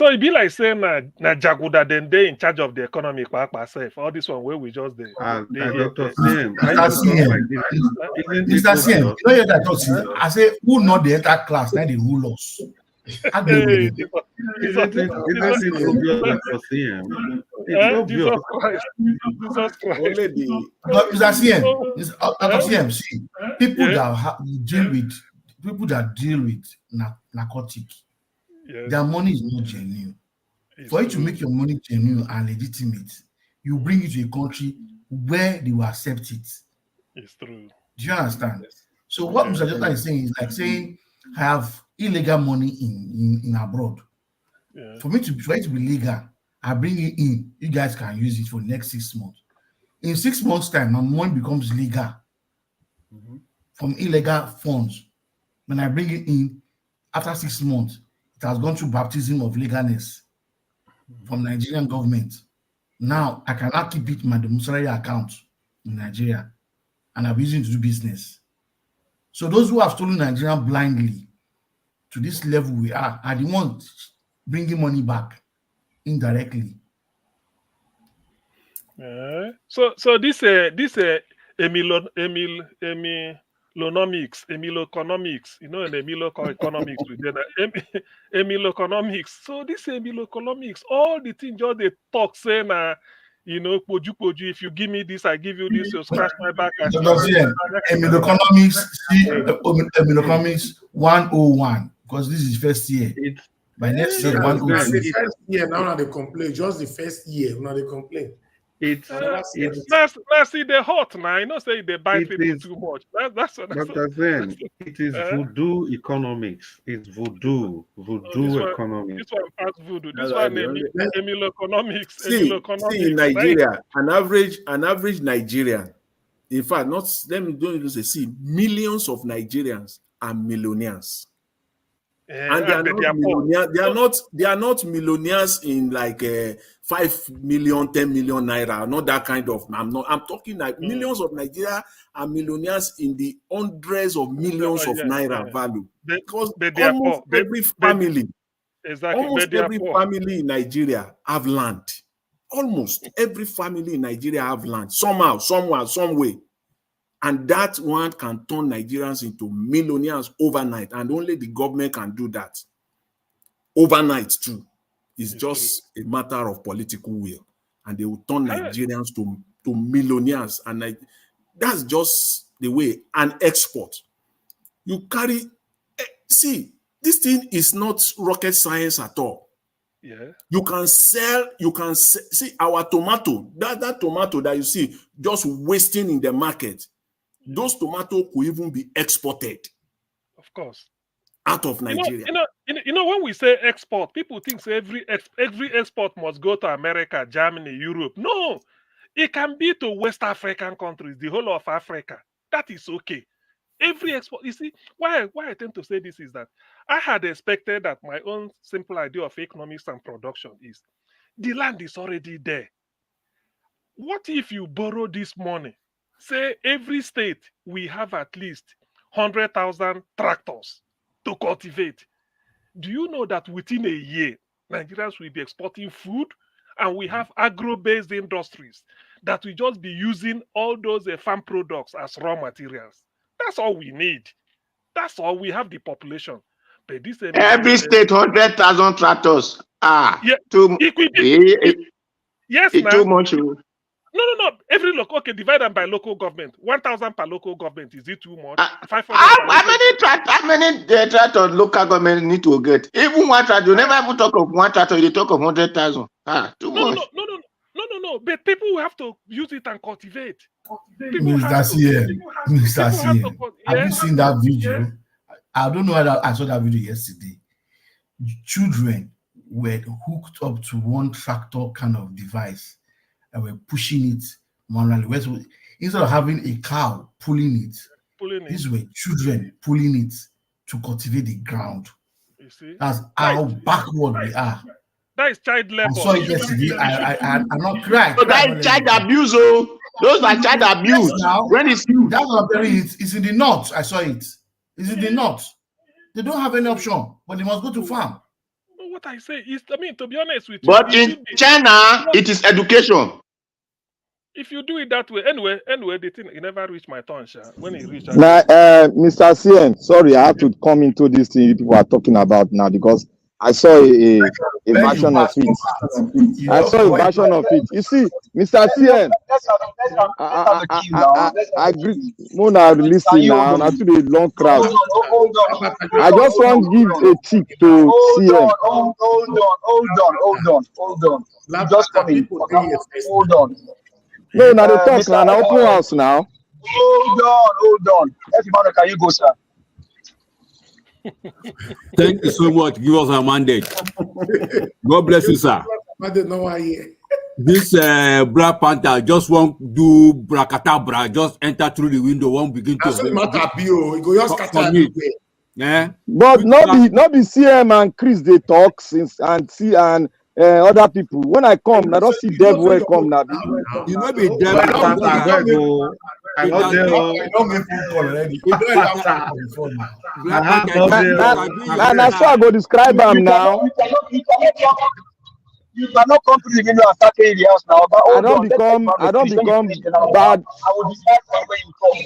it be like saying na Jaguda then they in charge of the economy by herself. All this one where we just there. Mr. CM, you know what I thought? I say who not the entire class, now they rule us. Isn't it obvious, Dr. CM? It's obvious. Jesus Christ. But Mr. CM, Dr. CM, see, people that deal with narcotic, their money is not genuine. For you to make your money genuine and legitimate, you bring it to a country where they will accept it. It's true. Do you understand? So what Mr. Jota is saying is like saying I have illegal money in abroad. For it to be legal, I bring it in. You guys can use it for the next 6 months. In 6 months' time, my money becomes legal from illegal funds. When I bring it in, After 6 months, it has gone through baptism of legalness from Nigerian government. Now I cannot keep it in my domiciliary account in Nigeria, and I'm using it to do business. So those who have stolen Nigeria blindly to this level we are the ones bringing money back indirectly. So this Emiloeconomics, you know, an Emiloeconomics within Emiloeconomics. So this Emiloeconomics, all the things just they talk saying, you know, poju, if you give me this, I give you this, you scratch my back. Emiloeconomics, Emiloeconomics 101, because this is first year. By next year, 102. The first year, now they complain. Just the first year, now they complain. It's see the hot now. You know, say they buy people too much. That's Dr. Zen, it is voodoo economics. It's voodoo economics. This one past voodoo. This one Emiloeconomics. See, in Nigeria, an average Nigerian, in fact, don't even say, millions of Nigerians are millionaires. And they are not millionaires in like 5 million, 10 million naira, not that kind of. I'm talking like millions of Nigeria are millionaires in the hundreds of millions of naira value. Because almost every family in Nigeria have land. Almost every family in Nigeria have land. Somehow, somewhere, some way. And that one can turn Nigerians into millionaires overnight. And only the government can do that. Overnight, too. It's just a matter of political will. And they will turn Nigerians to millionaires. And that's just the way. And export. You carry... See, this thing is not rocket science at all. Yeah. You can sell, see, our tomato, that tomato that you see just wasting in the market, those tomatoes could even be exported. Of course. Out of Nigeria. You know, when we say export, people think every export must go to America, Germany, Europe. No, it can be to West African countries, the whole of Africa. That is okay. Every export, you see, why I tend to say this is that I had expected that my own simple idea of economics and production is the land is already there. What if you borrow this money? Say every state we have at least 100,000 tractors to cultivate. Do you know that within a year, Nigerians will be exporting food, and we have agro-based industries that will just be using all those farm products as raw materials? That's all we need. That's all. We have the population. But this every state 100,000 tractors. Yeah, too yes, too much. No. Every local, okay, divide them by local government. 1,000 per local government. Is it too much? 500. How many tractors local government need to get? Even one tractor. You never even talk of one tractor. You talk of 100,000. Too much. No. But people will have to use it and cultivate. Mr. CM, have you seen that video? I don't know whether I saw that video yesterday. Children were hooked up to one tractor kind of device and were pushing it manually. Instead of having a cow pulling it, these were children pulling it to cultivate the ground. You see? That's how backward we are. That is child labor. I saw it yesterday. I'm not crying. So that is child abuse, oh. Those are child abuse. Yes, now, when it's it's in the north. I saw it. It's in the north. They don't have any option, but they must go to farm. What I say is, I mean, to be honest with you. But in China, it is education. If you do it that way, anyway, the thing, it never reached my turn, Sha. When it reached. Now, Mr. CN, sorry, I have to come into this thing you people are talking about now because I saw a version of it. I saw a version of it. You see, Mr. CN, I agree. Mona, listen now. Now to the long crowd. I just want to give a tip to CN. Hold on. Just come in. Hold on. No, now they talk now. Now open house now. Hold on. Emefiele, can you go, sir? Thank you so much. Give us a mandate. God bless you, sir. This Black Panther just won't do bracadabra, just enter through the window, won't begin to. Yeah. But not be CM and Chris they talk since and see and other people. When I come, I don't see Deb where come now. You know be Deb. Black Panther, I beg go. I It not has there. been- I don't make phone call already. You don't it- have time before now. Black Panther, it has been your And that's why I go describe him now. You cannot come to the window and start in the house now. But I don't become bad. I will decide from where you come.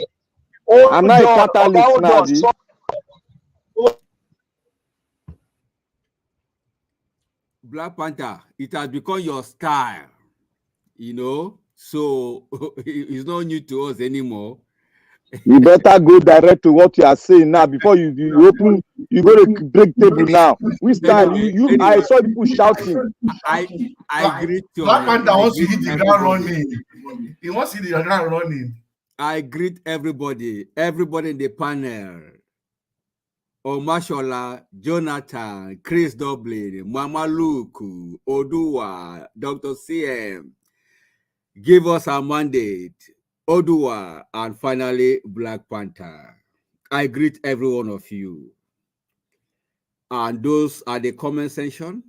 Hold I'm not a on, catalyst hold now, on. B. Black Panther, it has become your style, you know. So it's not new to us anymore. You better go direct to what you are saying now before you open. You go to break table now. Which style? Anyway, I saw people shouting. I agree to Black Panther wants to hit the ground everybody. running. He wants to hit the ground running. I greet everybody in the panel. Omashola, Jonathan, Chris Dublin, Mama Luke, Odua, Dr. CM. Give us a mandate. Odua, and finally, Black Panther. I greet every one of you. And those are the comment section.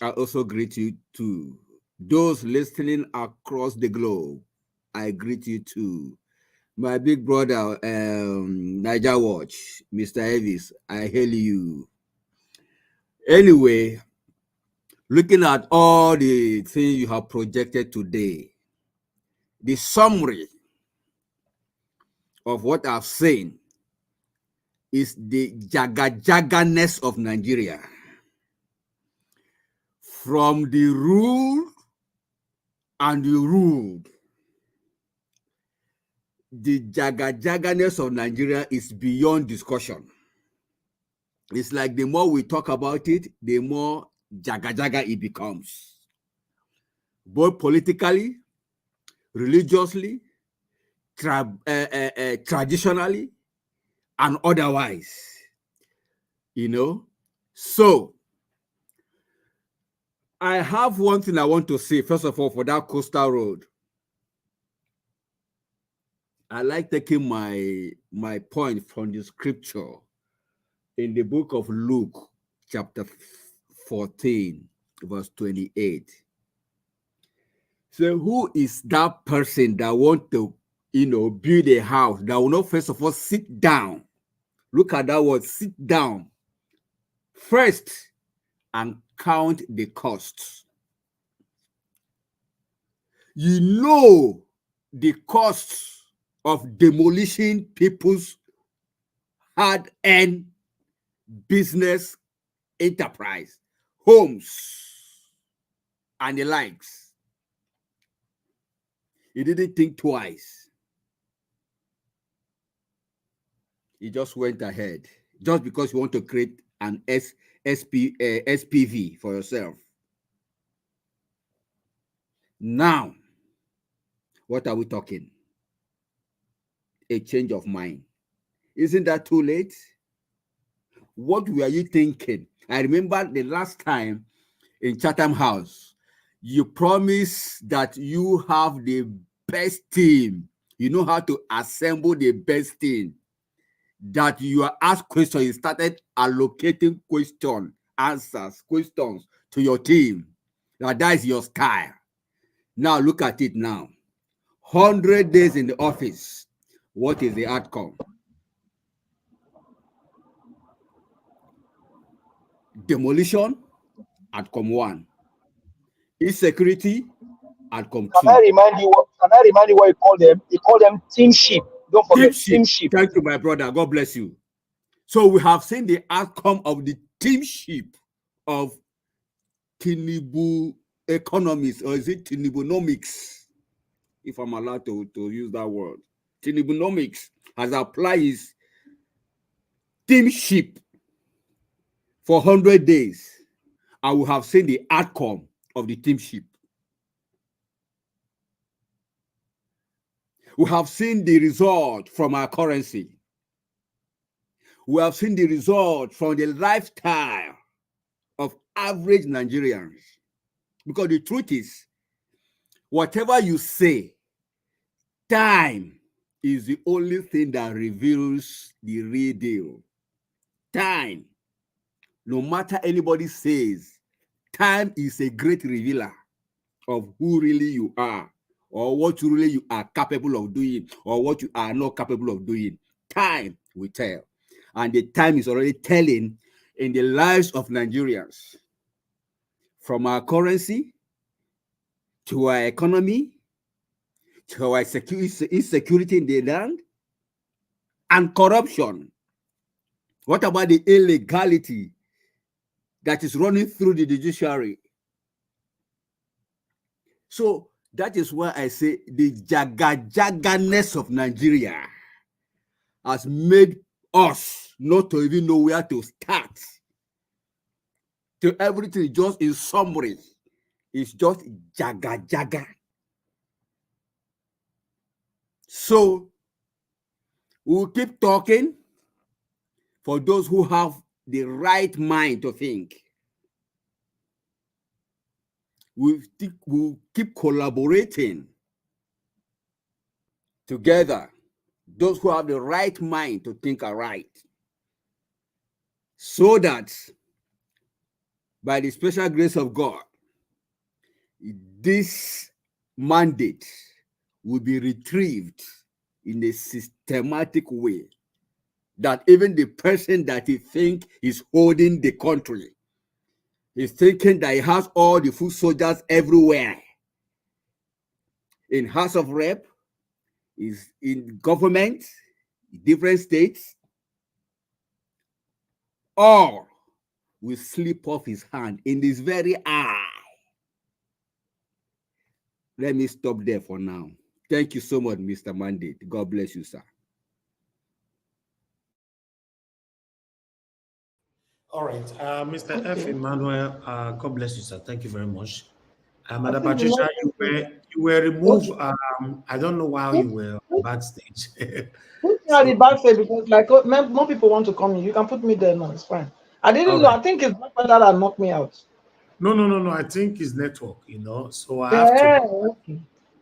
I also greet you too. Those listening across the globe, I greet you too. My big brother, Niger Watch, Mr. Elvis, I hail you. Anyway, looking at all the things you have projected today, the summary of what I've seen is the jaga-jaganess of Nigeria. From the rule and the ruled, the jaga-jaganess of Nigeria is beyond discussion. It's like the more we talk about it, the more jaga-jaga it becomes. Both politically, religiously, traditionally, and otherwise. You know? So, I have one thing I want to say, first of all, for that coastal road. I like taking my point from the scripture in the book of Luke, chapter 14, verse 28. So who is that person that want to, build a house that will not first of all sit down? Look at that word, sit down first and count the costs. You know the costs of demolishing people's hard-earned business enterprise, homes, and the likes. He didn't think twice. He just went ahead, just because you want to create an SPV for yourself. Now, what are we talking? A change of mind. Isn't that too late? What were you thinking? I remember the last time in Chatham House, you promised that you have the best team. You know how to assemble the best team. That you are asked questions, you started allocating questions to your team. Now that is your style. Now look at it now. 100 days in the office. What is the outcome? Demolition, outcome 1. Insecurity, outcome 2. Can I remind you what you call them? You call them teamship. Don't forget teamship. Thank you, my brother. God bless you. So we have seen the outcome of the teamship of Tinubu economics, or is it Tinubunomics? If I'm allowed to use that word. Tinubunomics has applied his teamship for 100 days. And we have seen the outcome of the teamship. We have seen the result from our currency. We have seen the result from the lifestyle of average Nigerians. Because the truth is, whatever you say, time is the only thing that reveals the real deal. Time, no matter anybody says, time is a great revealer of who really you are, or what really you are capable of doing, or what you are not capable of doing. Time will tell. And the time is already telling in the lives of Nigerians. From our currency, to our economy, to our insecurity in the land, and corruption. What about the illegality that is running through the judiciary? So that is why I say the jaganess of Nigeria has made us not to even know where to start. To everything just in summary, it's just jaga. So we'll keep talking for those who have the right mind to think. We'll keep collaborating together, those who have the right mind to think aright, so that by the special grace of God, this mandate will be retrieved in a systematic way, that even the person that he think is holding the country is thinking that he has all the foot soldiers everywhere, in House of Rep, is in government, different states, all will slip off his hand in this very eye. Let me stop there for now. Thank you so much, Mr. Mandate. God bless you, sir. All right, Mr. F. Emmanuel, God bless you, sir. Thank you very much. Madam Patricia, you were removed. I don't know why you were backstage. Put me at the backstage because like more people want to come in. You can put me there now. It's fine. I didn't know. I think it's Black Panther that knocked me out. No. I think it's network, so I Yeah, have to. okay.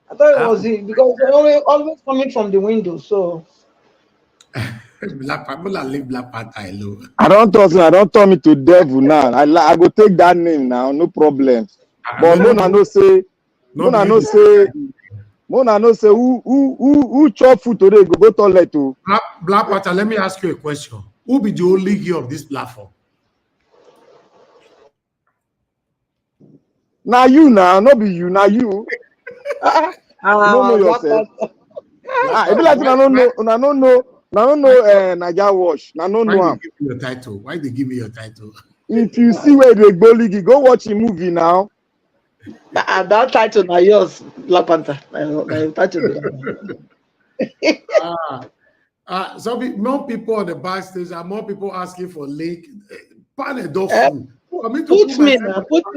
I thought it was it because they're always coming from the window. So Black Panther, leave Black Panther alone. I don't turn me to devil now. I go take that name now, no problem. But Mona no say who chop food today go toilet to. Black Panther, let me ask you a question. Who be the only gear of this platform? Now you now, not be you, now you. You don't know yourself. If you like, I don't know Naija Wash. I don't know him. Give me your title. Why they give me your title? If you see where they go league, go watch a movie now. That title now yours, Black Panther. So more people on the backstage and more people asking for link. Put me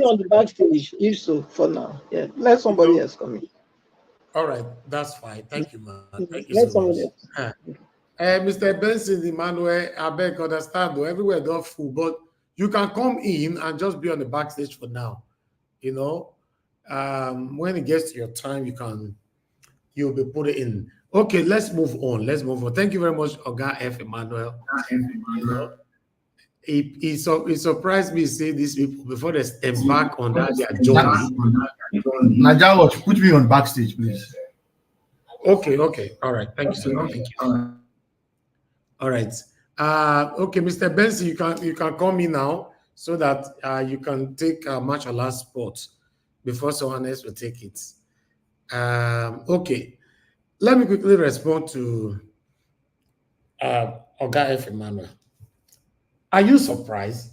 on the backstage, if so, for now. Yeah, let somebody else come in. All right, that's fine. Thank you, man. Thank you let so much. Else. Mr. Benson, Emmanuel, I beg understand though, everywhere don't full, but you can come in and just be on the backstage for now. When it gets to your time, you'll be put it in. Okay, let's move on. Thank you very much, Oga F. Emmanuel. It surprised me to see these people before they embark on that their journey. Naija Watch, put me on backstage, please. Okay. All right. Thank you, sir. Thank you. All right. Okay, Mr. Benson, you can call me now so that you can take much last spot before someone else will take it. Okay. Let me quickly respond to Oga F. Emmanuel. Are you surprised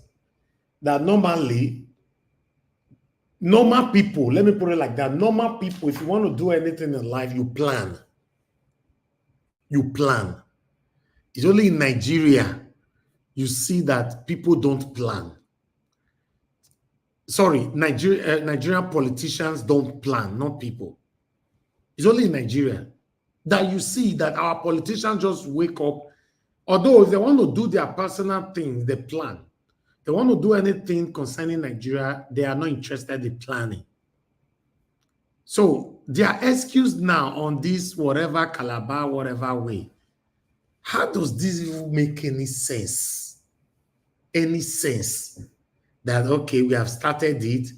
that normally, normal people, let me put it like that, normal people, if you want to do anything in life, you plan. It's only in Nigeria you see that people don't plan. Sorry, Nigerian politicians don't plan, not people. It's only in Nigeria that you see that our politicians just wake up. Although if they want to do their personal things, they plan. They want to do anything concerning Nigeria, they are not interested in planning. So their excuse now on this whatever Calabar, whatever way, how does this even make any sense? any sense that, okay, we have started it,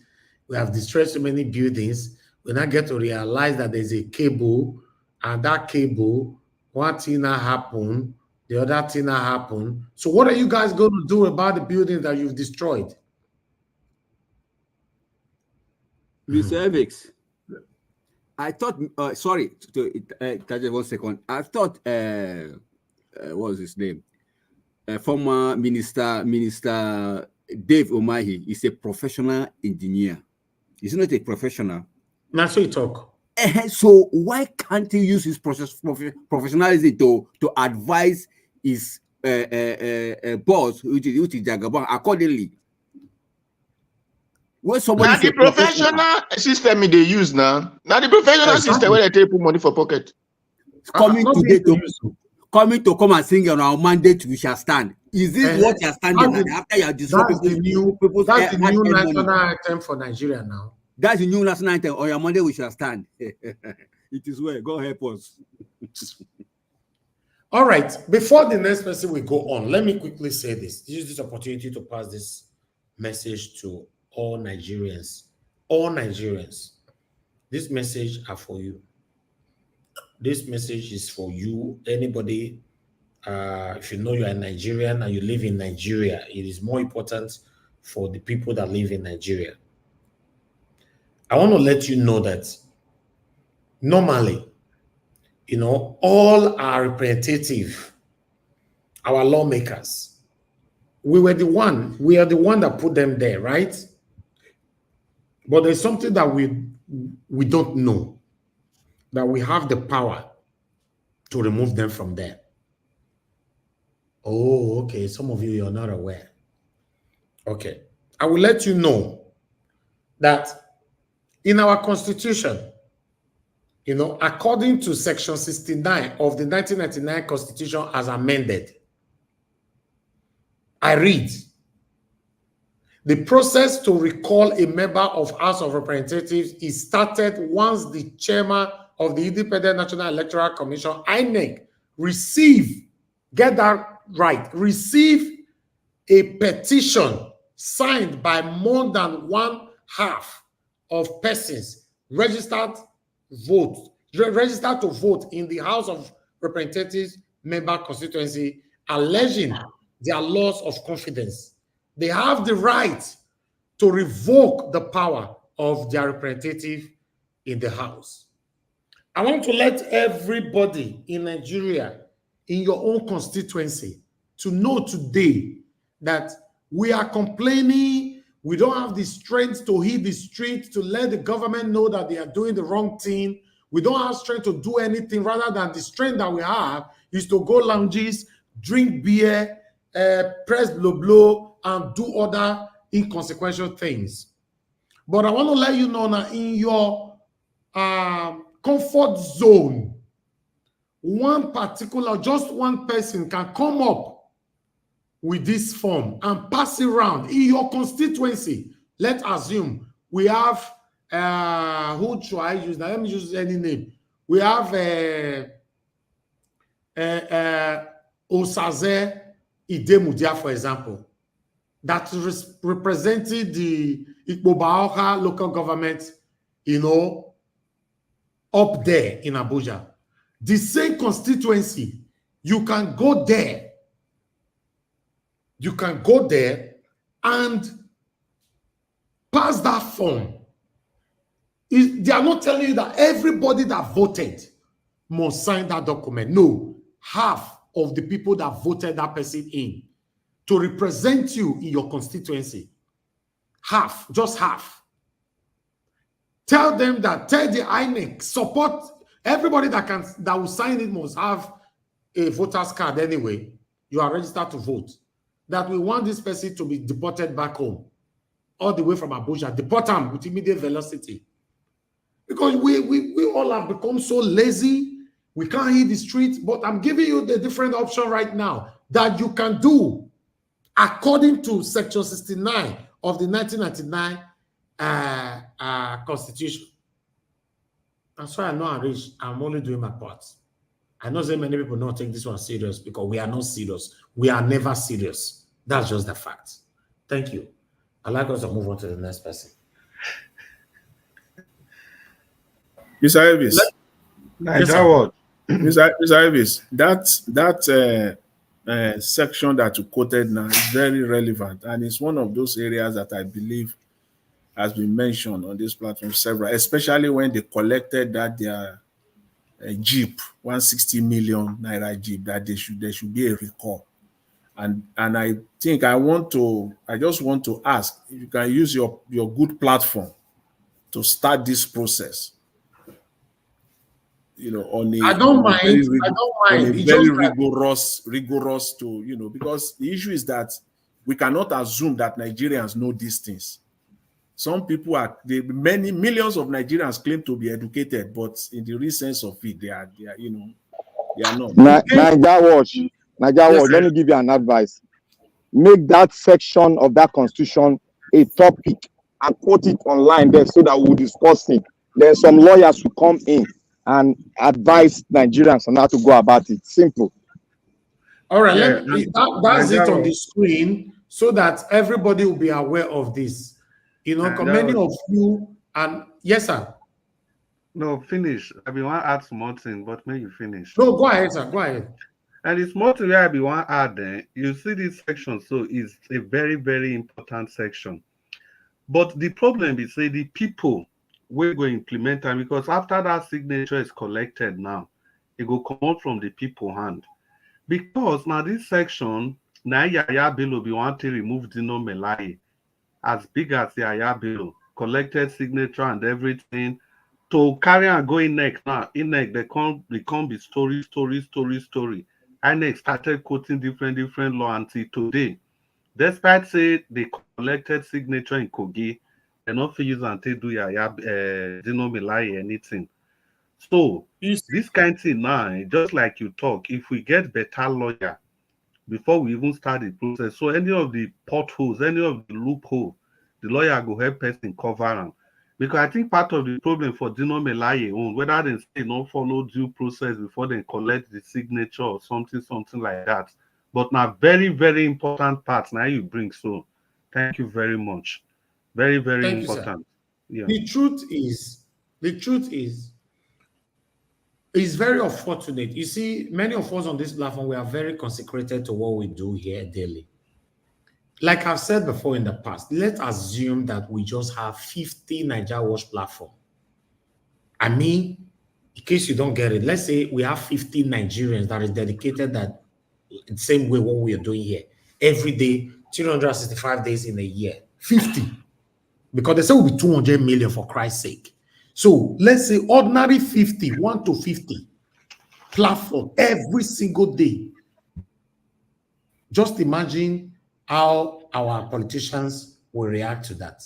we have destroyed so many buildings, we now get to realize that there's a cable, and that cable, one thing that happened, the other thing that happened. So what are you guys going to do about the buildings that you've destroyed? Mr. Evix, I thought, sorry, just 1 second. I thought, what was his name? Former Minister Dave Umahi is a professional engineer. He's not a professional. That's what you talk. So why can't he use his professionalism to advise his boss, which is Jagaban, accordingly? Now the professional system they use now. Now the professional system where they take money for pocket. Coming to come and sing on our mandate, we shall stand. Is this what you're standing after you are disrupting people's That's the new national anthem for Nigeria now. That's the new national anthem. On your Monday, we shall stand. It is well. God help us. All right. Before the next person we go on, let me quickly say this. Use this opportunity to pass this message to all Nigerians. All Nigerians. This message are for you. This message is for you. Anybody, if you know you are Nigerian and you live in Nigeria, it is more important for the people that live in Nigeria. I want to let you know that normally, you know, all our representative, our lawmakers, we are the one that put them there, right? But there's something that we don't know, that we have the power to remove them from there. Oh, okay. Some of you are not aware. Okay. I will let you know that in our constitution, you know, according to section 69 of the 1999 constitution as amended, I read, the process to recall a member of House of Representatives is started once the chairman of the Independent National Electoral Commission, INEC, receive a petition signed by more than 1/2 of persons registered to vote in the House of Representatives member constituency, alleging their loss of confidence. They have the right to revoke the power of their representative in the House. I want to let everybody in Nigeria, in your own constituency, to know today that we are complaining. We don't have the strength to hit the street to let the government know that they are doing the wrong thing. We don't have strength to do anything, rather than the strength that we have is to go lounges, drink beer, press blow, and do other inconsequential things. But I want to let you know now, in your comfort zone, just one person can come up with this form and pass it around in your constituency. Let's assume we have, who should I use now? Let me use any name. We have Osaze Idemudia, for example, that represented the Ikpobaoka local government, you know, up there in Abuja. The same constituency, you can go there. You can go there and pass that form. They are not telling you that everybody that voted must sign that document. No, half of the people that voted that person in to represent you in your constituency. Half, just half. Tell them that, tell the INEC, support everybody that will sign it must have a voter's card anyway. You are registered to vote. That we want this person to be deported back home, all the way from Abuja. Deport them with immediate velocity. Because we all have become so lazy, we can't hit the streets. But I'm giving you the different option right now that you can do according to Section 69 of the 1999 Constitution. That's why I know I'm only doing my part. I know that many people don't take this one serious because we are not serious. We are never serious. That's just the fact. Thank you. I'd like us to move on to the next person. Mr. Elvis. Mr. Elvis, that section that you quoted now is very relevant, and it's one of those areas that I believe has been mentioned on this platform several, especially when they collected that their Jeep, 160 million naira Jeep, that there should be a recall. And I think I just want to ask if you can use your good platform to start this process. On a I don't mind. Very rigorous to, because the issue is that we cannot assume that Nigerians know these things. Some people many millions of Nigerians claim to be educated, but in the real sense of it, they are not. Naija Watch, let me give you an advice. Make that section of that constitution a topic and quote it online there so that we'll discuss it. Then some lawyers will come in and advise Nigerians on how to go about it. Simple. All right, that's it on the screen so that everybody will be aware of this. Many of you, and yes, sir. No, finish. I be want to add small thing, but may you finish. No, go ahead, sir. Go ahead. And the small thing I be want to add there, you see this section, so it's a very, very important section. But the problem is, say, the people we're going to implement them, because after that signature is collected now, it will come out from the people hand. Because now this section, now Yaya Bello be want to remove Dino Melai as big as the Yaya Bello, collected signature and everything, to carry and go in next now. In next, they can't be story. INEC started quoting different law until today. Despite say they collected signature in Kogi, they're not for use until do Dino Melai anything. So this kind of thing now, just like you talk, if we get better lawyer before we even start the process, so any of the potholes, any of the loophole, the lawyer go help person cover them. Because I think part of the problem for Dino Melai own, whether they say not follow due process before they collect the signature or something like that. But now very, very important part now you bring. So thank you very much. Very, very important. Yeah. The truth is, it's very unfortunate. You see, many of us on this platform, we are very consecrated to what we do here daily. Like I've said before in the past, let's assume that we just have 50 Nigeria Watch platform. I mean, in case you don't get it, let's say we have 50 Nigerians that is dedicated that the same way what we are doing here. Every day, 365 days in a year. 50. Because they say we'll be 200 million for Christ's sake. So let's say ordinary 50, 1 to 50 platform every single day. Just imagine how our politicians will react to that.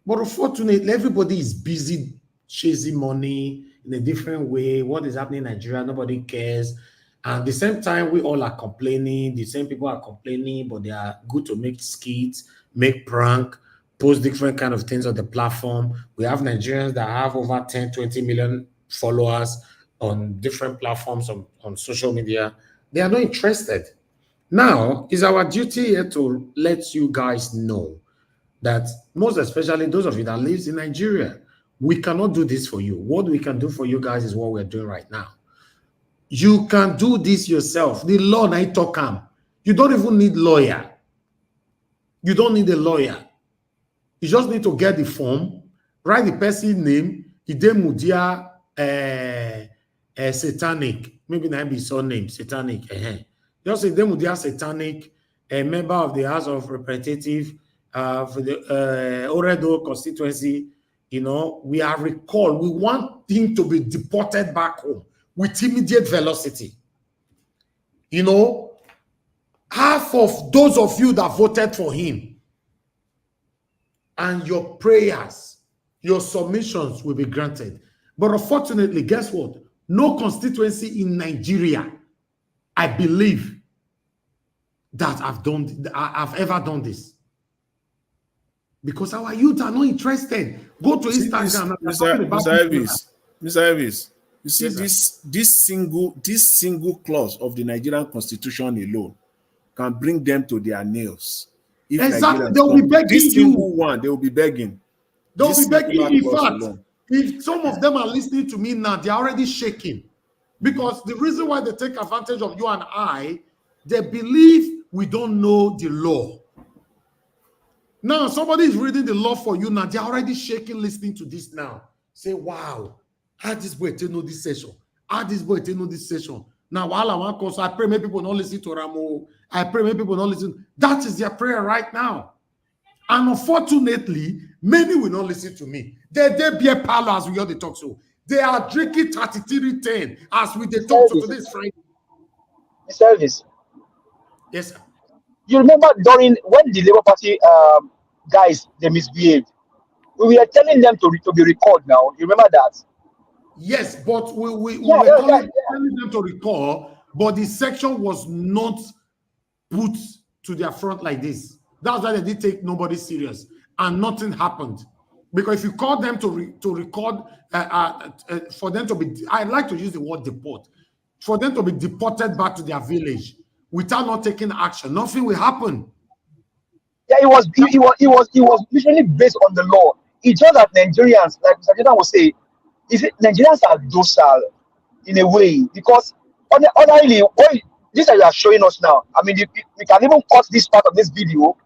But unfortunately, everybody is busy chasing money in a different way. What is happening in Nigeria, nobody cares. And at the same time, we all are complaining. The same people are complaining, but they are good to make skits, make prank, post different kind of things on the platform. We have Nigerians that have over 10, 20 million followers on different platforms on social media. They are not interested. Now, it's our duty here to let you guys know that most especially those of you that live in Nigeria, we cannot do this for you. What we can do for you guys is what we're doing right now. You can do this yourself. The law I talk you don't even need lawyer. You don't need a lawyer. You just need to get the form, write the person's name, Idemudia Satanic, maybe not be surname, Satanic. Just say Idemudia Satanic, a member of the House of Representatives for the Oredo constituency. We are recalled. We want him to be deported back home with immediate velocity. Half of those of you that voted for him and your prayers, your submissions will be granted. But unfortunately, guess what? No constituency in Nigeria, I believe, that I've ever done this. Because our youth are not interested. Go to Instagram. Mr. Elvis, you see, this single clause of the Nigerian Constitution alone can bring them to their nails. If Exactly, Nigerians they'll be come, begging this you. single one, they will be begging. They'll This be begging. singular In clause fact, alone. if some of them are listening to me now, they're already shaking. Because the reason why they take advantage of you and I, they believe we don't know the law. Now, somebody is reading the law for you now. They're already shaking listening to this now. Say, wow, how this boy to know this session? How this boy to know this session? Now, while I want to, I pray many people don't listen to Ramo. I pray many people don't listen. That is their prayer right now. And unfortunately, many will not listen to me. They be a palo as we all the talk so. They are drinking 3310 as we they talk to today's Friday. Service. Yes, sir. You remember during when the Labour Party guys they misbehaved, we were telling them to be recalled now. You remember that? Yes, but we were telling them to recall, but the section was not put to their front like this. That's why they didn't take nobody serious, and nothing happened. Because if you call them to record, for them to be, I like to use the word deport, for them to be deported back to their village without not taking action, nothing will happen. Yeah, it was literally based on the law. It's just that Nigerians, like Mr. Jonathan was saying, Nigerians are docile in a way because ordinarily, this that you are showing us now, I mean, we can even cut this part of this video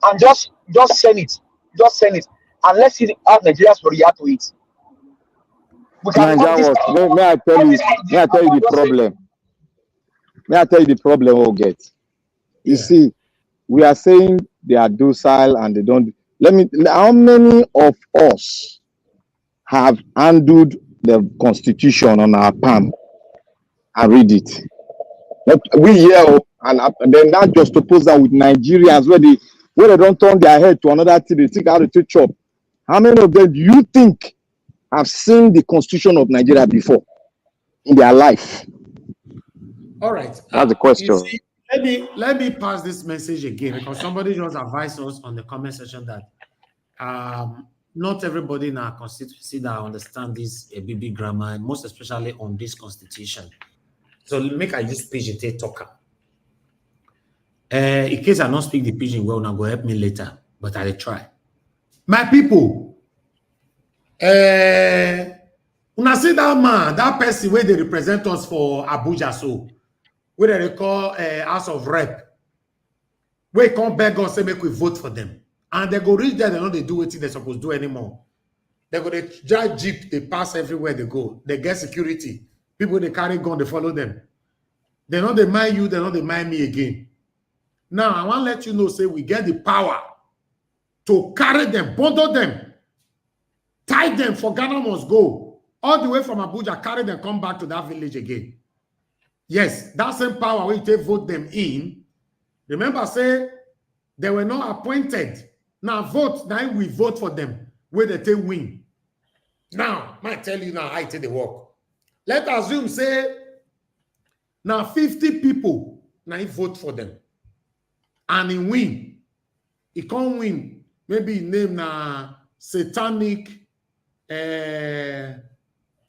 and just send it, and let's see how Nigerians will react to it. We can cut this. May I tell you the problem? May I tell you the problem we'll get? You see, we are saying they are docile and they don't. How many of us have handled the Constitution on our palm and read it? But we hear and then that just oppose that with Nigerians where they don't turn their head to another thing, they think how to chop. How many of them do you think have seen the Constitution of Nigeria before in their life? All right. That's the question. You see, let me pass this message again because somebody just advised us on the comment section that not everybody in our constituency that understand this ABB grammar, most especially on this constitution. So make I use pidgin talker. In case I don't speak the pidgin well, now go help me later, but I'll try. My people, when I see that man, that person where they represent us for Abuja, so where they call House of Rep, where they come beg us say make we vote for them, and they go reach there, they know they do what they're supposed to do anymore. They go they drive jeep, they pass everywhere they go, they get security. People they carry gun, they follow them. They know they mind you, they know they mind me again. Now I want to let you know, say we get the power to carry them, bundle them, tie them for Ghana must go all the way from Abuja, carry them, come back to that village again. Yes, that same power we take vote them in. Remember, say they were not appointed. Now vote, now we vote for them where they take win. Now, I tell you now, I take the work. Let's assume, say, now 50 people now he vote for them. And he win. He can't win. Maybe he name na satanic. Okay,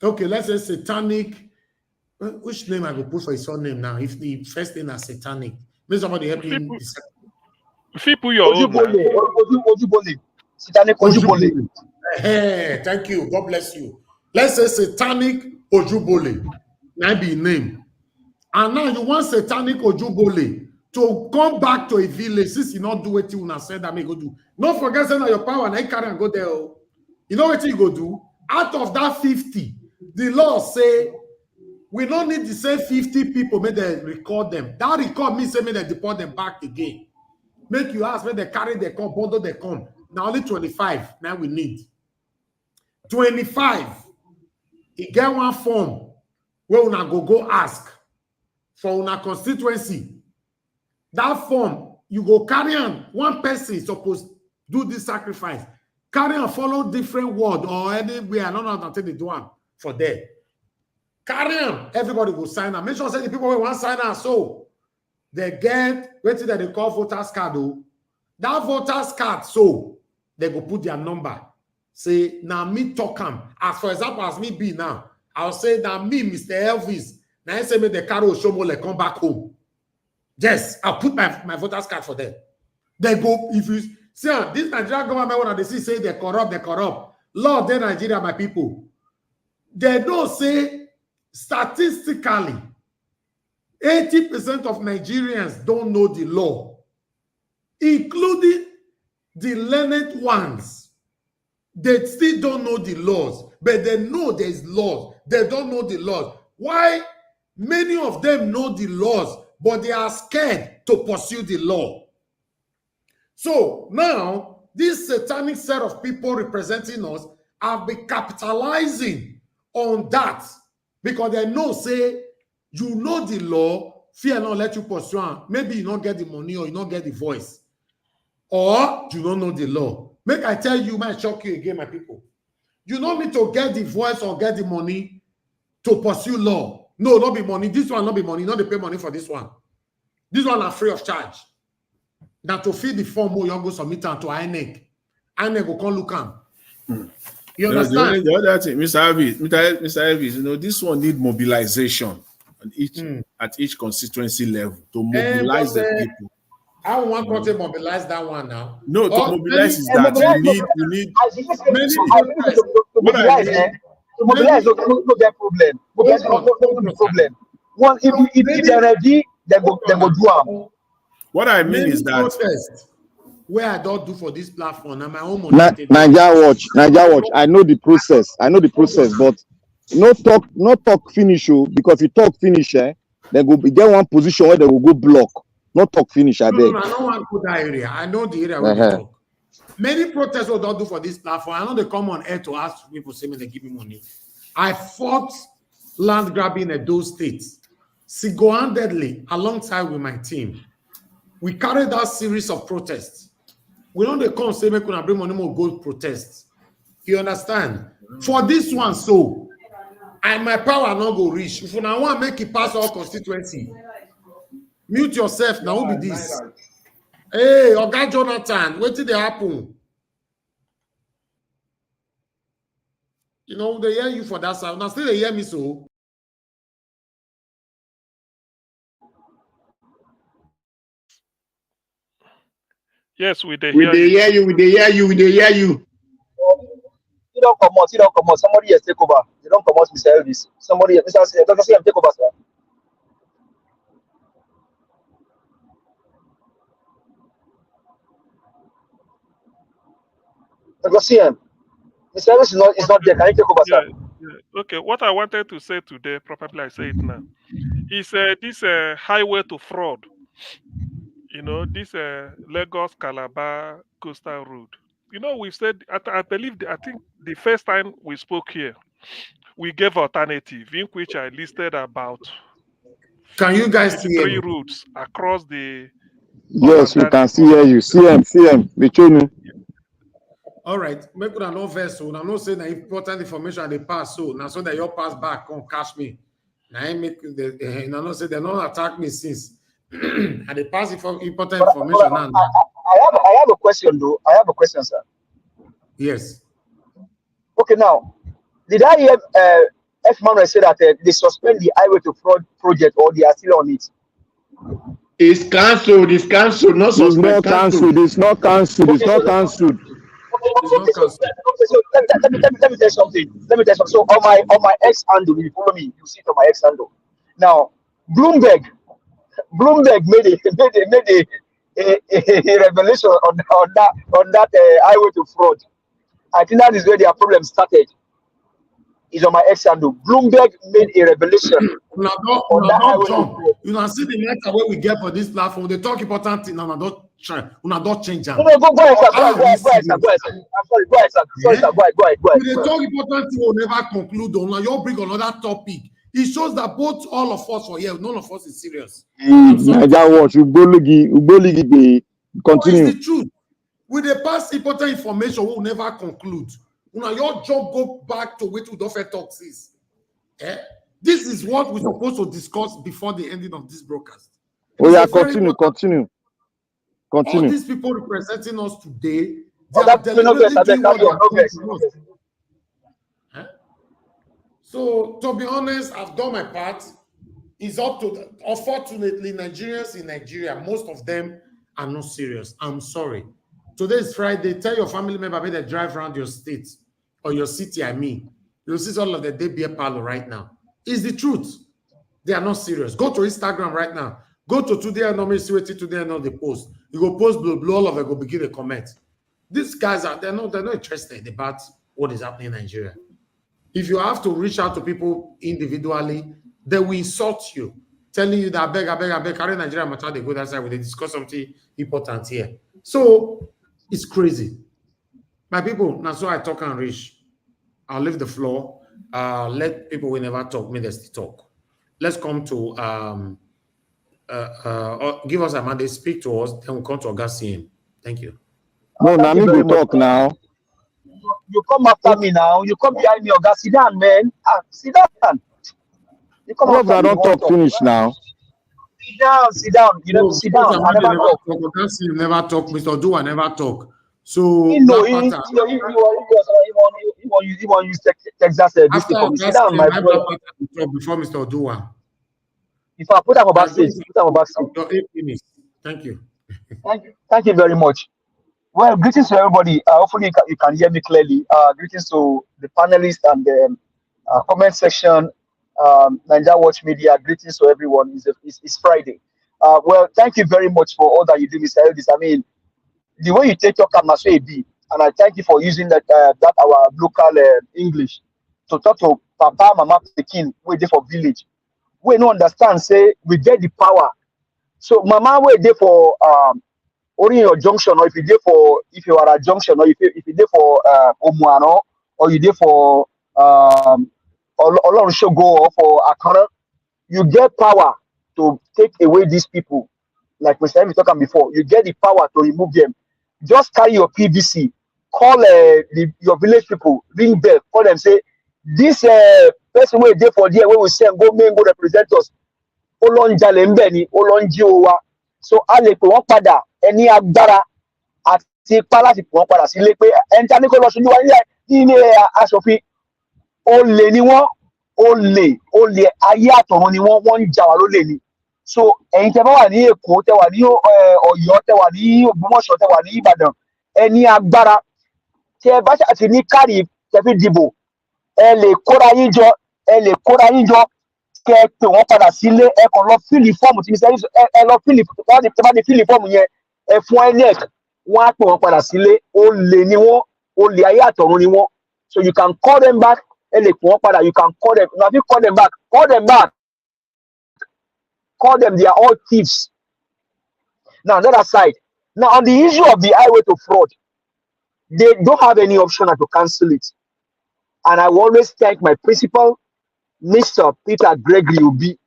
let's say satanic. Which name I go put for his surname now? If the first name is satanic, maybe somebody help me. People your own. Ojubole. Satanic Ojubole. Hey, thank you. God bless you. Let's say satanic Ojubole. Now be name. And now you want satanic Ojubole to come back to a village since you not do what you said that may go do. Don't forget saying your power and I carry and go there. You know what you go do? Out of that 50, the law say we don't need the same 50 people, make them record them. That record means say make them deport them back again. Make you ask when they carry their come, bundle they come. Now only 25. Now we need 25. You get one form where una go ask for una constituency. That form, you go carry on. One person is supposed to do this sacrifice. Carry on, follow different word or anywhere. I don't know until they do one for them. Carry on. Everybody will sign up. Make sure say the people will want sign up. So they get what that they call voters card. That voters card, so they go put their number. Say, now me talk am. As for example, as me be now, I'll say that me, Mr. Elvis, now I say me the car will show me come back home. Yes, I'll put my voter's card for them. They go, if you see, this Nigerian government, when they say they're corrupt. Lord, they're Nigeria, my people. They don't say statistically, 80% of Nigerians don't know the law, including the learned ones. They still don't know the laws, but they know there's laws. They don't know the laws. Why? Many of them know the laws, but they are scared to pursue the law. So now, this satanic set of people representing us have been capitalizing on that because they know, say, you know the law, fear not let you pursue. Maybe you don't get the money or you don't get the voice, or you don't know the law. Make I tell you, might shock you again, my people. You don't need to get the voice or get the money to pursue law. No, not be money. This one not be money. Not they pay money for this one. This one are free of charge. Now to fill the form, you go submit them to INEC. INEC will come look am. You understand? The other thing, Mr. Elvis, you know, this one need mobilization at each constituency level to mobilize the people. I want to mobilize that one now. No, to mobilize is that you need to mobilize no get problem. Mobilize no problem. One if they're ready, they go do. What I mean is that protest where I don't do for this platform and my own money. Naija watch. I know the process, but no talk finish, because if you talk finish, they go get one position where they will go block. No talk finish, I beg. No, I don't want to put that area. I know the area where they talk. Many protests will don't do for this platform. I know they come on air to ask people, say me they give me money. I fought land grabbing in those states single-handedly alongside with my team. We carried out series of protests. We don't they come say make we bring money more gold protests. You understand? For this one, so and my power not go reach. If I want to make it pass all constituency, mute yourself. Now who be this? Hey, Oga Jonathan, what did they happen? You know, they hear you for that side. Now still they hear me so. Yes, we hear you. You don't come out. Somebody else take over. You don't come out, Mr. Elvis. Somebody else, Dr. CM, take over, sir. Dr. CM, Mr. Elvis is not there. Can you take over, sir? Yeah. Okay, what I wanted to say today, probably I say it now, is this highway to fraud. You know, this Lagos Calabar coastal road. You know, we said, I think the first time we spoke here, we gave alternative in which I listed about can you guys see 3 routes across the. Yes, we can see you. CM, between. All right, make una no verse. So now no say the important information they pass. So now so that your pass back come catch me. Now I make the no say they don't attack me since. And they pass important information. I have a question though. I have a question, sir. Yes. Okay, now, did I hear F. Manuel say that they suspend the highway to fraud project, or they are still on it? It's cancelled. Not suspended. It's not cancelled. Okay, so let me tell you something. So on my X handle, if you follow me, you see it on my X handle. Now, Bloomberg made a revelation on that highway to fraud. I think that is where their problem started. Is on my X handle. Bloomberg made a revelation. You know, see the matter where we get for this platform. They talk important thing. No, don't change them. No, go ahead, sir. Go ahead, sir. I'm sorry. Go ahead, sir. Sorry, sir. Go ahead. They talk important thing will never conclude. Now you bring another topic. It shows that both all of us are here. None of us is serious. Naija watch. Uboligi continue. It's the truth. With the past important information, we will never conclude. Now your job go back to what we don't talk is. This is what we're supposed to discuss before the ending of this broadcast. Oh yeah, continue. All these people representing us today, they are deliberately doing what they are doing. So to be honest, I've done my part. It's up to, unfortunately, Nigerians in Nigeria, most of them are not serious. I'm sorry. Today is Friday. Tell your family member when they drive around your state or your city, I mean. You'll see all of the day beer parlor right now. It's the truth. They are not serious. Go to Instagram right now. Go to Today and normally see what Today and all the post. You go post, blue, all of them go begin a comment. These guys are they're not interested about what is happening in Nigeria. If you have to reach out to people individually, they will insult you, telling you that I beg, carry Nigeria matter, they go that side when they discuss something important here. So it's crazy. My people, now so I talk and reach. I'll leave the floor. Let people who never talk, me they still talk. Let's come to give us a mandate, speak to us, then we'll come to Augustine. Thank you. No, Nami go talk now. You come after me now. You come behind me, Oga. Sit down, man. Sit down. You come after me. I don't talk finish now. Sit down. You know, sit down. I never talk. Augustine never talk. Mr. Dua never talk. So he want use Texas this thing for me. Sit down, my brother. Before Mr. Dua. If I put him on backstage, put him on backstage. Thank you. Thank you very much. Well, greetings to everybody. Hopefully you can hear me clearly. Greetings to the panelists and the comment section. Nigeria Watch Media. Greetings to everyone. It's Friday. Well, thank you very much for all that you do, Mr. Elvis. I mean, the way you take your camera, so be, and I thank you for using that our local English to talk to Papa, Mama, Pekin, we there for village. We don't understand. Say we get the power. So Mama, we there for only your junction, or if you are a junction, or if you there for Omuano, or you there for Olorunshogo or for Akara, you get power to take away these people. Like Mr. Emi talking before, you get the power to remove them. Just carry your PVC, call your village people, ring bell, call them, say, this person will there for there, where we say, go represent us. So Ale pe wọ́n padà ẹni agbára àti ipá láti pè wọ́n padà sílé pé ẹni tí a ní kó lọ ṣojú wa ní ilé aṣòfin olè ni wọ́n olè ayé àtọ̀run ni wọ́n ń jà wá lólè ni. So ẹ̀yin tẹ́ bá wà ní Èkó, tẹ́ wà ní Ọ̀yọ́, tẹ́ wà ní Ògbómọ̀ṣọ́, tẹ́ wà ní Ìbàdàn, ẹni agbára tẹ́ bá ṣàti ní káàdì tẹ́ fi dìbò, ẹ lè kóra yín jọ kẹ pé wọ́n padà sílé, ẹ kàn lọ fíìlì fọ́ọ̀mù tí ẹ lọ fíìlì wọ́n ti bá ní fíìlì fọ́ọ̀mù yẹn ẹ fún INEC, wọ́n á pè wọ́n padà sílé. Olè ni wọ́n, olè ayé àtọ̀run ni wọ́n. So you can call them back, ẹ lè pè wọ́n padà, you can call them. Now if you call them back, call them, they are all thieves. Now on the other side, now on the issue of the highway to fraud, they don't have any option to cancel it. And I will always thank my principal, Mr. Peter Gregory Obi.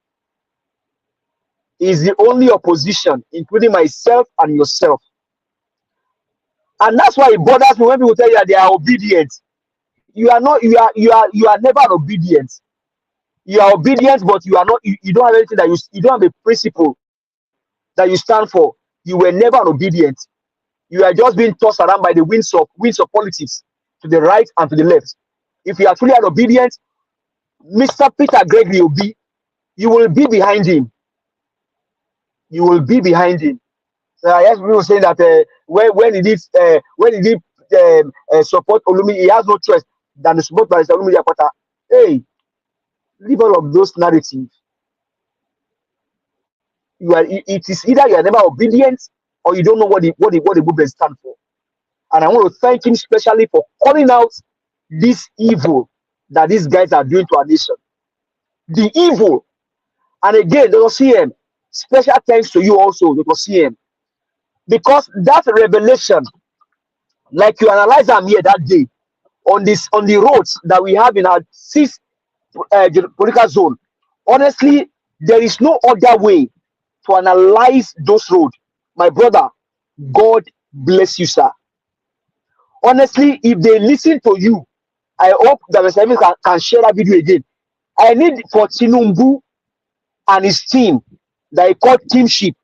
Is the only opposition, including myself and yourself. And that's why it bothers me when people tell you that they are obedient. You are not, you are never obedient. You are obedient, but you are not, you don't have anything that you don't have a principle that you stand for. You were never obedient. You are just being tossed around by the winds of politics to the right and to the left. If you are truly an obedient, Mr. Peter Gregory Obi, you will be behind him. You will be behind him. I heard people saying that when he did support Olumi, he has no choice than to support Barrister Olumi Yakota. Hey, leave all of those narratives. It is either you are never obedient or you don't know what the movement stands for. And I want to thank him especially for calling out this evil that these guys are doing to our nation. The evil. And again, Dr. CM, special thanks to you also, Dr. CM. Because that revelation, like you analyze them here that day, on the roads that we have in our 6th political zone, honestly, there is no other way to analyze those roads. My brother, God bless you, sir. Honestly, if they listen to you, I hope that Mr. Emil can share that video again. I need for Tinubu and his team that he called Teamship.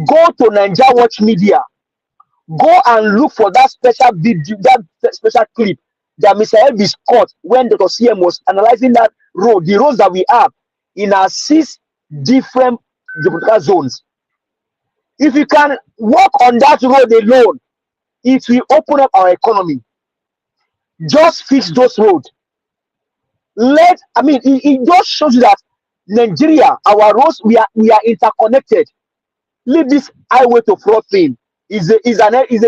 Go to Nigeria Watch Media. Go and look for that special video, that special clip that Mr. Elvis caught when Dr. CM was analyzing that road, the roads that we have in our 6th different geographical zones. If you can work on that road alone, it will open up our economy. Just fix those roads. It just shows you that Nigeria, our roads, we are interconnected. Leave this highway to fraud thing. Is a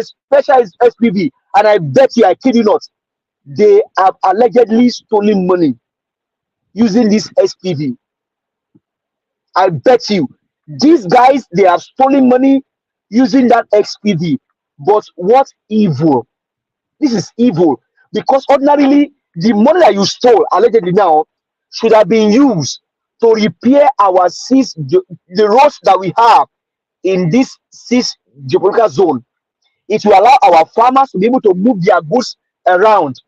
special SPV, and I bet you, I kid you not, they have allegedly stolen money using this SPV. I bet you, these guys, they have stolen money using that SPV. But what evil? This is evil, because ordinarily the money that you stole allegedly now should have been used to repair our the roads that we have in this 6 geographical zone. It will allow our farmers to be able to move their goods around.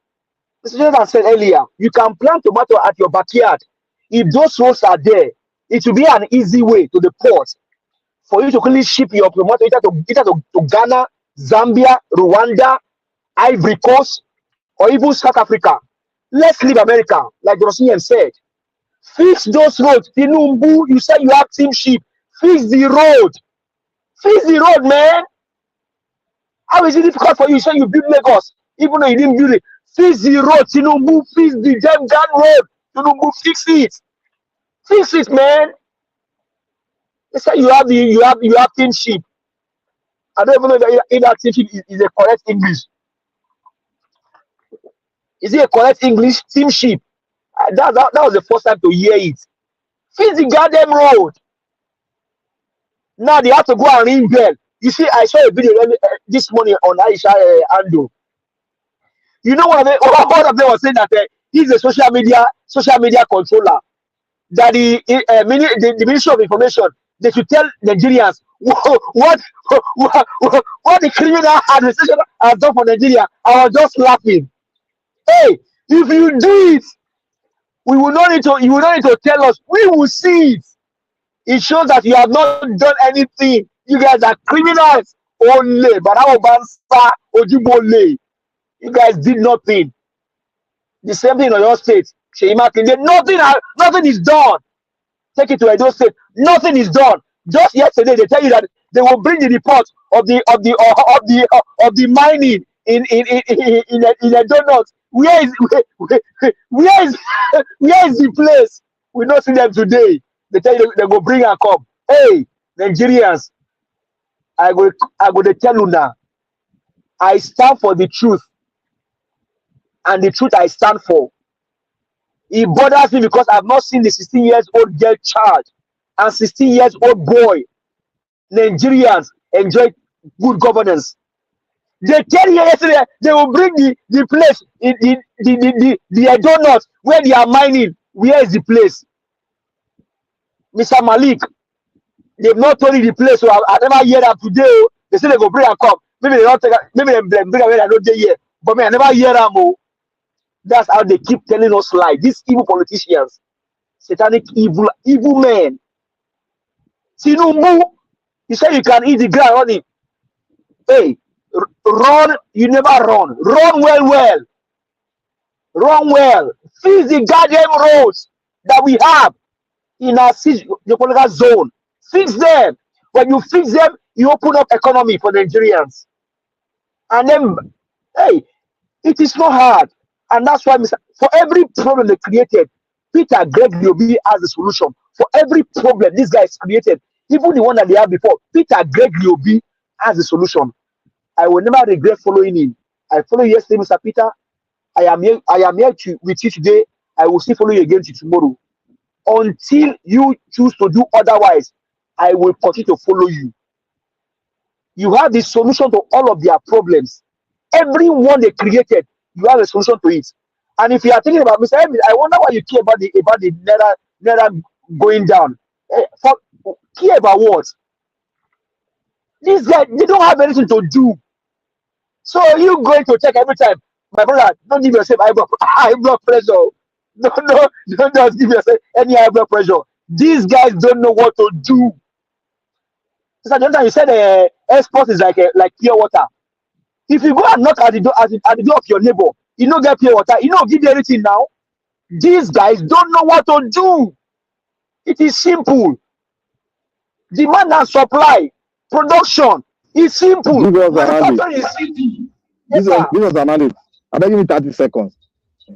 Mr. Jonathan said earlier, you can plant tomato at your backyard. If those roads are there, it will be an easy way to the port for you to quickly ship your tomato either to Ghana, Zambia, Rwanda, Ivory Coast, or even South Africa. Let's leave America, like Rosinian said. Fix those roads. Tinumbu, you said you have team sheep. Fix the road. Fix the road, man. How is it difficult for you? You say you build Lagos, even though you didn't build it. Fix the road, Tinumbu. Fix the damn road. Tinumbu, fix it. Fix it, man. They say you have team sheep. I don't even know if that team sheep is a correct English. Is it a correct English? Team sheep. That was the first time to hear it. Fix the goddamn road. Now they have to go and ring bell. You see, I saw a video this morning on Aisha Ando. You know one of them was saying that he's a social media controller. That the Ministry of Information, they should tell Nigerians what the criminal administration has done for Nigeria. I was just laughing. Hey, if you do it, you will not need to tell us. We will see it. It shows that you have not done anything. You guys are criminals only. But how about Ojibole? You guys did nothing. The same thing in your state. Nothing is done. Take it to Edo State. Nothing is done. Just yesterday, they tell you that they will bring the report of the mining in a donut. Where is the place? We don't see them today. They tell you they go bring and come. Hey, Nigerians, I go to tell you now. I stand for the truth, and the truth I stand for. It bothers me because I've not seen the 16 years old girl child and 16 years old boy Nigerians enjoy good governance. They tell you yesterday they will bring the place in the donut where they are mining. Where is the place? Mr. Malik, they've not told you the place, so I never hear that today. They say they go bring and come. Maybe they don't take. Maybe they bring away. I don't hear. But me, I never hear them. That's how they keep telling us lies. These evil politicians, satanic evil men. Tinumbu, you say you can eat the ground running. Hey, run, you never run. Run well. Run well. Fix the goddamn roads that we have in our geopolitical zone. Fix them. When you fix them, you open up economy for Nigerians. And then, hey, it is not hard. And that's why for every problem they created, Peter Gregory Obi has the solution. For every problem these guys created, even the one that they had before, Peter Gregory Obi has the solution. I will never regret following him. I follow you yesterday, Mr. Peter. I am here with you today. I will still follow you again tomorrow. Until you choose to do otherwise, I will continue to follow you. You have the solution to all of their problems. Everyone they created, you have a solution to it. And if you are thinking about Mr. Evans, I wonder why you care about the naira going down. Care about what? These guys, they don't have anything to do. So you going to check every time. My brother, don't give yourself high blood pressure. Don't just give yourself any high blood pressure. These guys don't know what to do. Mr. Jonathan, you said export is like pure water. If you go and knock at the door of your neighbor, you don't get pure water, you don't give you anything now. These guys don't know what to do. It is simple. Demand and supply, production is simple. Give us a mandate. Manufacturing is simple. Yes, sir. Give us a mandate. I'm begging you 30 seconds.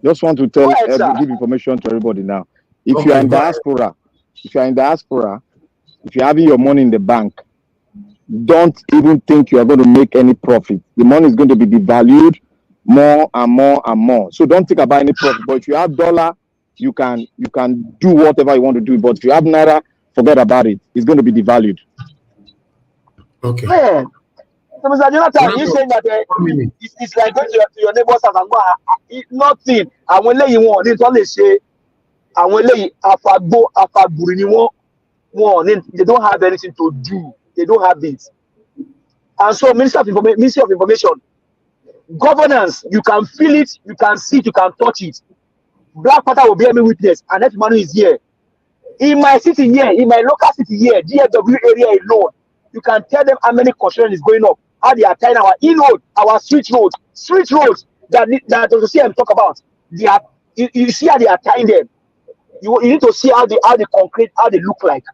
Just want to Go tell, ahead, sir. give information to everybody now. If you are Okay, in go ahead. diaspora, if you're having your money in the bank, don't even think you are going to make any profit. The money is going to be devalued more and more and more. So don't think about any profit. But if you have dollar, you can do whatever you want to do. But if you have naira, forget about it. It's going to be devalued. Okay. Man, so Mr. Jonathan, you saying that it's like going to your neighbor's house and go, nothing. And when you want, it's only say, and when they afagburi ni won, they don't have anything to do. They don't have it. And so, Ministry of Information, governance, you can feel it, you can see it, you can touch it. Black Panther will bear me witness, and that man is here. In my city here, in my local city here, DFW area alone, you can tell them how many construction is going up, how they are tying our in-road, our street roads that Dr. CM talk about. They are, you see how they are tying them. You need to see how the concrete, how they look like.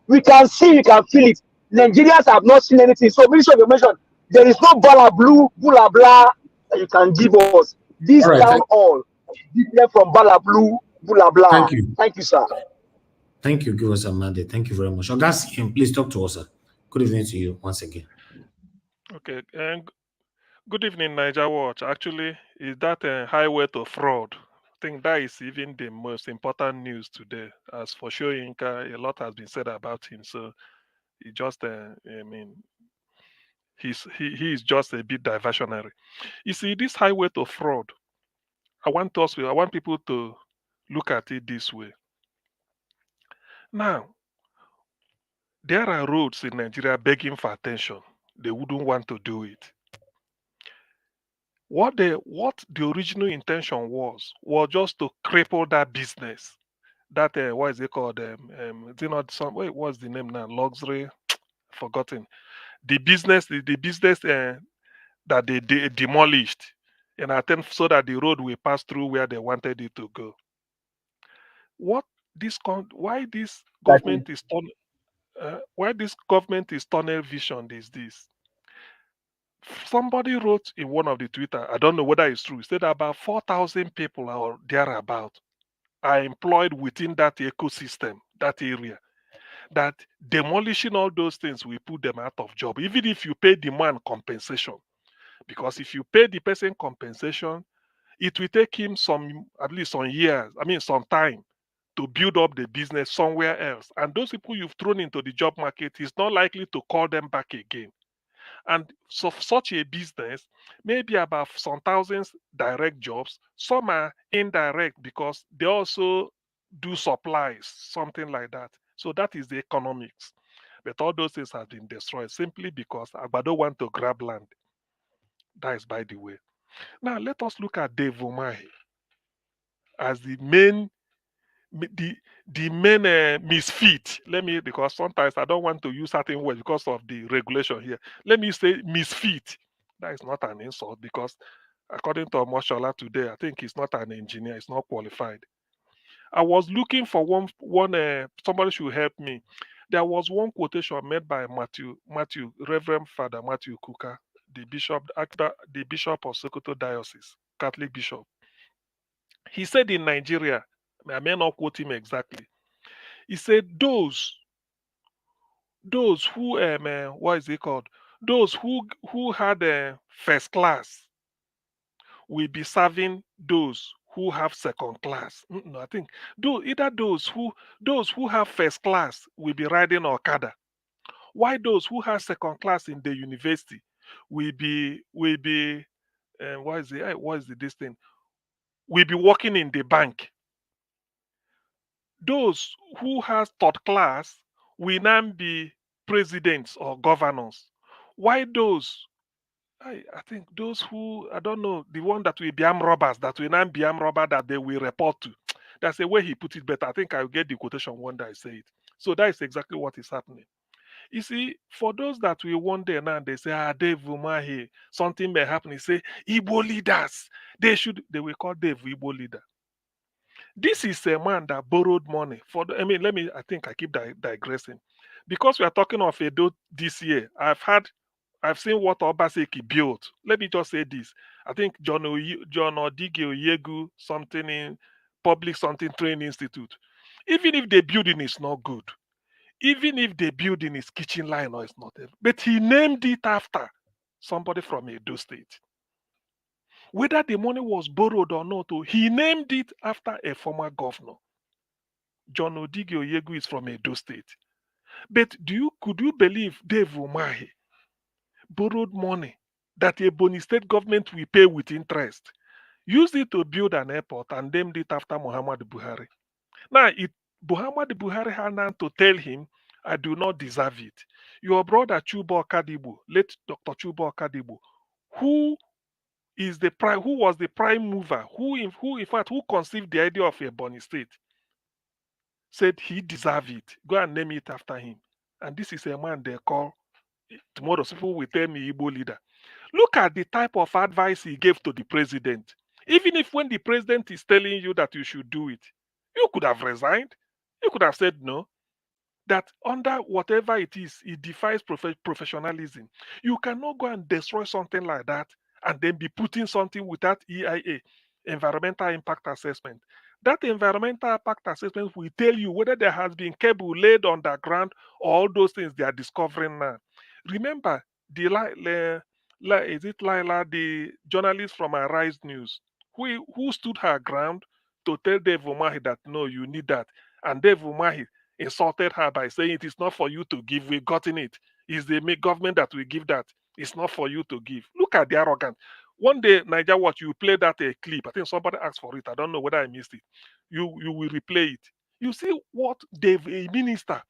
We can see, we can feel it. Nigerians have not seen anything. So, Ministry of Information, there is no blah blah that you can give us. This town hall is different from blah blah. Thank you. Thank you, sir. Thank you, give us a mandate. Thank you very much. Augustine, please talk to us, sir. Good evening to you once again. Okay, and good evening, Niger Watch. Actually, is that a highway to fraud? I think that is even the most important news today. As for Shoyinka, a lot has been said about him. So he just, I mean, he is just a bit diversionary. You see, this highway to fraud, I want people to look at it this way. Now, there are roads in Nigeria begging for attention. They wouldn't want to do it. What the original intention was just to cripple that business. That what is it called? Is it not some? Wait, what's the name now? Luxury, forgotten. The business that they demolished, and attempt so that the road will pass through where they wanted it to go. Why this government is tunnel vision is this? Somebody wrote in one of the Twitter, I don't know whether it's true, said about 4,000 people or thereabout are employed within that ecosystem, that area. That demolishing all those things will put them out of job, even if you pay the man compensation. Because if you pay the person compensation, it will take him at least some years, some time to build up the business somewhere else. And those people you've thrown into the job market, is not likely to call them back again. And so such a business, maybe about some thousands direct jobs, some are indirect because they also do supplies, something like that. So that is the economics. But all those things have been destroyed simply because Agbado want to grab land. That is by the way. Now let us look at Dave Umahi as the main misfit. Because sometimes I don't want to use certain words because of the regulation here. Let me say misfit. That is not an insult because according to Moshola today, I think he's not an engineer, he's not qualified. I was looking for one somebody should help me. There was one quotation made by Reverend Father Matthew Kuka, the bishop of Sokoto Diocese, Catholic bishop. He said in Nigeria, I may not quote him exactly. He said those who what is it called? Those who had first class will be serving those who have second class. No, I think either those who have first class will be riding Okada, while those who have second class in the university will be what is this thing? Will be working in the bank. Those who has third class will now be presidents or governors. Why those? I think those who, I don't know, the one that will be armed robbers, that will now be armed robber that they will report to. That's the way he put it better. I think I'll get the quotation one day I say it. So that is exactly what is happening. You see, for those that will one day now, they say, Dave Umahi, something may happen. He say, Igbo leaders, they will call Dave Igbo leader. This is a man that borrowed money I think I keep digressing. because we are talking of Edo this year, I've seen what Obaseki built. Let me just say this. I think John Odige Oyegu, something in public something training institute. Even if the building is not good, even if the building is kitchen line or it's not, but he named it after somebody from Edo State. Whether the money was borrowed or not, he named it after a former governor. John Odige Oyegu is from Edo State. But could you believe Dave Umahi borrowed money that a Ebonyi State government will pay with interest, used it to build an airport and named it after Muhammad Buhari? Now, Muhammad Buhari had now to tell him, I do not deserve it. Your brother Chubo Kadibu, late Dr. Chubo Kadibu, who was the prime mover, who conceived the idea of a Ebonyi State, said he deserved it. Go and name it after him. And this is a man they call, tomorrow people will tell me, Igbo leader. Look at the type of advice he gave to the president. Even if when the president is telling you that you should do it, you could have resigned. You could have said no. That under whatever it is, it defies professionalism. You cannot go and destroy something like that and then be putting something without EIA, environmental impact assessment. That environmental impact assessment will tell you whether there has been cable laid underground or all those things they are discovering now. Remember, is it Laila, the journalist from Arise News, who stood her ground to tell Dave Umahi that no, you need that. And Dave Umahi insulted her by saying it is not for you to give, we've gotten it. It's the government that will give that. It's not for you to give. Look at the arrogance. One day, Niger Watch, you play that clip. I think somebody asked for it. I don't know whether I missed it. You will replay it. You see what a minister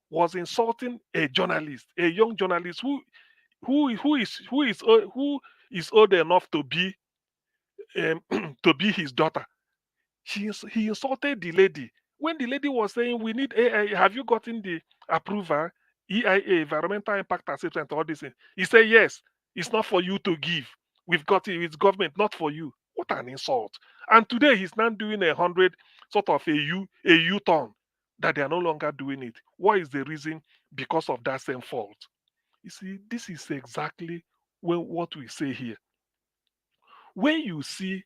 was insulting a journalist, a young journalist who is old enough to be to be his daughter. He insulted the lady when the lady was saying we need AI. Have you gotten the approval? EIA, environmental impact assessment, all this thing. He said yes. It's not for you to give. We've got it. It's government, not for you. What an insult! And today he's now doing 100 sort of a U-turn that they are no longer doing it. What is the reason? Because of that same fault. You see, this is exactly what we say here. When you see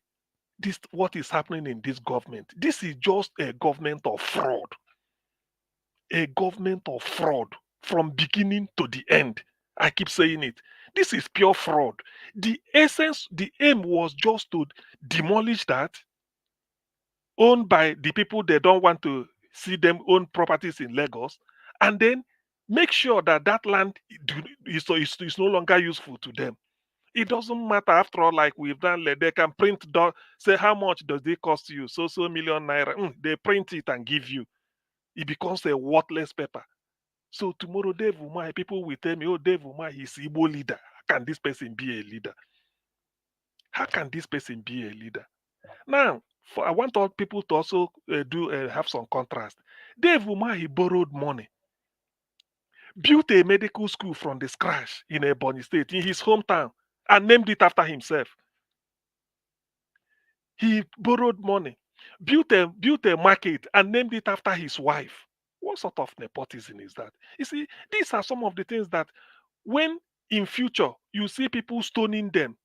this, what is happening in this government, this is just a government of fraud. A government of fraud from beginning to the end. I keep saying it. This is pure fraud. The essence, the aim was just to demolish that, owned by the people they don't want to see them own properties in Lagos, and then make sure that that land is no longer useful to them. It doesn't matter after all, like we've done, like they can print, say how much does it cost you? So million naira. They print it and give you. It becomes a worthless paper. So tomorrow, Dave Umahi, people will tell me, oh, Dave Umahi is Igbo leader. How can this person be a leader? How can this person be a leader? Now, I want all people to also have some contrast. Dave Umahi borrowed money, built a medical school from the scratch in Ebonyi State, in his hometown, and named it after himself. He borrowed money, built a market, and named it after his wife. What sort of nepotism is that? You see, these are some of the things that when in future you see people stoning them,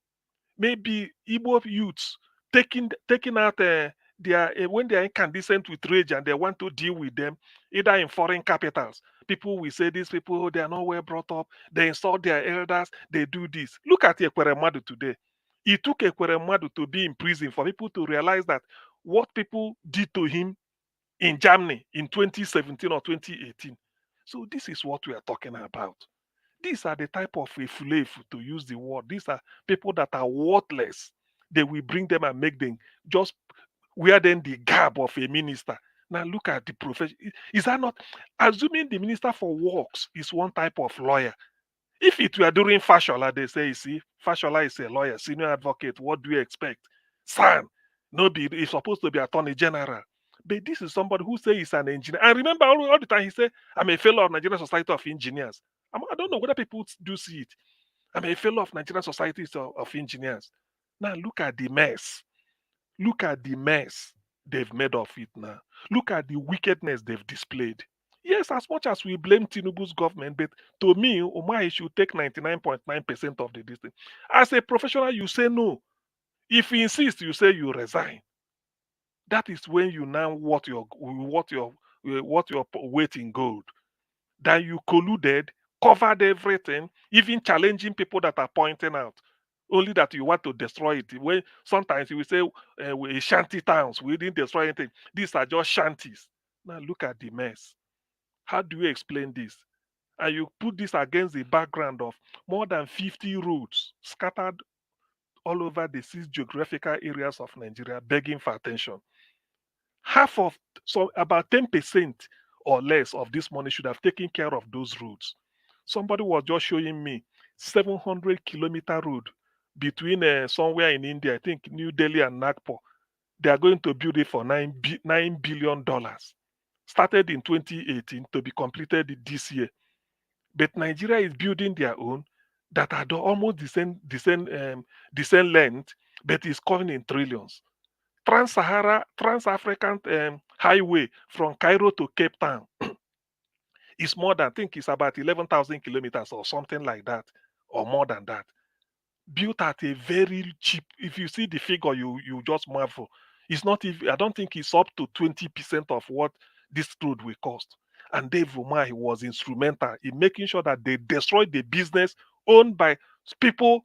maybe Igbo youths taking out when they are incandescent with rage and they want to deal with them, either in foreign capitals. People will say these people, they are not well brought up, they insult their elders, they do this. Look at Ekweremadu today. It took Ekweremadu to be in prison for people to realize that what people did to him in Germany in 2017 or 2018. So this is what we are talking about. These are the type of efulefu, to use the word. These are people that are worthless. They will bring them and make them just wear them the garb of a minister. Now look at the profession. Is that not assuming the minister for works is one type of lawyer? If it were during Fashola, they say, you see, Fashola is a lawyer, senior advocate. What do you expect? Son, he's supposed to be attorney general. But this is somebody who says he's an engineer. And remember, all the time he said, I'm a fellow of Nigerian Society of Engineers. I don't know whether people do see it. I'm a fellow of Nigerian Society of Engineers. Now look at the mess. Look at the mess they've made of it now. Look at the wickedness they've displayed. Yes, as much as we blame Tinubu's government, but to me, Umahi should take 99.9% of the distance. As a professional, you say no. If he insists, you say you resign. That is when you now what your weight in gold. That you colluded, covered everything, even challenging people that are pointing out. Only that you want to destroy it. When sometimes you will say we shanty towns, we didn't destroy anything. These are just shanties. Now look at the mess. How do you explain this? And you put this against the background of more than 50 roads scattered all over the 6 geographical areas of Nigeria, begging for attention. Half of, so about 10% or less of this money should have taken care of those roads. Somebody was just showing me 700-kilometer road between somewhere in India, I think New Delhi and Nagpur. They are going to build it for $9 billion. Started in 2018 to be completed this year. But Nigeria is building their own that are almost the same length, but is coming in trillions. Trans-African highway from Cairo to Cape Town is more than, I think it's about 11,000 kilometers or something like that, or more than that. Built at a very cheap, if you see the figure, you just marvel. It's not even, I don't think it's up to 20% of what this road will cost. And Dave Umahi was instrumental in making sure that they destroyed the business owned by people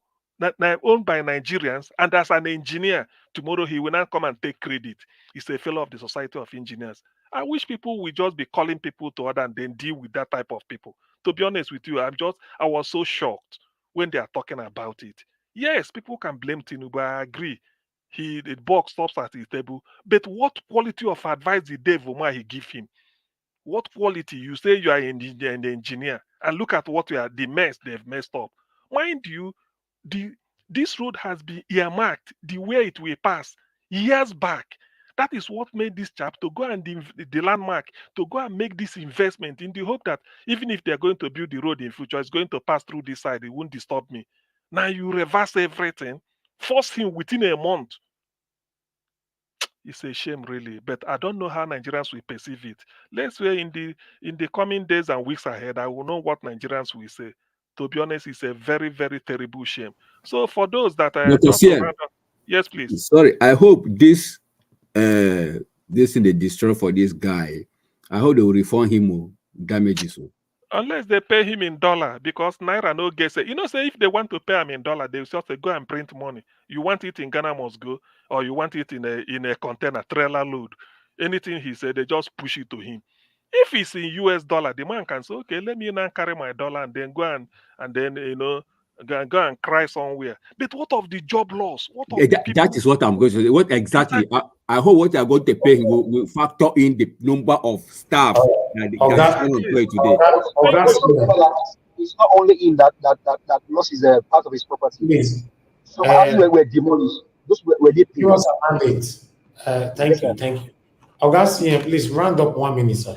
owned by Nigerians. And as an engineer, tomorrow he will not come and take credit. He's a fellow of the Society of Engineers. I wish people will just be calling people to order and then deal with that type of people. To be honest with you, I was so shocked when they are talking about it. Yes, people can blame Tinubu. I agree. The buck stops at his table. But what quality of advice did Dave Umahi give him? What quality? You say you are an engineer, and look at what the mess they've messed up. Mind you, the this road has been earmarked the way it will pass years back. That is what made this chap to go and the landmark to go and make this investment in the hope that even if they're going to build the road in future, it's going to pass through this side. It won't disturb me. Now you reverse everything, force him within a month. It's a shame, really. But I don't know how Nigerians will perceive it. Let's say in the coming days and weeks ahead, I will know what Nigerians will say. To be honest, it's a very, very terrible shame. So for those that are Dr. just to Siem, round up, yes, please. sorry, I hope this thing they destroy for this guy, I hope they will refund him damages. Unless they pay him in dollar, because Naira no get say. You know, say if they want to pay him in dollar, they just say go and print money. You want it in Ghana must go, or you want it in a container, trailer load. Anything he said, they just push it to him. If it's in US dollar, the man can say, okay, let me now carry my dollar and then go and then go and cry somewhere. But what of the job loss? What of the people? That is what I'm going to say. What exactly? I hope what you are going to pay him will factor in the number of staff that is unemployed today. It's not only in that loss is a part of his property. Please. Some houses were demolished. Those were they paid. Give us a mandate. Thank you. Augustine, please round up 1 minute, sir.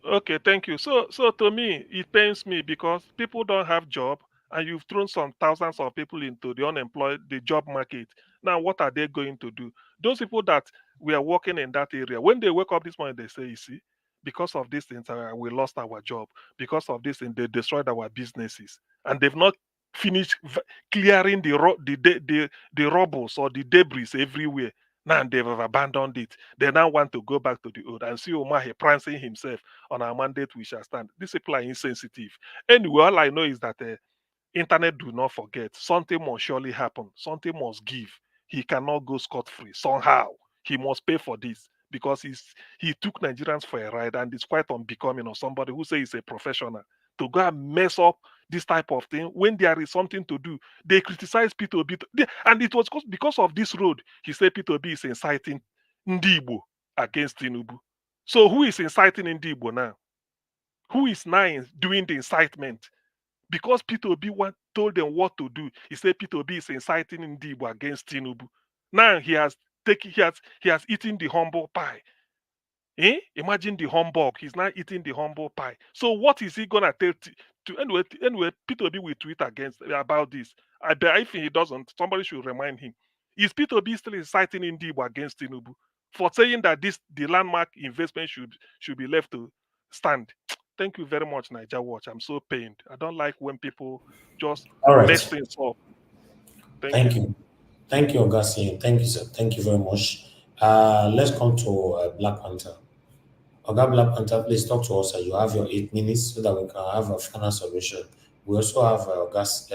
Okay, thank you. So to me, it pains me because people don't have job, and you've thrown some thousands of people into the job market. Now, what are they going to do? Those people that were working in that area, when they wake up this morning, they say, you see, because of these things, we lost our job. Because of this, and they destroyed our businesses, and they've not finished clearing the rubbles or the debris everywhere. Now they've abandoned it. They now want to go back to the old and see Umahi prancing himself on our mandate. We shall stand. These people are insensitive. Anyway, all I know is that internet do not forget. Something must surely happen. Something must give. He cannot go scot-free. Somehow he must pay for this because he took Nigerians for a ride, and it's quite unbecoming of somebody who says he's a professional to go and mess up this type of thing when there is something to do. They criticize P2B, and it was because of this road. He said P2B is inciting Ndibo against Tinubu. So who is inciting Ndibo now? Who is now doing the incitement? Because P2B told them what to do. He said P2B is inciting Ndibo against Tinubu. Now he has eaten the humble pie. Imagine the humbug. He's now eating the humble pie. So what is he gonna tell anyway? P2B will tweet about this. I bet if he doesn't, somebody should remind him. Is P2B still inciting Ndibo against Tinubu for saying that the landmark investment should be left to stand? Thank you very much, Niger Watch. I'm so pained. I don't like when people just All right. mess things up. Thank you. Thank you, Augustine. Thank you, sir. Thank you very much. Let's come to Black Panther. Oga Black Panther, please talk to us. You have your 8 minutes so that we can have a final submission. We also have August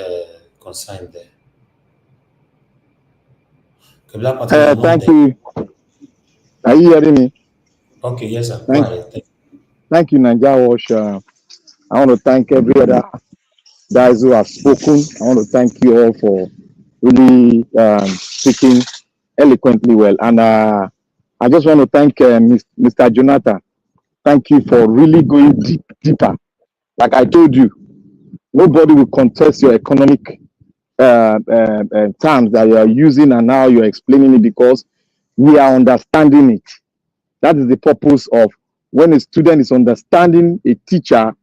consigned there. Okay, Black Panther, Thank you. Are you hearing me? Okay, yes, sir. Go ahead. Thank you, Niger Watch. I want to thank every other guys who have spoken. I want to thank you all for really speaking eloquently well. And I just want to thank Mr. Jonathan. Thank you for really going deeper. Like I told you, nobody will contest your economic terms that you are using and how you are explaining it, because we are understanding it. That is the purpose of when a student is understanding a teacher,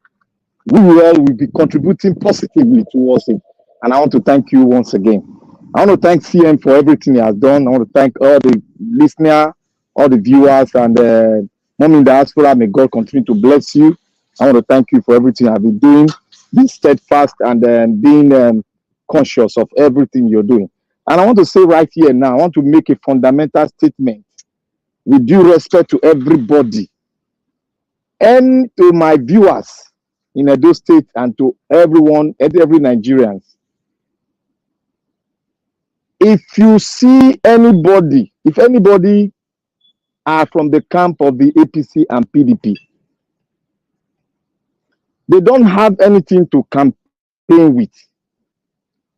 we will be contributing positively towards it. And I want to thank you once again. I want to thank CM for everything he has done. I want to thank all the listeners, all the viewers, and Mom in Diaspora. May God continue to bless you. I want to thank you for everything I've been doing. Be steadfast and being conscious of everything you're doing. And I want to say right here now, I want to make a fundamental statement with due respect to everybody and to my viewers in Edo State and to everyone, every Nigerian. If you see anybody, if anybody are from the camp of the APC and PDP, they don't have anything to campaign with.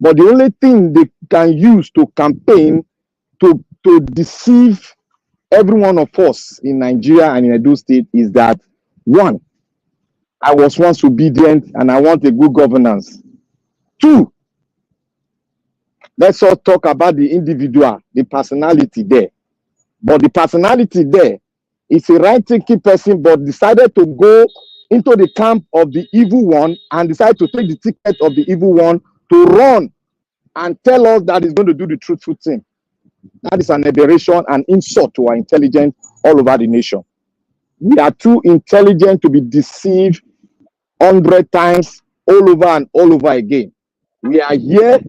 But the only thing they can use to campaign to deceive every one of us in Nigeria and in Edo State is that, one, I was once obedient and I want a good governance. Two, let's all talk about the individual, the personality there. But the personality there is a right-thinking person, but decided to go into the camp of the evil one and decided to take the ticket of the evil one to run and tell us that he's going to do the truthful thing. That is an aberration and insult to our intelligence all over the nation. We are too intelligent to be deceived 100 times all over and all over again. We are here.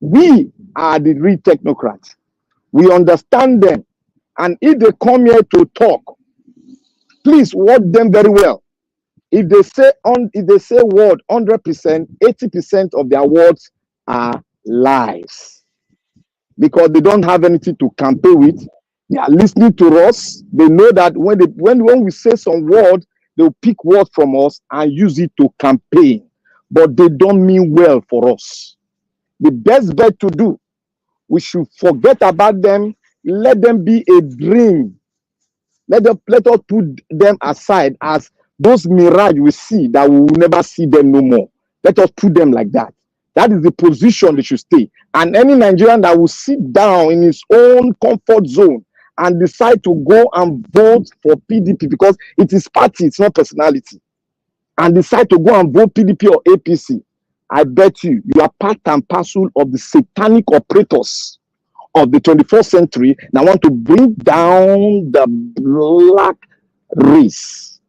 We are the real technocrats. We understand them. And if they come here to talk, please watch them very well. If they say word 100%, 80% of their words are lies, because they don't have anything to campaign with. They are listening to us. They know that when we say some word, they'll pick words from us and use it to campaign. But they don't mean well for us. The best bet to do, we should forget about them. Let them be a dream. Let us put them aside as those mirage we see that we will never see them no more. Let us put them like that. That is the position they should stay. And any Nigerian that will sit down in his own comfort zone and decide to go and vote for PDP, because it is party, it's not personality, and decide to go and vote PDP or APC, I bet you are part and parcel of the satanic operators of the 21st century that want to bring down the black race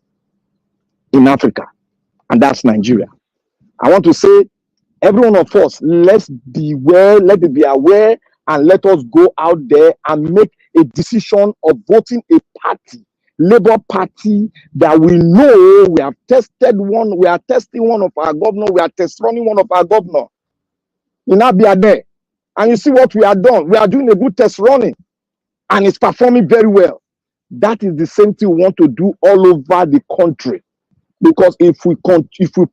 in Africa, and that's Nigeria. I want to say, every one of us, let's beware, let it be aware, and let us go out there and make a decision of voting a party, Labour Party, that we know we have tested one, we are testing one of our governor, we are test running one of our governor in Abia there. And you see what we have done. We are doing a good test running, and it's performing very well. That is the same thing we want to do all over the country. Because if we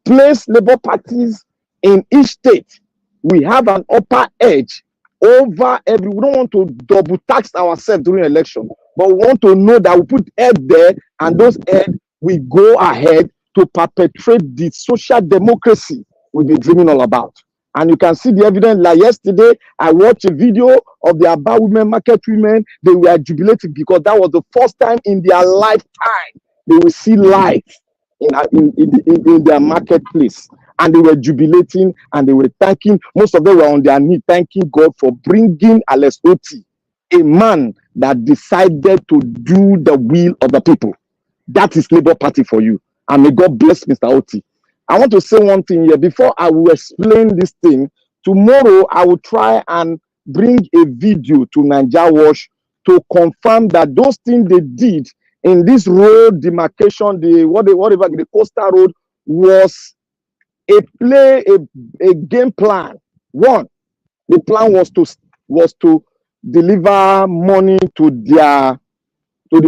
place Labour parties in each state, we have an upper edge over every. We don't want to double tax ourselves during election, but we want to know that we put head there, and those head we go ahead to perpetrate the social democracy we've been dreaming all about. And you can see the evidence. Like yesterday, I watched a video of the Aba women, market women. They were jubilating because that was the first time in their lifetime they will see light in their marketplace. And they were jubilating and they were thanking. Most of them were on their knees thanking God for bringing Alex Oti, a man that decided to do the will of the people. That is Labour Party for you. And may God bless Mr. Oti. I want to say one thing here before I will explain this thing. Tomorrow, I will try and bring a video to Niger Watch to confirm that those things they did in this road demarcation, whatever the coastal road, was a game plan. One, the plan was to deliver money to the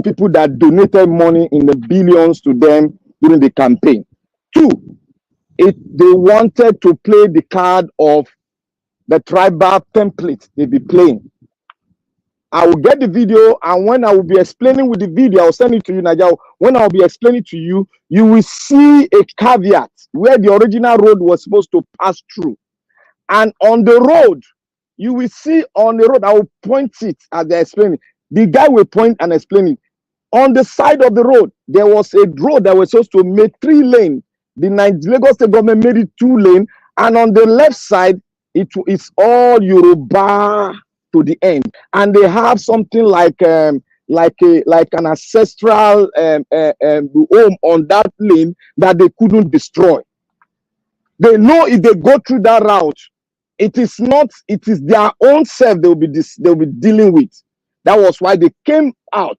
people that donated money in the billions to them during the campaign. Two, they wanted to play the card of the tribal template they be playing. I will get the video, and when I will be explaining with the video, I'll send it to you, Naja. When I'll be explaining to you, you will see a caveat where the original road was supposed to pass through. And on the road, you will see on the road, I will point it as they're explaining. The guy will point and explain it. On the side of the road, there was a road that was supposed to make 3 lanes. The Lagos State government made it 2 lanes, and on the left side, it's all Yoruba to the end, and they have something like an ancestral home on that lane that they couldn't destroy. They know if they go through that route, it is their own self they'll be dealing with. That was why they came out.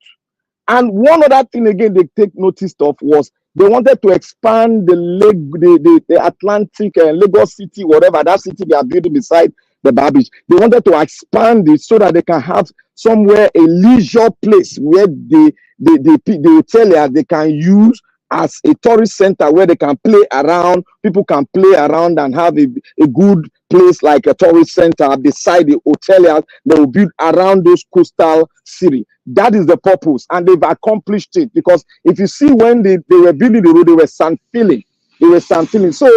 And one other thing again they take notice of was they wanted to expand the Atlantic Lagos City, whatever that city they are building beside the Beach. They wanted to expand it so that they can have somewhere a leisure place where the hoteliers they can use as a tourist center where they can play around. People can play around and have a good place like a tourist center beside the hoteliers they will build around those coastal cities. That is the purpose, and they've accomplished it, because if you see when they were building the road, they were sand filling. So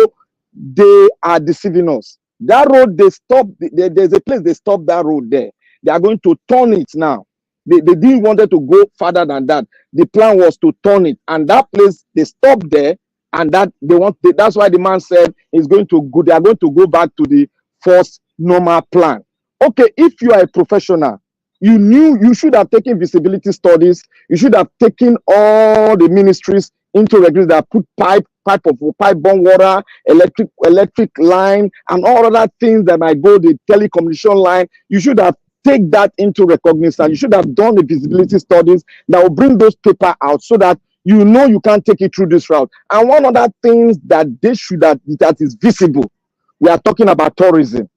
they are deceiving us. That road, they stopped. There's a place they stopped that road there. They are going to turn it now. They didn't want to go further than that. The plan was to turn it, and that place they stopped there, and that's why the man said he's going to go. They are going to go back to the first normal plan. Okay, if you are a professional, you should have taken visibility studies. You should have taken all the ministries into regulation that put pipe bomb water, electric line, and all other things that might go the telecommunication line. You should have take that into recognition. You should have done the visibility studies that will bring those papers out so that you know you can't take it through this route. And one other thing that that is visible, we are talking about tourism.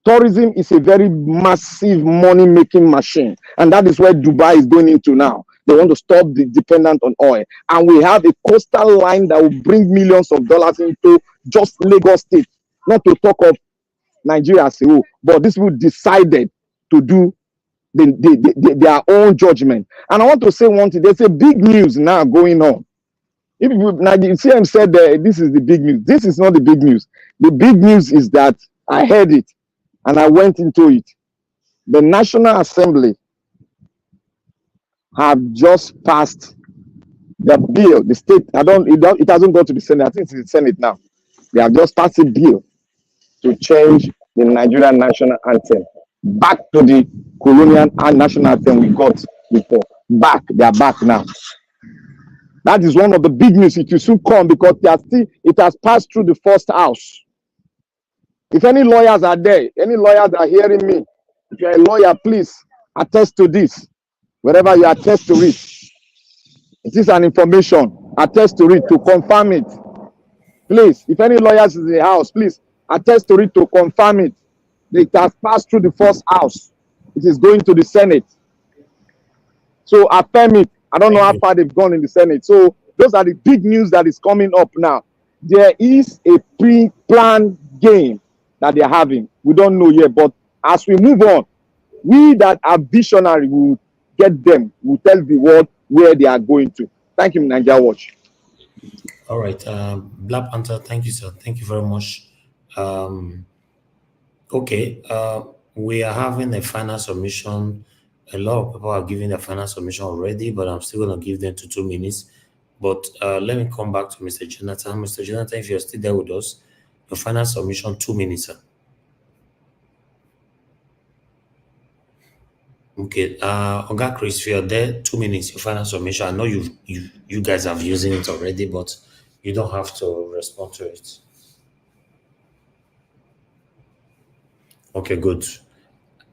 Tourism is a very massive money-making machine, and that is where Dubai is going into now. They want to stop the dependence on oil, and we have a coastal line that will bring millions of dollars into just Lagos State, not to talk of Nigeria as a whole. But this will decided to do their own judgment. And I want to say one thing: there's a big news now going on. If CM said this is the big news, this is not the big news. The big news is that I heard it. And I went into it. The National Assembly have just passed the bill. The state, it hasn't gone to the Senate. I think it's the Senate now. They have just passed a bill to change the Nigerian national anthem back to the colonial and national anthem we got before. They are back now. That is one of the big news. It will soon come because it has passed through the first house. If any lawyers are there, any lawyers are hearing me, if you're a lawyer, please attest to this. Wherever you attest to it, it is an information. Attest to it to confirm it. Please, if any lawyers is in the house, please attest to it to confirm it. It has passed through the first house. It is going to the Senate. So affirm it. I don't know how far they've gone in the Senate. So those are the big news that is coming up now. There is a pre-planned game that they're having. We don't know yet, but as we move on, we that are visionary will get them, will tell the world where they are going to. Thank you, Nigeria Watch. All right, Black Panther, thank you, sir. Thank you very much. Okay, we are having a final submission. A lot of people are giving their final submission already, but I'm still going to give them to 2 minutes. But let me come back to Mr. Jonathan. Mr. Jonathan, if you're still there with us, your final submission, 2 minutes, sir. Okay, Oga Chris, you're there. 2 minutes. Your final submission. I know you guys have using it already, but you don't have to respond to it. Okay, good.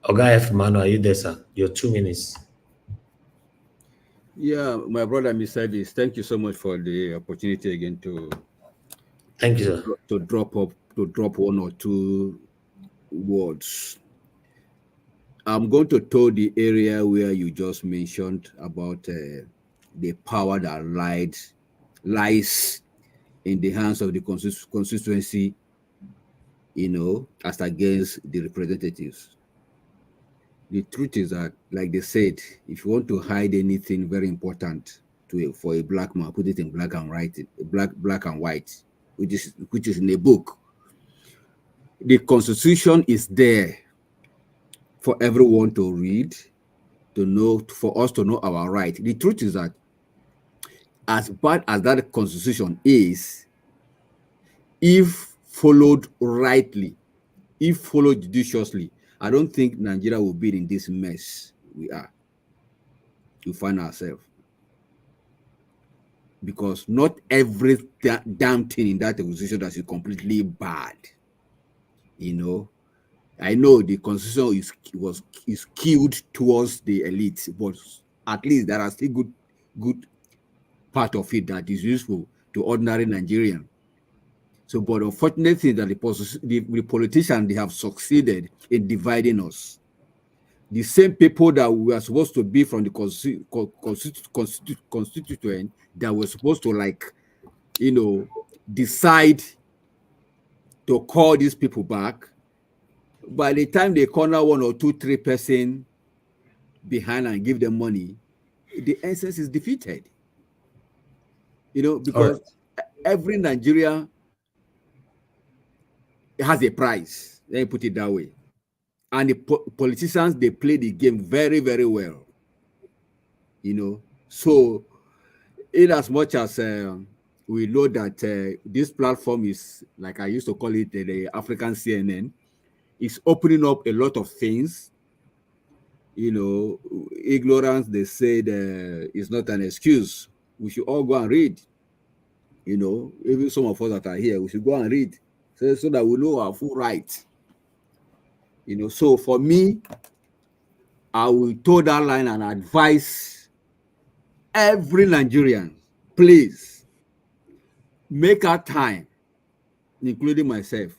Oga F. Manu, are you there, sir? Your 2 minutes. Yeah, my brother, Miss Service, thank you so much for the opportunity again to Thank you, sir. to drop one or two words. I'm going to toe the area where you just mentioned about the power that lies in the hands of the constituency, as against the representatives. The truth is that, like they said, if you want to hide anything very important for a black man, put it in black and white, which is in a book. The Constitution is there for everyone to read, to know, for us to know our right. The truth is that, as bad as that Constitution is, if followed rightly, if followed judiciously, I don't think Nigeria will be in this mess we find ourselves. Because not every damn thing in that constitution that is completely bad. I know the constitution is skewed towards the elite, but at least there are still good part of it that is useful to ordinary Nigerian. So, but unfortunate thing that the politicians, they have succeeded in dividing us. The same people that we are supposed to be from the constituent that we're supposed to decide to call these people back. By the time they corner 1 or 2, 3 person behind and give them money, the essence is defeated. Because every Nigeria has a price. Let me put it that way. And the politicians, they play the game very, very well. So in as much as we know that this platform is, like I used to call it, the African CNN, is opening up a lot of things. Ignorance, they said, is not an excuse. We should all go and read. Even some of us that are here, we should go and read so that we know our full right. So for me, I will toe that line and advise every Nigerian, please make our time, including myself,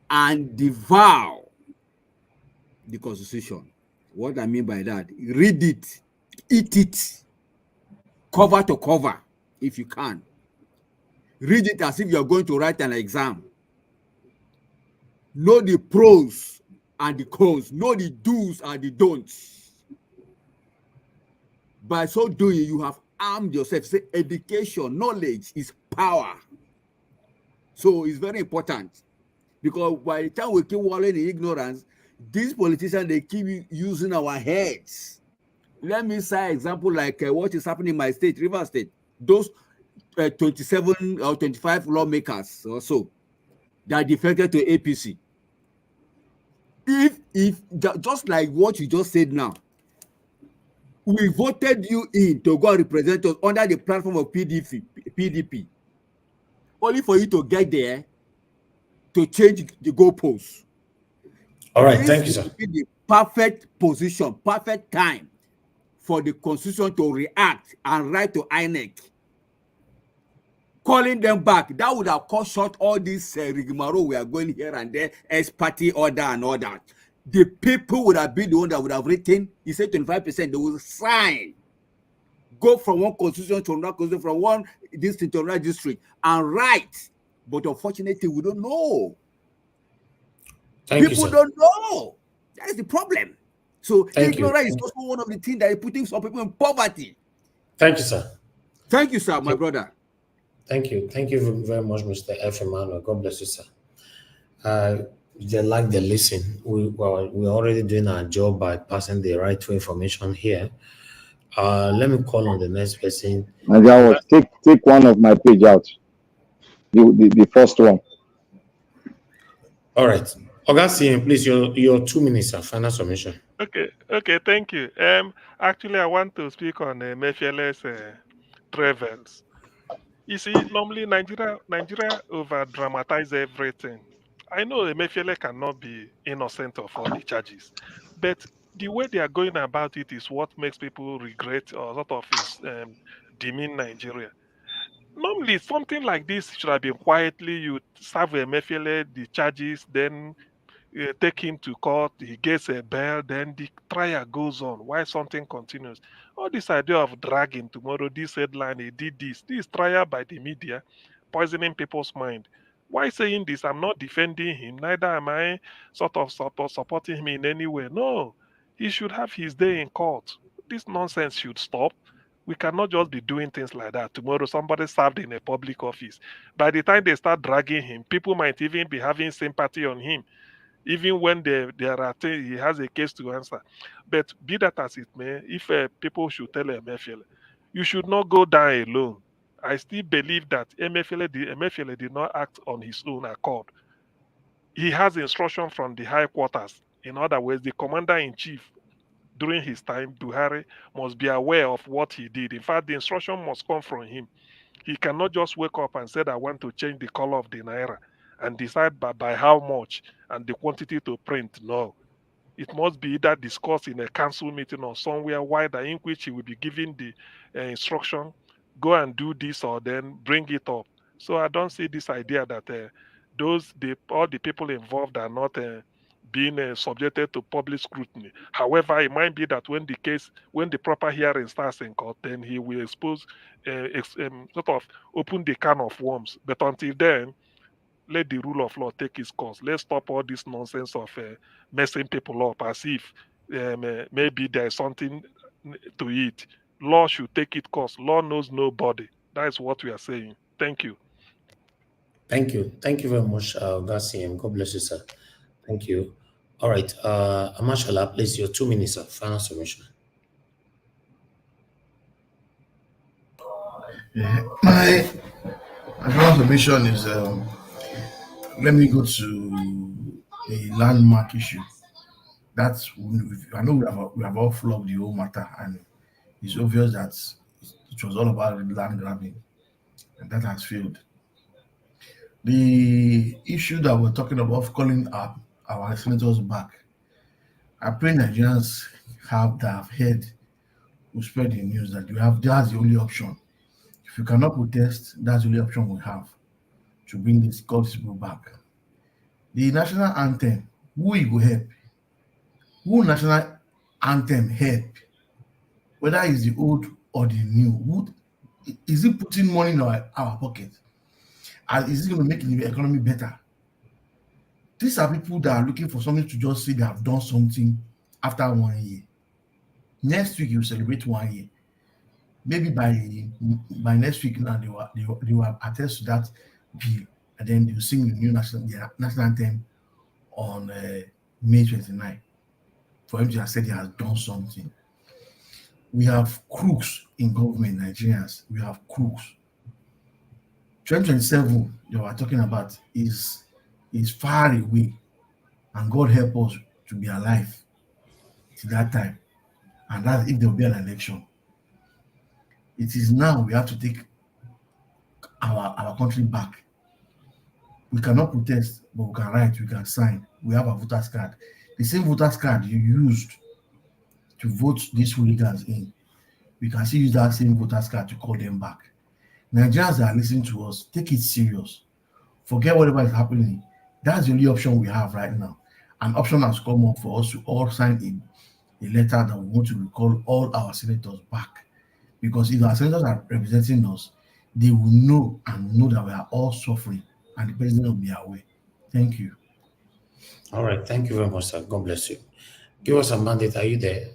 and devour the Constitution. What I mean by that, read it, eat it, cover to cover, if you can. Read it as if you're going to write an exam. Know the pros and the cons, know the do's and the don'ts. By so doing, you have armed yourself. Say education, knowledge is power. So it's very important, because by the time we keep wallowing in ignorance, these politicians, they keep using our heads. Let me say example like what is happening in my state, Rivers State. Those 27 or 25 lawmakers or so that defected to APC. If just like what you just said now, we voted you in to go and represent us under the platform of PDP, only for you to get there to change the goalposts. All right, thank you, sir. This would be the perfect position, perfect time for the Constitution to react and write to INEC, calling them back. That would have cut short all this rigmarole we are going here and there, ex-party order and all that. The people would have been the one that would have written, he said 25%, they will sign. Go from one constitution to another constitution, from one district to another district, and write. But unfortunately, we don't know. People don't know. That is the problem. So ignorance is also one of the things that is putting some people in poverty. Thank you, sir. Thank you, sir, my brother. Thank you. Thank you very much, Mr. F. Emmanuel. God bless you, sir. They like the listen. We're already doing our job by passing the right to information here. Let me call on the next person. Take one of my page out. The first one. All right. Augustine, please, your 2 minutes, final submission. Okay, thank you. Actually, I want to speak on Emefiele's travels. You see, normally Nigeria over dramatize everything. I know Emefiele cannot be innocent of all the charges, but the way they are going about it is what makes people regret or sort of is demean Nigeria. Normally, something like this should have been quietly. You serve Emefiele the charges, then take him to court, he gets a bail, then the trial goes on while something continues. All this idea of dragging tomorrow, this headline, he did this trial by the media, poisoning people's mind. Why saying this? I'm not defending him, neither am I sort of supporting him in any way. No, he should have his day in court. This nonsense should stop. We cannot just be doing things like that. Tomorrow, somebody served in a public office. By the time they start dragging him, people might even be having sympathy on him even when there are things he has a case to answer. But be that as it may, if people should tell Emefiele, you should not go down alone. I still believe that Emefiele did not act on his own accord. He has instruction from the high quarters. In other words, the commander in chief during his time, Buhari, must be aware of what he did. In fact, the instruction must come from him. He cannot just wake up and say, I want to change the color of the naira and decide by how much and the quantity to print. No. It must be either discussed in a council meeting or somewhere wider in which he will be given the instruction, go and do this or then bring it up. So I don't see this idea that all the people involved are not being subjected to public scrutiny. However, it might be that when the proper hearing starts in court, then he will sort of open the can of worms. But until then, let the rule of law take its course. Let's stop all this nonsense of messing people up as if maybe there's something to it. Law should take its course. Law knows nobody. That is what we are saying. Thank you. Thank you. Thank you very much, Garcia. God bless you, sir. Thank you. All right. Amashala, please, your 2 minutes, final submission. Yeah. My final submission is let me go to a landmark issue. That's I know we have all flogged the whole matter, and it's obvious that it was all about land grabbing, and that has failed. The issue that we're talking about, calling our senators back, I pray Nigerians have heard who spread the news that that's the only option. If you cannot protest, that's the only option we have to bring these people back. The national anthem, who it will help? Who national anthem help? Whether it's the old or the new, is it putting money in our pocket? And is it going to make the economy better? These are people that are looking for something to just say they have done something after 1 year. Next week, you celebrate 1 year. Maybe by next week now, they will attest to that bill, and then they'll sing the new national anthem on May 29. For him to have said he has done something. We have crooks in government, Nigerians. We have crooks. 2027, they were talking about is far away, and God help us to be alive to that time. And that's if there will be an election. It is now we have to take our country back. We cannot protest, but we can write, we can sign. We have a voter's card. The same voter's card you used to vote these hooligans in, we can still use that same voter's card to call them back. Nigerians that are listening to us, take it serious. Forget whatever is happening. That's the only option we have right now. An option has come up for us to all sign a letter that we want to recall all our senators back. Because if our senators are representing us, they will know that we are all suffering, and the president will be aware. Thank you. All right. Thank you very much, sir. God bless you. Give us a mandate. Are you there?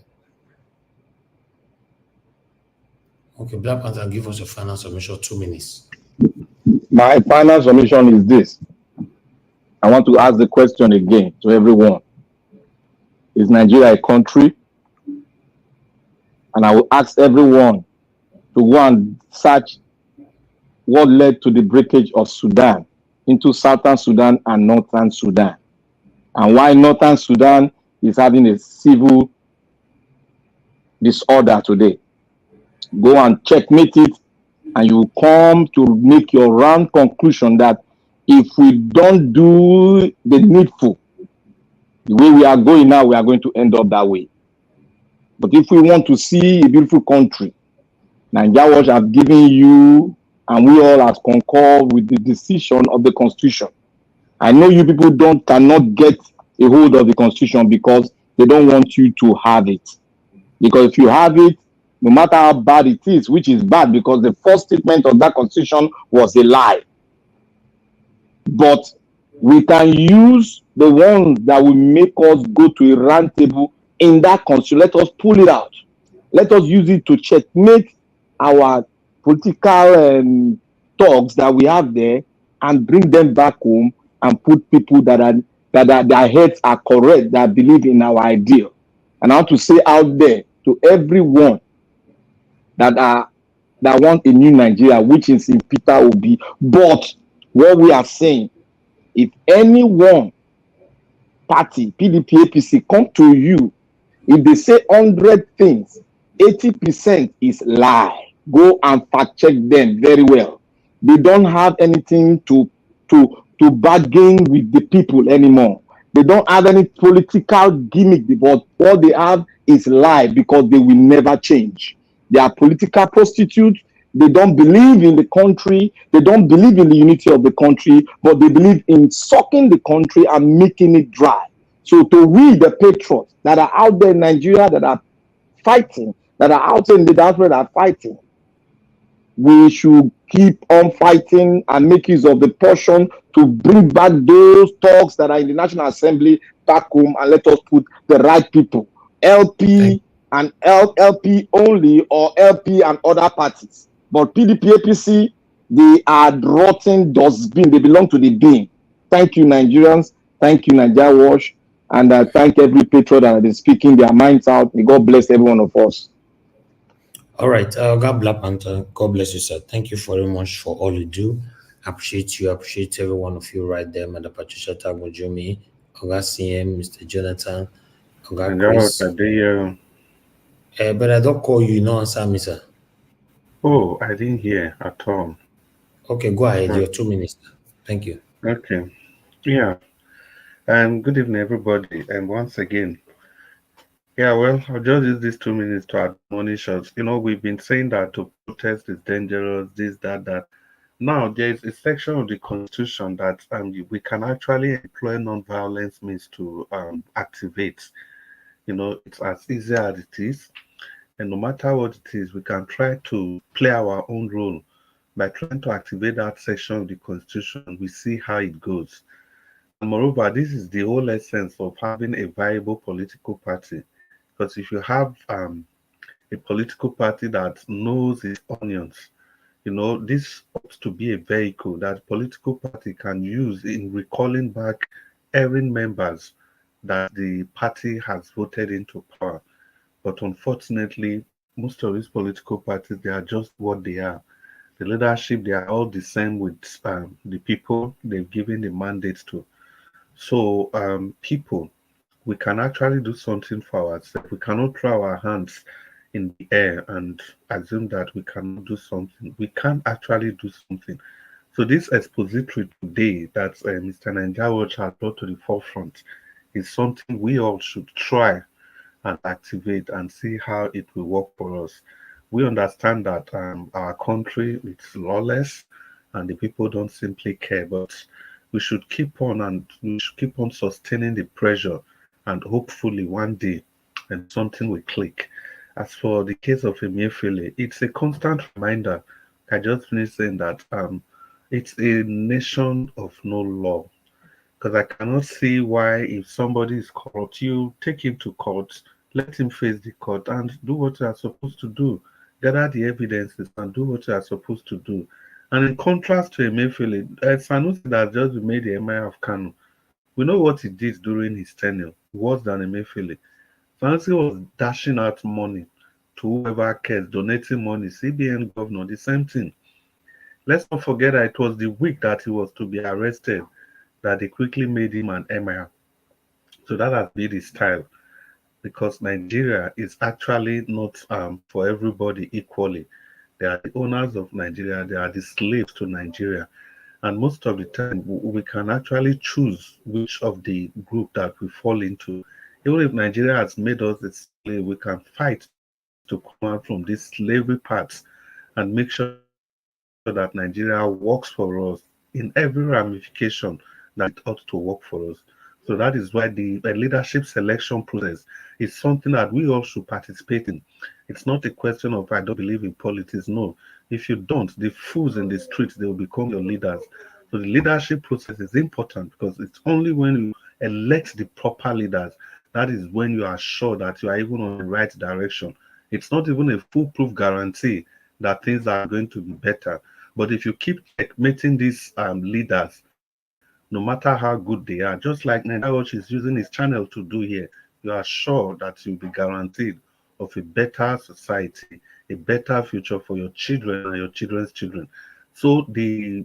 Okay, Black Panther, give us your final submission, 2 minutes. My final submission is this. I want to ask the question again to everyone. Is Nigeria a country? And I will ask everyone to go and search what led to the breakage of Sudan into Southern Sudan and Northern Sudan. and why Northern Sudan is having a civil disorder today. Go and checkmate it, and you come to make your round conclusion that if we don't do the needful, the way we are going now, we are going to end up that way. But if we want to see a beautiful country, Nigerians have given you, and we all have concurred with the decision of the Constitution. I know you people cannot get a hold of the Constitution because they don't want you to have it. Because if you have it, no matter how bad it is, which is bad because the first statement of that Constitution was a lie. But we can use the ones that will make us go to a round table in that Constitution. Let us pull it out. Let us use it to checkmate our political talks that we have there and bring them back home and put people that their heads are correct, that believe in our ideal. And I want to say out there to everyone that want a new Nigeria, which is in Peter Obi. But what we are saying, if any one party, PDP, APC, come to you, if they say 100 things, 80% is lie. Go and fact check them very well. They don't have anything to bargain with the people anymore. They don't have any political gimmick, but all they have is lie because they will never change. They are political prostitutes. They don't believe in the country. They don't believe in the unity of the country, but they believe in sucking the country and making it dry. So to we, the patriots that are out there in Nigeria that are fighting, that are out in the diaspora that are fighting, we should keep on fighting and make use of the portion to bring back those talks that are in the National Assembly back home, and let us put the right people, LP and LP only, or LP and other parties. But PDP, APC, they are rotten dustbin. They belong to the bin. Thank you, Nigerians. Thank you, Nigeria Wash. And I thank every patriot that is speaking their minds out. May God bless every one of us. All right. God bless, and God bless you, sir. Thank you very much for all you do. Appreciate you. Appreciate every one of you right there. Madam Patricia Tagojumi, Oga CM, Mr. Jonathan, Oga Chris. But I don't call you, no answer me, sir. Oh, I didn't hear at all. Okay, go ahead. Your 2 minutes. Thank you. Okay. Yeah. Good evening, everybody. And once again, yeah, well, I'll just use these 2 minutes to admonish us. You know, we've been saying that to protest is dangerous, this, that. Now, there is a section of the Constitution that we can actually employ non-violence means to activate. You know, it's as easy as it is. And no matter what it is, we can try to play our own role by trying to activate that section of the Constitution. We see how it goes. And moreover, this is the whole essence of having a viable political party. Because if you have a political party that knows its onions, you know, this ought to be a vehicle that political party can use in recalling back erring members that the party has voted into power. But unfortunately, most of these political parties, they are just what they are. The leadership, they are all the same with the people they've given the mandate to. So people, we can actually do something for ourselves. We cannot throw our hands in the air and assume that we cannot do something. We can actually do something. So this expository today that Mr. Nanjawach has brought to the forefront is something we all should try and activate and see how it will work for us. We understand that our country is lawless and the people don't simply care, but we should keep on sustaining the pressure, and hopefully one day and something will click. As for the case of Emefiele, it's a constant reminder. I just finished saying that it's a nation of no law. Because I cannot see why, if somebody is corrupt, you take him to court, let him face the court, and do what you are supposed to do. Gather the evidences and do what you are supposed to do. And in contrast to Emefiele, Sanusi that just made the Emir of Kano. We know what he did during his tenure, worse than Emefiele. Sanusi was dashing out money to whoever cares, donating money, CBN governor, the same thing. Let's not forget that it was the week that he was to be arrested that they quickly made him an emir. So that has been his style, because Nigeria is actually not for everybody equally. There are the owners of Nigeria, there are the slaves to Nigeria. And most of the time, we can actually choose which of the group that we fall into. Even if Nigeria has made us a slave, we can fight to come out from these slavery parts and make sure that Nigeria works for us in every ramification that it ought to work for us. So that is why the leadership selection process is something that we all should participate in. It's not a question of I don't believe in politics. No, if you don't, the fools in the streets, they will become your leaders. So the leadership process is important, because it's only when you elect the proper leaders that is when you are sure that you are even on the right direction. It's not even a foolproof guarantee that things are going to be better. But if you keep meeting these leaders, no matter how good they are, just like Nigeria Watch is using his channel to do here, you are sure that you'll be guaranteed of a better society, a better future for your children and your children's children. So the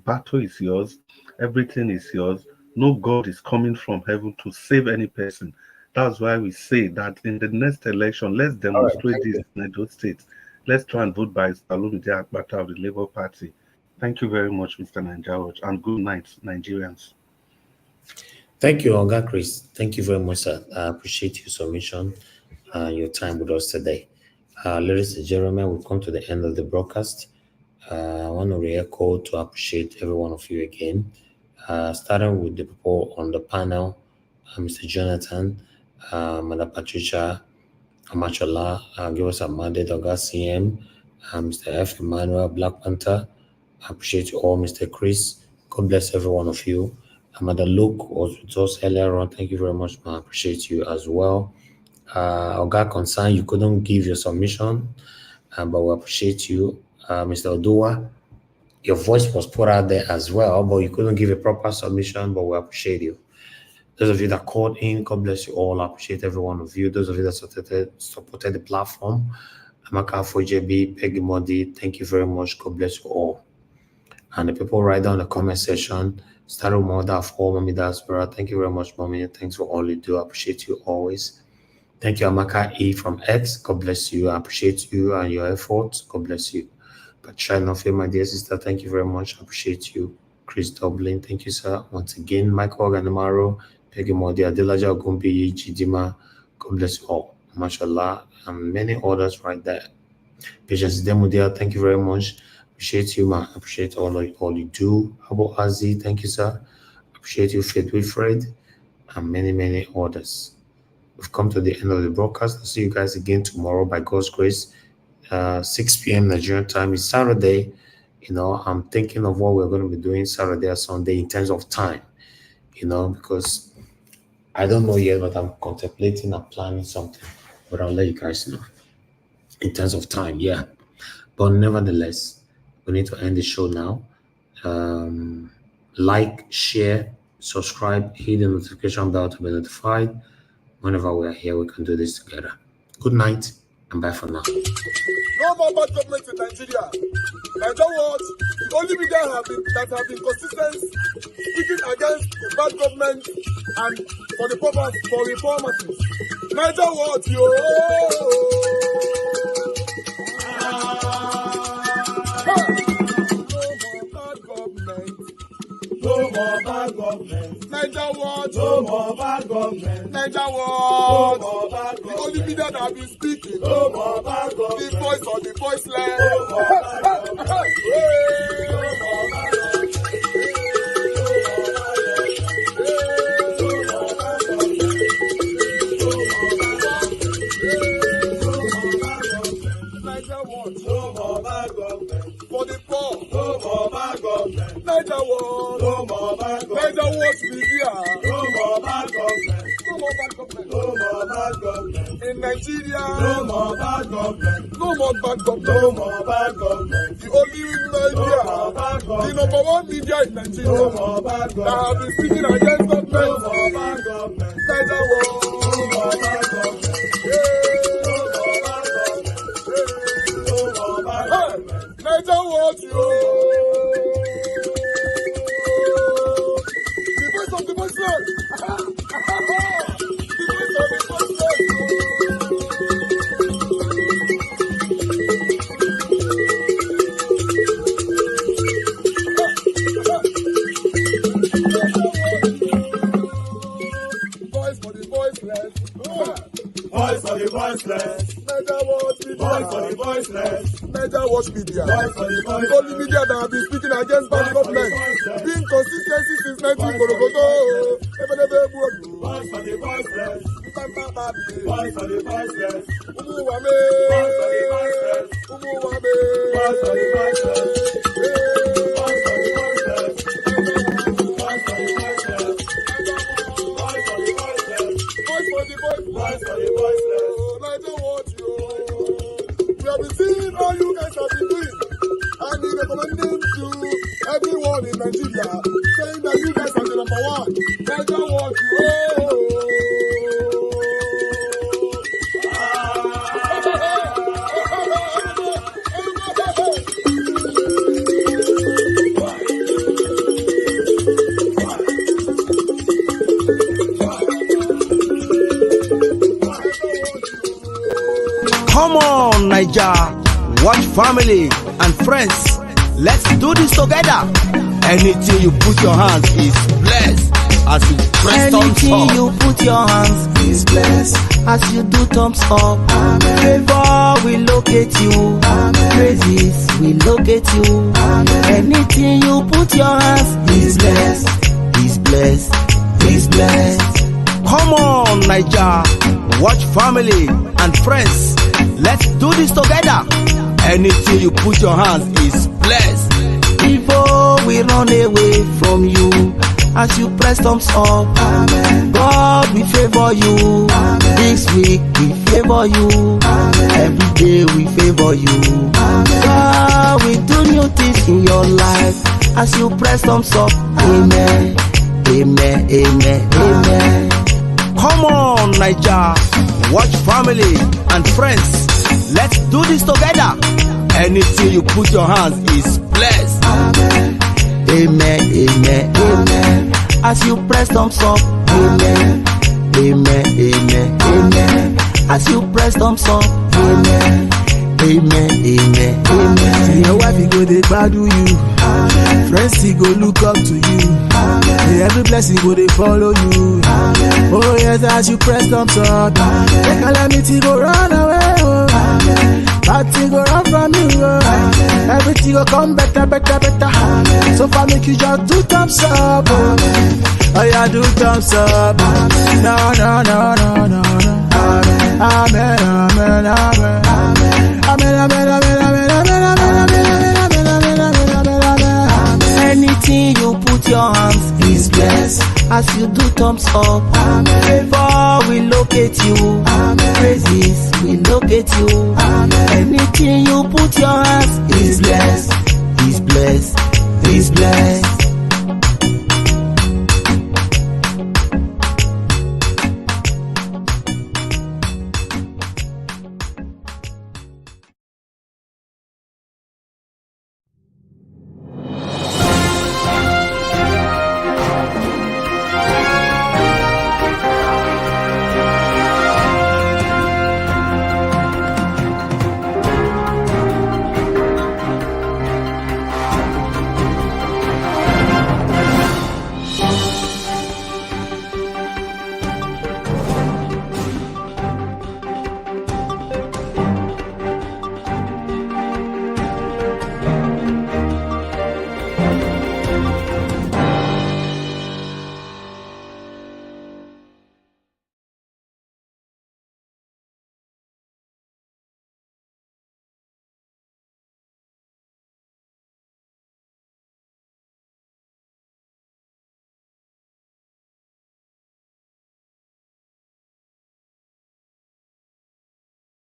battle is yours, everything is yours. No God is coming from heaven to save any person. That's why we say that in the next election, let's All right, demonstrate thank this you. in Edo State. Let's try and vote by Salomide Akpata of the Labour Party. Thank you very much, Mr. Nanjawaj, and good night, Nigerians. Thank you, Oga Chris. Thank you very much, sir. I appreciate your submission and your time with us today. Ladies and gentlemen, we've come to the end of the broadcast. I want to re-echo to appreciate every one of you again. Starting with the people on the panel, Mr. Jonathan, Madam Patricia, Amachola, give us a mandate, Oga CM, Mr. F. Emmanuel, Black Panther. I appreciate you all, Mr. Chris. God bless every one of you. Mother Luke was with us earlier on. Thank you very much, man. I appreciate you as well. Oga Concern, you couldn't give your submission, but we appreciate you. Mr. Odua, your voice was put out there as well, but you couldn't give a proper submission, but we appreciate you. Those of you that called in, God bless you all. I appreciate every one of you. Those of you that supported the platform, Amaka for JB, Peggy Modi, thank you very much. God bless you all. And the people right down in the comment section, started mother of all, Mommy Diaspora. Thank you very much, Mommy. Thanks for all you do. I appreciate you always. Thank you, Amaka E from X. God bless you. I appreciate you and your efforts. God bless you. Patricia Nofe, my dear sister, thank you very much. I appreciate you. Chris Dublin, thank you, sir. Once again, Michael Ganamaro, Peggy Modi, Adelaja Gumbi, Jidima. God bless you all. Mashallah, and many others right there. Patience Demudia, thank you very much. Appreciate you, man. Appreciate all you do. Abu Azi, thank you, sir. Appreciate you, Faith Wilfred, and many others. We've come to the end of the broadcast. I'll see you guys again tomorrow by God's grace. 6 p.m. Nigerian time is Saturday. You know, I'm thinking of what we're going to be doing Saturday or Sunday in terms of time, you know, because I don't know yet, but I'm contemplating and planning something. But I'll let you guys know in terms of time, yeah. But nevertheless, we need to end the show now. Like, share, subscribe, hit the notification bell to be notified. Whenever we're here, we can do this together. Good night and bye for now. No more bad government in Nigeria. Nigeria what? The only media that have been consistent speaking against the bad government and for the purpose for reformers. Nigeria what? Yo! No more bad government. Nigeria what? No more bad government. Nigeria what? No more bad government. The only media that have been speaking. No more bad government. The voice of the voiceless. No more bad government. No more bad government. No more bad government. For the poor. No more bad government. Nigeria what? No more bad government. Nigeria what media. No more bad government. No more bad government. No more bad government. In Nigeria. No more bad government. No more bad government. No more bad government. The only media. No more bad government. The number one media in Nigeria. No more bad government. That have been speaking against government. No more bad government. Nigeria what? No more bad government. Nigeria what you? The voice of the voiceless. watch media. The only media that have been speaking against bad government. Being consistency since 19 Borogodo. Voice for the voiceless. Voice for the voiceless. Umuwame. Voice for the voiceless. Umuwame. Voice for the voiceless. Voice for the voiceless. Voice for the voiceless. Voice for the voiceless. Voice for the voiceless. Voice for the voiceless. I don't want you. We have been seeing all you guys have been doing. And we recommending to everyone in Nigeria, saying that you guys are the number one. I don't want you. Come on, Niger, watch family and friends. Let's do this together. Anything you put your hands is blessed. As you press thumbs Anything up. you put your hands is blessed. As you do thumbs up, favor will locate you. Praises will locate you. Anything you put your hands is blessed. Is blessed. Is blessed. Come on, Niger, watch family and friends. Let's do this together. Anything you put your hands is blessed. Evil will run away from you as you press thumbs up. God will favor you. This week we favor you. Every day we favor you. God will do new things in your life as you press thumbs up. Amen. Amen. Amen. Amen. Come on, Niger, watch family and friends. Let's do this together. Anything you put your hands is blessed. Amen, amen, amen. As you press thumbs up, amen, amen, amen, amen. As you press thumbs up, amen, amen, amen, amen. See your wife, he go they gbadu you. Friends, he go look up to you. Every blessing go they follow you. Oh yes, as you press thumbs up, the calamity go run away. Oh. Bad thing go run from you. Everything go come better, better, better. So far make you just do thumbs up. Oh yeah, do thumbs up. No, no, no, no, no, no. Amen, amen, amen. Amen, amen, amen, amen, amen, amen, amen, amen. Anything you put your hands is blessed. As you do thumbs up, favor will locate you. Praises will locate you. Anything you put your hands is blessed. Is blessed. Is blessed.